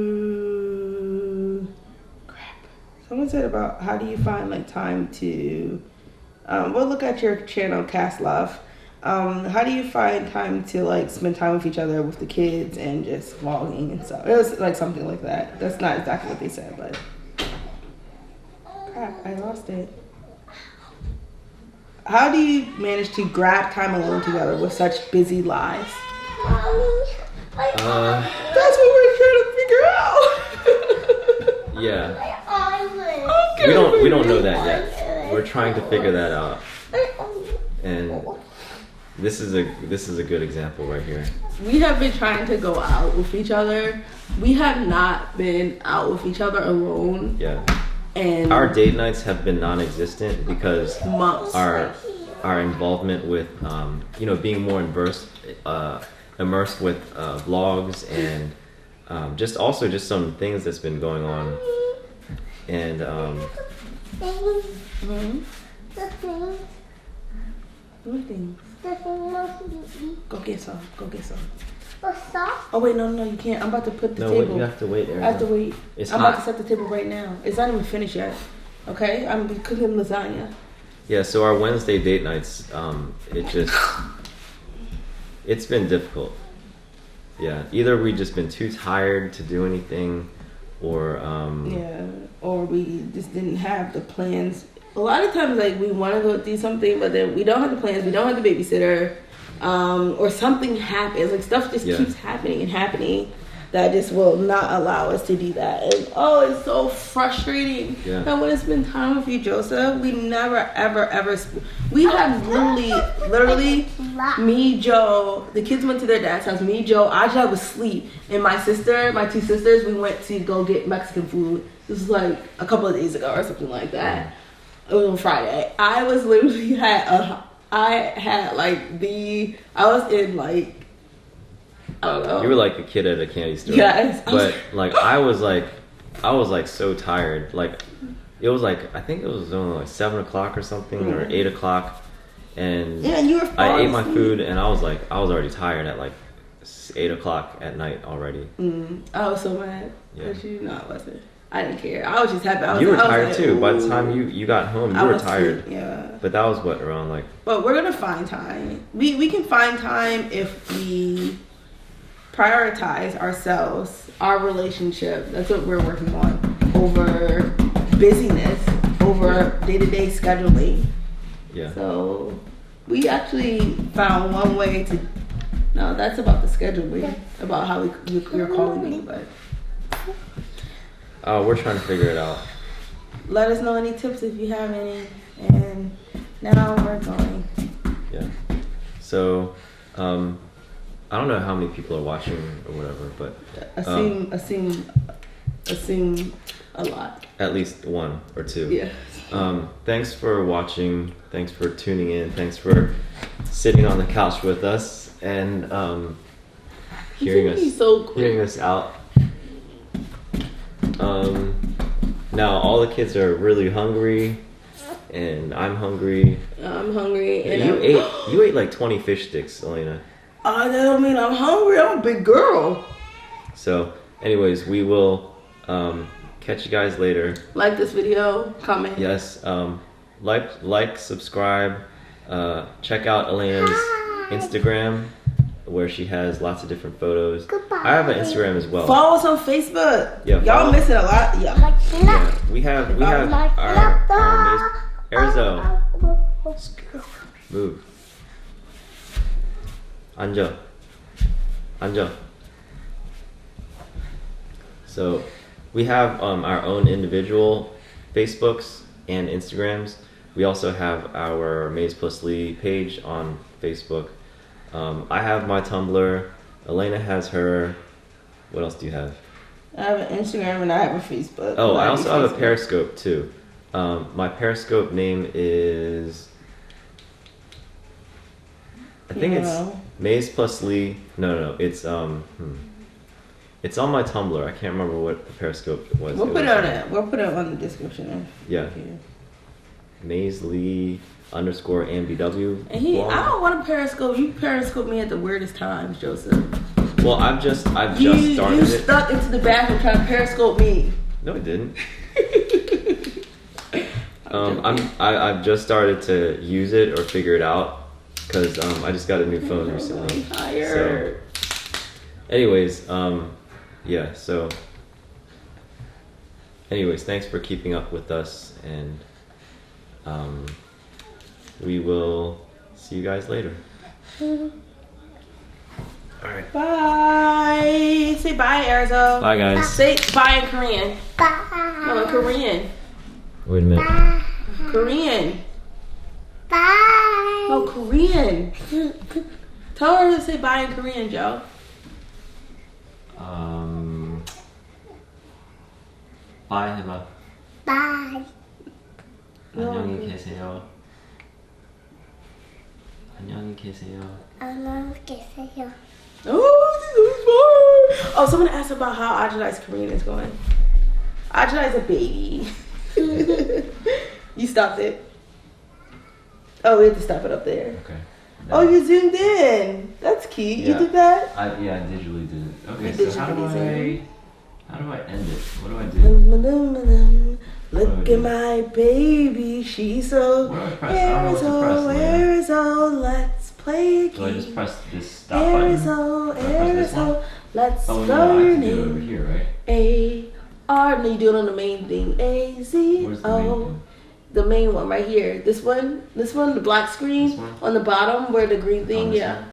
Someone said about how do you find like time to we'll look at your channel, Cast Love. How do you find time to like spend time with each other with the kids and just vlogging and stuff? It was like something like that. That's not exactly what they said, but crap, I lost it. How do you manage to grab time alone together with such busy lives? That's what we're trying to figure out. Yeah. We don't know that yet. We're trying to figure that out. And this is a good example right here. We have been trying to go out with each other. We have not been out with each other alone. Yeah. And our date nights have been non-existent because months. our involvement with being more immersed with vlogs and just some things that's been going on. And Go get some. Oh wait, no, you can't. I'm about to put the table. No, you have to wait, Erica. I have to wait. It's I'm hot. about to set the table right now. It's not even finished yet. Okay, I'm cooking lasagna. Yeah, so our Wednesday date nights, it's been difficult. Yeah, either we just been too tired to do anything, or or we just didn't have the plans. A lot of times, like, we want to go do something, but then we don't have the plans. We don't have the babysitter, or something happens. Like, stuff just keeps happening that just will not allow us to do that. And it's so frustrating. Yeah. I want to spend time with you, Joseph. We never, ever. We have literally, me, Joe. The kids went to their dad's house. Me, Joe, Aja was asleep, and my two sisters, we went to go get Mexican food. This was like a couple of days ago or something like that. It was on Friday. I was literally I was in like, I don't know. You were like a kid at a candy store. Yes. But like I was like so tired. Like it was like, I think it was only like 7 o'clock or something, or 8 o'clock. And you were I ate my food and I was already tired at like 8 o'clock at night already. I was so mad. Yeah. But I wasn't. I didn't care. I was just happy. You were tired too. By the time you got home, you were tired. Yeah. But that was what, around like. But we're gonna find time. We can find time if we prioritize ourselves, our relationship. That's what we're working on, over busyness, over day-to-day scheduling. Yeah. So we actually found one way to. No, that's about the scheduling, about how you're calling me, but. We're trying to figure it out. Let us know any tips if you have any. And now we're going. Yeah. So, I don't know how many people are watching or whatever, but assume a lot. At least 1 or 2. Yeah. Thanks for watching. Thanks for tuning in. Thanks for sitting on the couch with us and hearing us out. Now all the kids are really hungry, and I'm hungry. I'm hungry. And you ate like 20 fish sticks, Alena. That don't mean I'm hungry. I'm a big girl. So, anyways, we will catch you guys later. Like this video, comment. Yes. Like, subscribe. Check out Alena's Instagram, where she has lots of different photos. Goodbye. I have an Instagram as well. Follow us on Facebook. Yeah, y'all missing a lot. Yeah. We have our Erzo. Move. Anjo. So we have our own individual Facebooks and Instagrams. We also have our Maze Plus Lee page on Facebook. I have my Tumblr. Alena has her. What else do you have? I have an Instagram and I have a Facebook. Oh, I also have a Periscope too. My Periscope name is, I think it's Maze Plus Lee. No, it's it's on my Tumblr. I can't remember what the Periscope was. We'll put it on it. We'll put it on the description. Yeah. Maze Lee _MBW. And I don't want to Periscope. You Periscope me at the weirdest times, Joseph. Well, I've just started you it. You stuck into the bathroom trying to Periscope me. No, it didn't. I've just started to use it or figure it out because I just got a new phone recently. So, anyways, yeah. So, anyways, thanks for keeping up with us, and we will see you guys later. All right. Bye. Say bye, Arizo. Bye, guys. Say bye in Korean. Bye. No, in Korean. Wait a minute. Bye. Korean. Bye. No, Korean. Tell her to say bye in Korean, Joe. Bye 해봐. Bye. 안녕히 계세요. 안녕히 계세요. 안녕히 계세요. Oh, someone asked about how Ajudai's Korean is going. Ajudai's a baby. You stopped it. Oh, we have to stop it up there. Okay. Oh, you zoomed in. That's cute. Yeah. You did that? I digitally did it. Okay, You so how do digitally I end it? What do I do? Look at my baby, she's so What do I press? I don't know what to press, Leah. Arizona, let's play a Do I just game. press this stop button? Arizona, Do I press this one? Arizona, let's Oh no, spell I your have to do it over name. here, right? A-R, no, you do it on the main thing. Where's the main A-Z-O. thing? The main one right here. This one, the black screen This one? on the bottom where the green thing, this yeah. one?